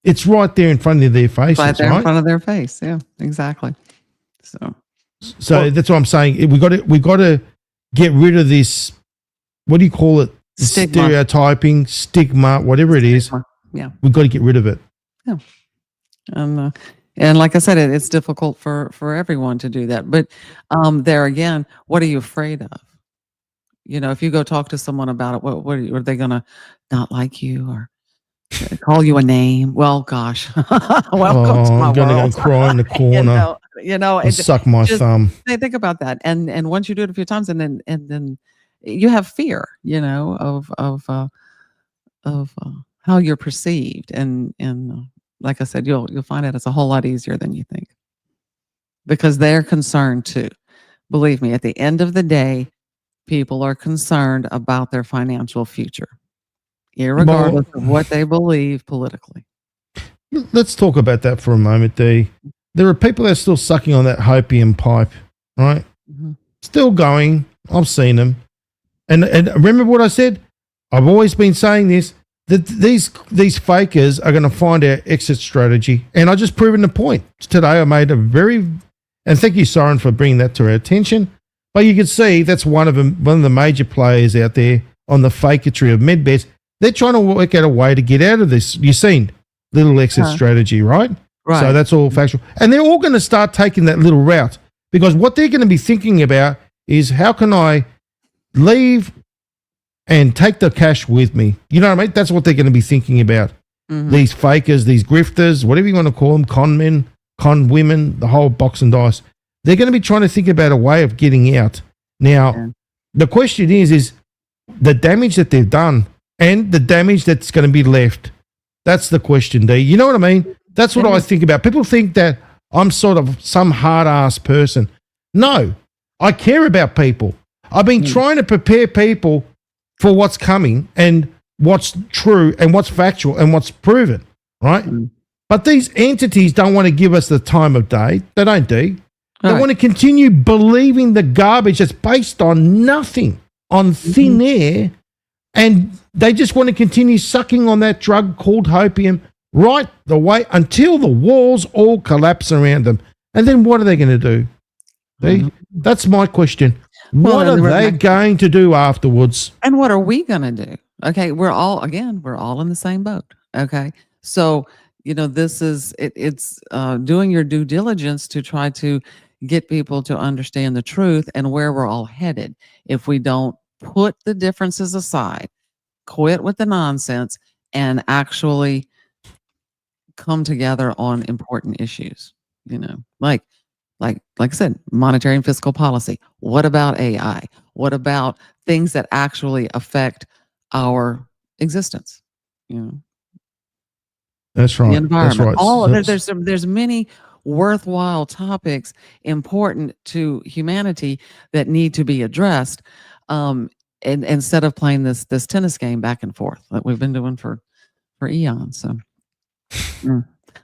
It's right there in front of their faces, right there in front of their face. Yeah, exactly. So that's what I'm saying. We got to get rid of this. What do you call it? Stigma. Stereotyping, stigma, whatever it is. Yeah, we've got to get rid of it. Yeah, and like I said, it's difficult for everyone to do that. But there again, what are you afraid of? If you go talk to someone about it, what are they gonna not like you or call you a name? Well, gosh, welcome to my I'm gonna world. go cry in the corner. And suck my thumb. Think about that, and once you do it a few times, and then you have fear, of how you're perceived, and like I said, you'll find out it's a whole lot easier than you think, because they're concerned too. Believe me, at the end of the day, people are concerned about their financial future, irregardless of what they believe politically. Let's talk about that for a moment, Dee. There are people that are still sucking on that opium pipe, right? Still going. I've seen them. And remember what I said? I've always been saying this, that these fakers are going to find our exit strategy. And I just proven the point. Today I made and thank you, Soren, for bringing that to our attention. But you can see that's one of the major players out there on the fakery of medbeds. They're trying to work out a way to get out of this. You've seen little exit strategy, right? Right. So that's all factual. And they're all going to start taking that little route, because what they're going to be thinking about is, how can I leave and take the cash with me? You know what I mean? That's what they're going to be thinking about. These fakers, these grifters, whatever you want to call them, con men, con women, the whole box and dice. They're going to be trying to think about a way of getting out. Now, the question is the damage that they've done and the damage that's going to be left. That's the question, D. You know what I mean? That's what I think about. People think that I'm sort of some hard-ass person. No, I care about people. I've been trying to prepare people for what's coming and what's true and what's factual and what's proven, right? But these entities don't want to give us the time of day. They don't, D. They want to continue believing the garbage that's based on nothing, on thin air, and they just want to continue sucking on that drug called opium right the way until the walls all collapse around them. And then what are they going to do? That's my question. What are they going to do afterwards? And what are we going to do? Okay, we're all in the same boat. Okay, so this is it's doing your due diligence to try to get people to understand the truth and where we're all headed. If we don't put the differences aside, quit with the nonsense, and actually come together on important issues, like I said, monetary and fiscal policy. What about AI? What about things that actually affect our existence? That's right. The environment. That's right. There's many worthwhile topics important to humanity that need to be addressed. And instead of playing this tennis game back and forth that we've been doing for eons. So,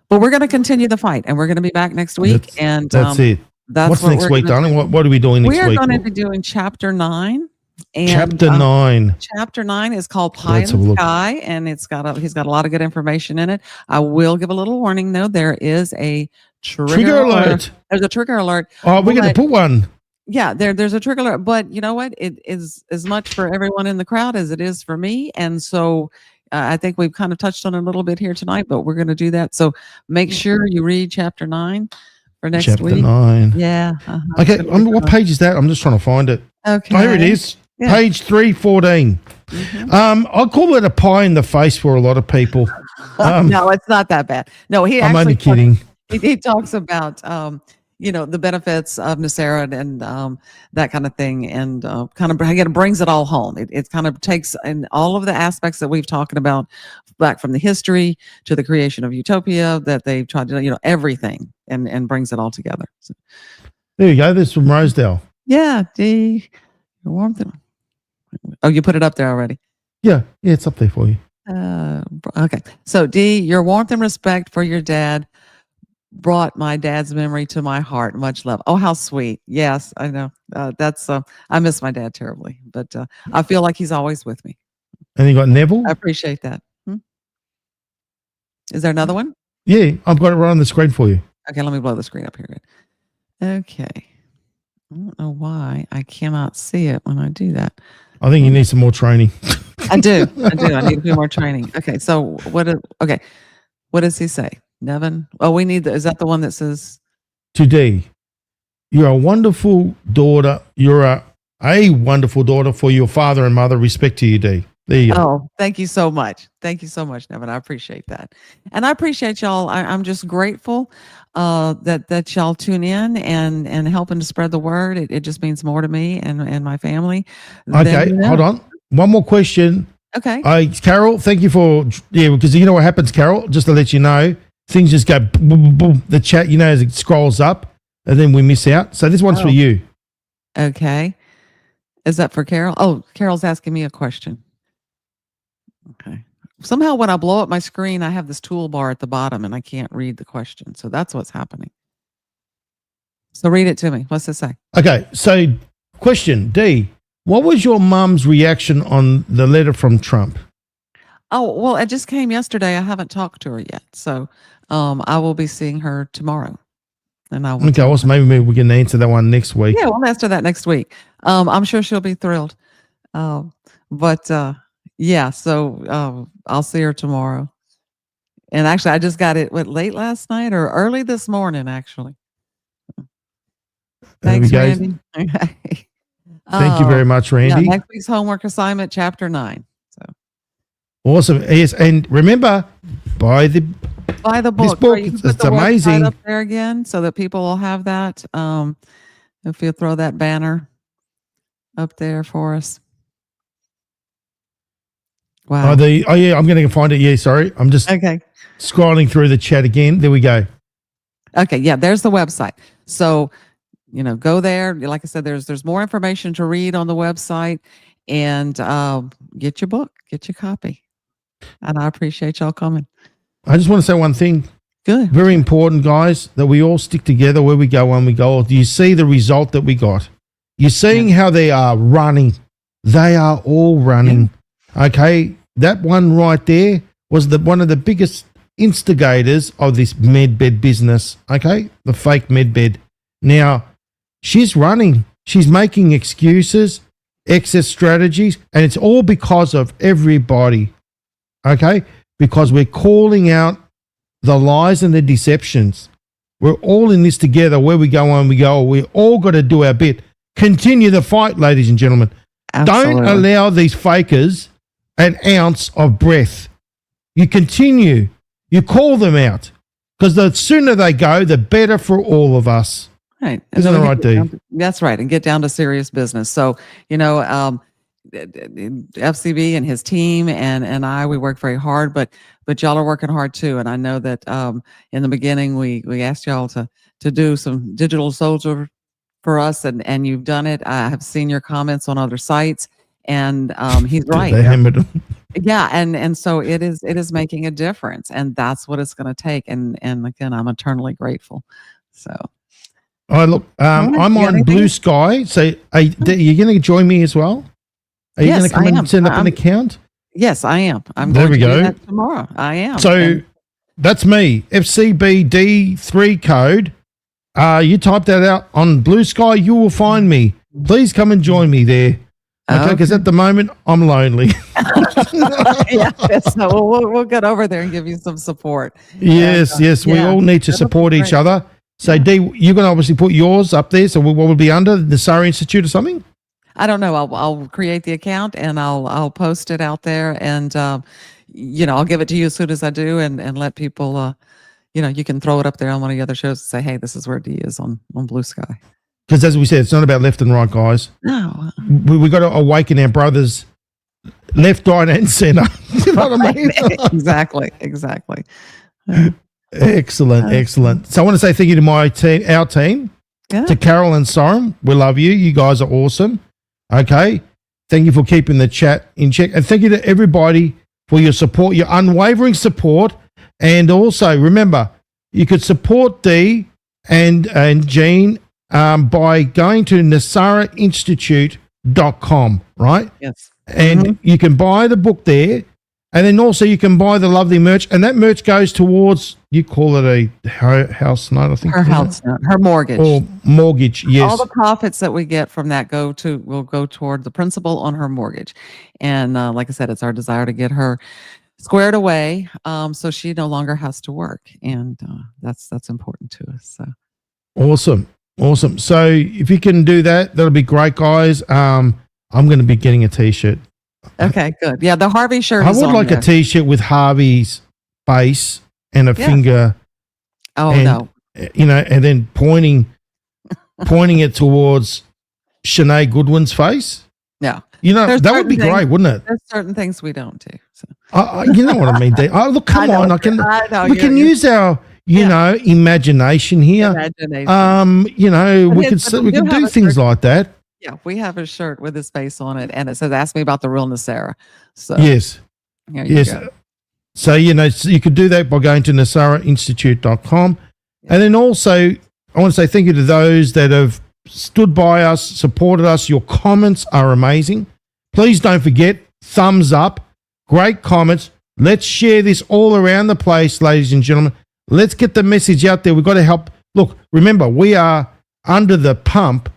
but we're going to continue the fight, and we're going to be back next week. That's it. What's next week, darling? What are we doing next week? We are going to be doing chapter 9. And, chapter 9. Chapter 9 is called Pie in the Sky, and he's got a lot of good information in it. I will give a little warning though. There is a trigger alert. There's a trigger alert. Oh, we're going to put one. Yeah, there's a trigger alert, but you know what? It is as much for everyone in the crowd as it is for me, and so I think we've kind of touched on it a little bit here tonight, but we're going to do that. So make sure you read chapter 9 for next week. Chapter 9. Yeah. Okay. What page is that? I'm just trying to find it. Okay. Oh, here it is. Yeah. Page 314. I'll call it a pie in the face for a lot of people. No, it's not that bad. No, I'm only kidding. He talks about the benefits of Nesara and that kind of thing, and kind of again brings it all home. It kind of takes in all of the aspects that we've talked about, back from the history to the creation of utopia that they've tried to everything, and brings it all together. So, there you go. This is from Rosedale. Yeah, D, your warmth. Oh, you put it up there already. Yeah, it's up there for you. Okay, so D, your warmth and respect for your dad brought my dad's memory to my heart. Much love. Oh, how sweet. Yes, I know. That's I miss my dad terribly, but I feel like he's always with me. And you got Neville? I appreciate that. Is there another one? Yeah, I've got it right on the screen for you. Okay, let me blow the screen up here. Okay. I don't know why I cannot see it when I do that. I think you need some more training. I do. I need a few more training. Okay, so what does he say? Nevin? Oh, we need is that the one that says today? You're a wonderful daughter. You're a wonderful daughter for your father and mother. Respect to you, D. There you go. Oh, thank you so much. Thank you so much, Nevin. I appreciate that. And I appreciate y'all. I'm just grateful that y'all tune in and helping to spread the word. It just means more to me and my family. Okay, hold on. One more question. Okay. Carol, thank you for, because you know what happens, Carol, just to let you know, things just go boom, boom, boom. The chat, as it scrolls up, and then we miss out. So this one's for you. Okay. Is that for Carol? Oh, Carol's asking me a question. Okay. Somehow when I blow up my screen, I have this toolbar at the bottom and I can't read the question. So that's what's happening. So read it to me. What's it say? Okay. So question D, what was your mom's reaction on the letter from Trump? Oh, well, it just came yesterday. I haven't talked to her yet. So I will be seeing her tomorrow. And I will well, maybe we can answer that one next week. Yeah, we'll answer that next week. I'm sure she'll be thrilled. Yeah, so I'll see her tomorrow. And actually, I just got it late last night or early this morning, actually. Thanks, Randy. Okay. Thank you very much, Randy. Yeah, next week's homework assignment, chapter 9. So awesome. Yes, and remember, buy the book. This book. It's amazing. Up there again, so that people will have that. If you throw that banner up there for us. Wow. I'm going to find it. Yeah, sorry. I'm just scrolling through the chat again. There we go. Okay, yeah, there's the website. So, go there. Like I said, there's more information to read on the website, and get your book, get your copy. And I appreciate y'all coming. I just want to say one thing. Good. Very important, guys, that we all stick together where we go when we go. Do you see the result that we got? You're seeing how they are running. They are all running. Yeah. Okay, that one right there was one of the biggest instigators of this medbed business, okay? The fake medbed. Now, she's making excuses, excess strategies, and it's all because of everybody, okay? Because we're calling out the lies and the deceptions. We're all in this together. Where we go on, we go. We all got to do our bit. Continue the fight, ladies and gentlemen. Absolutely. Don't allow these fakers an ounce of breath. You continue. You call them out, because the sooner they go, the better for all of us. Right. Isn't that right, Dee? That's right. And get down to serious business. So, FCB and his team and I, we work very hard, but y'all are working hard too. And I know that in the beginning, we asked y'all to do some digital soldier for us, and you've done it. I have seen your comments on other sites, and he's right. They hammered them. Yeah, and so it is making a difference, and that's what it's going to take. And again, I'm eternally grateful. So, Look, I'm on Blue Sky. So, are you going to join me as well? Are you going to come and send up an account? Yes, I am. I'm there. Going We to go. do that tomorrow. I am. So that's me. FCBD3 code. You type that out on Blue Sky, you will find me. Please come and join me there. Okay, because at the moment I'm lonely. Yeah, so we'll get over there and give you some support. Yes, we all need to support each other. So, Dee, you're going to obviously put yours up there. So, what would be under the Nesara Institute or something? I don't know. I'll create the account and I'll post it out there, and I'll give it to you as soon as I do, and let people. You can throw it up there on one of the other shows and say, "Hey, this is where D is on Blue Sky." Because as we said, it's not about left and right, guys. No, we got to awaken our brothers, left, right, and center. You know what I mean? Exactly. Excellent. So I want to say thank you to our team, to Carol and Soren. We love you. You guys are awesome. Okay. Thank you for keeping the chat in check. And thank you to everybody for your support, your unwavering support. And also, remember, you could support Dee and Jean by going to nesarainstitute.com, right? Yes. And you can buy the book there. And then also you can buy the lovely merch. And that merch goes towards, you call it a house note, I think. Her house note, her mortgage. Or mortgage, yes. All the profits that we get from that will go toward the principal on her mortgage. And like I said, it's our desire to get her squared away, so she no longer has to work. And that's important to us. So Awesome. So if you can do that, that'll be great, guys. I'm going to be getting a t-shirt. Okay, good. Yeah, the Harvey shirt. I would like a t-shirt with Harvey's face and a finger. Oh, and, no. And then pointing it towards Shanae Goodwin's face. Yeah. That would be great, wouldn't it? There's certain things we don't do. So. You know what I mean, Dee. Oh, look, come on. We can use our, imagination here. We can do things like that. Yeah, we have a shirt with his face on it, and it says, "Ask me about the real Nesara." So yes. Go. So, you could do that by going to nesarainstitute.com. Yeah. And then also, I want to say thank you to those that have stood by us, supported us. Your comments are amazing. Please don't forget, thumbs up, great comments. Let's share this all around the place, ladies and gentlemen. Let's get the message out there. We've got to help. Look, remember, we are under the pump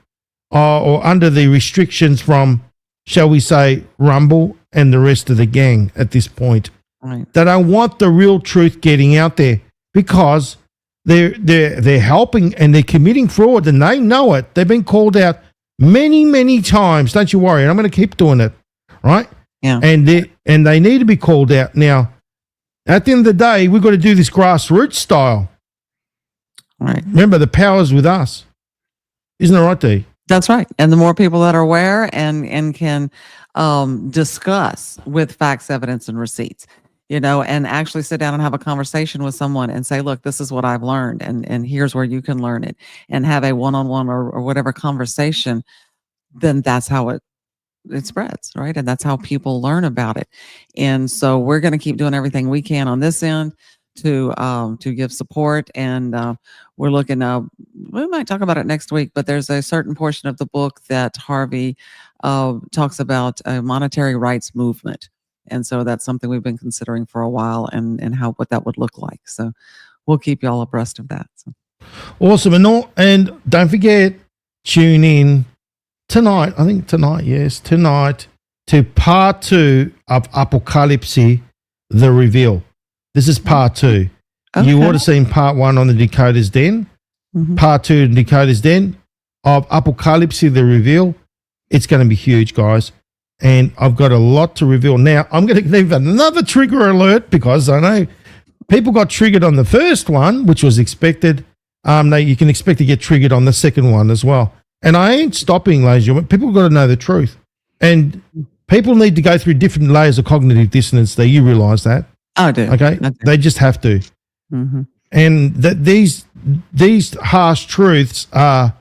or under the restrictions from, shall we say, Rumble and the rest of the gang at this point. Right. They don't want the real truth getting out there because they're helping and they're committing fraud, and they know it. They've been called out many, many times. Don't you worry. I'm going to keep doing it, right? Yeah. And they need to be called out. Now, at the end of the day, we've got to do this grassroots style. Right. Remember, the power's with us. Isn't that right, Dee? That's right. And the more people that are aware and can discuss with facts, evidence, and receipts, and actually sit down and have a conversation with someone and say, look, this is what I've learned, and here's where you can learn it, and have a one-on-one or whatever conversation, then that's how it spreads, right? And that's how people learn about it. And so we're going to keep doing everything we can on this end to give support, and we're looking. We might talk about it next week, but there's a certain portion of the book that Harvey talks about a monetary rights movement, And so that's something we've been considering for a while, and what that would look like. So we'll keep y'all abreast of that. So. Awesome. And don't forget, tune in tonight. I think tonight, yes, tonight to part 2 of Apocalypse, the reveal. This is part 2. Okay. You would have seen part 1 on the Dakota's Den. Part 2 in Dakota's Den of Apocalypse, the reveal. It's going to be huge, guys. And I've got a lot to reveal. Now, I'm going to leave another trigger alert because I know people got triggered on the first one, which was expected. Now you can expect to get triggered on the second one as well. And I ain't stopping, ladies and gentlemen. People got to know the truth. And people need to go through different layers of cognitive dissonance. There, you realize that? I do. Okay? I do. They just have to. And that these harsh truths are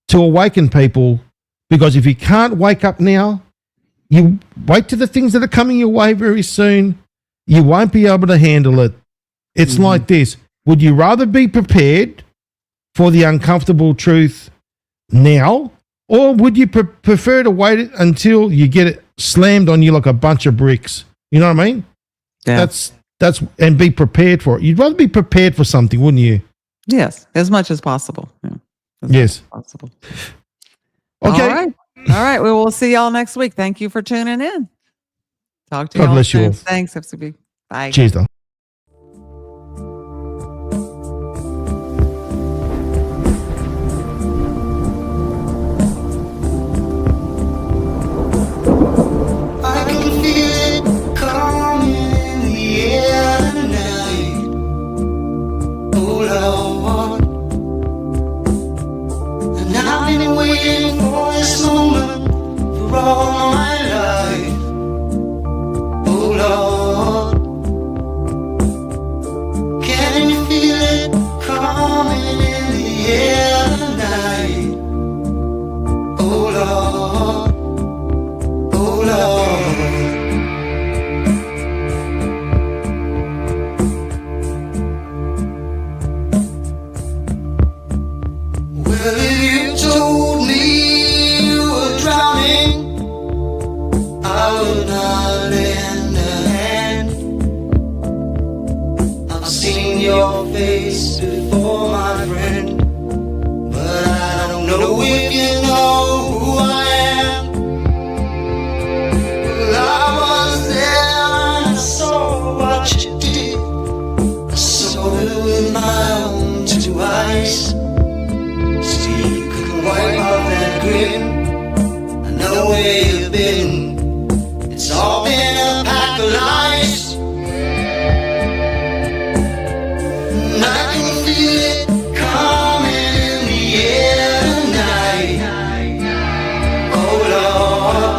to awaken people, because if you can't wake up now, you wait to the things that are coming your way very soon, you won't be able to handle it. It's like this. Would you rather be prepared for the uncomfortable truth now, or would you prefer to wait until you get it slammed on you like a bunch of bricks? You know what I mean? Yeah. That's and be prepared for it. You'd rather be prepared for something, wouldn't you? Yes, as much as possible. Yeah, as Yes. much as possible. Okay. All right. All right. We will see y'all next week. Thank you for tuning in. Talk to God y'all bless you soon. all. Thanks, FCB. Bye. Cheers, though. I can feel it coming in the air tonight. Oh Lord, and I've been waiting for this moment for all my life. Oh Lord, can you feel it coming in the air tonight? Oh Lord. Oh Lord, well, if you told me you were drowning, I would not lend a hand. I've seen your face before, my friend, but I don't know if you know who I am. I was there and I saw what you did. I saw it with my own 2 eyes. So you couldn't wipe off that grin. I know where you've been. It's all been a pack of lies. And I can feel it coming in the air tonight. Oh Lord.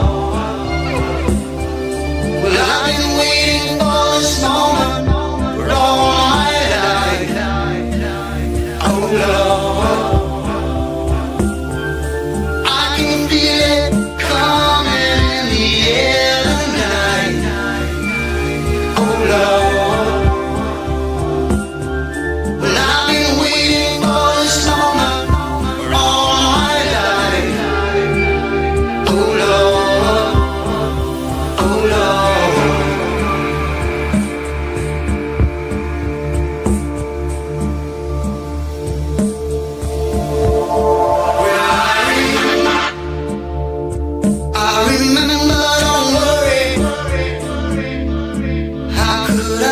Well, I've been waiting for this moment for all my life. Oh Lord, I can feel it coming in the air tonight. Oh Lord, well, I've been waiting for this moment for all my life. Oh Lord, oh Lord. I remember, don't worry. How could I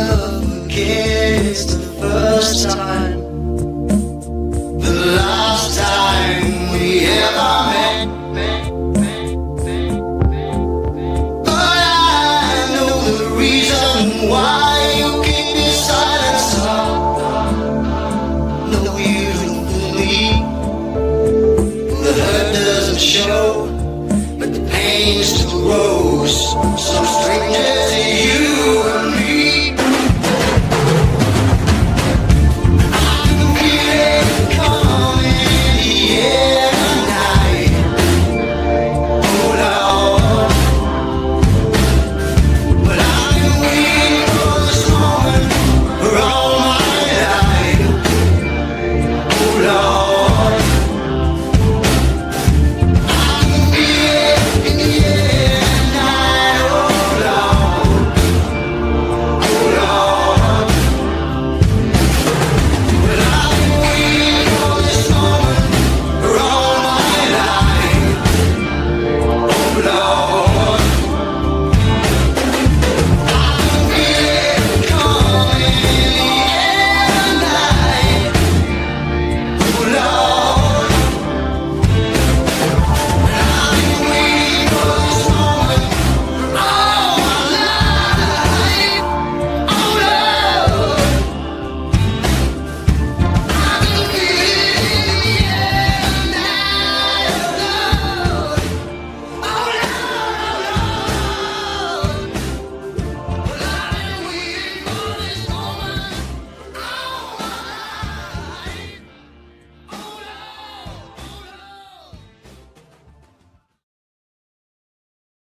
ever forget? It's the first time, the last time we ever met. But I know the reason why you keep your silence up. No, you don't believe. The hurt doesn't show, but the pain still grows. So stranger to you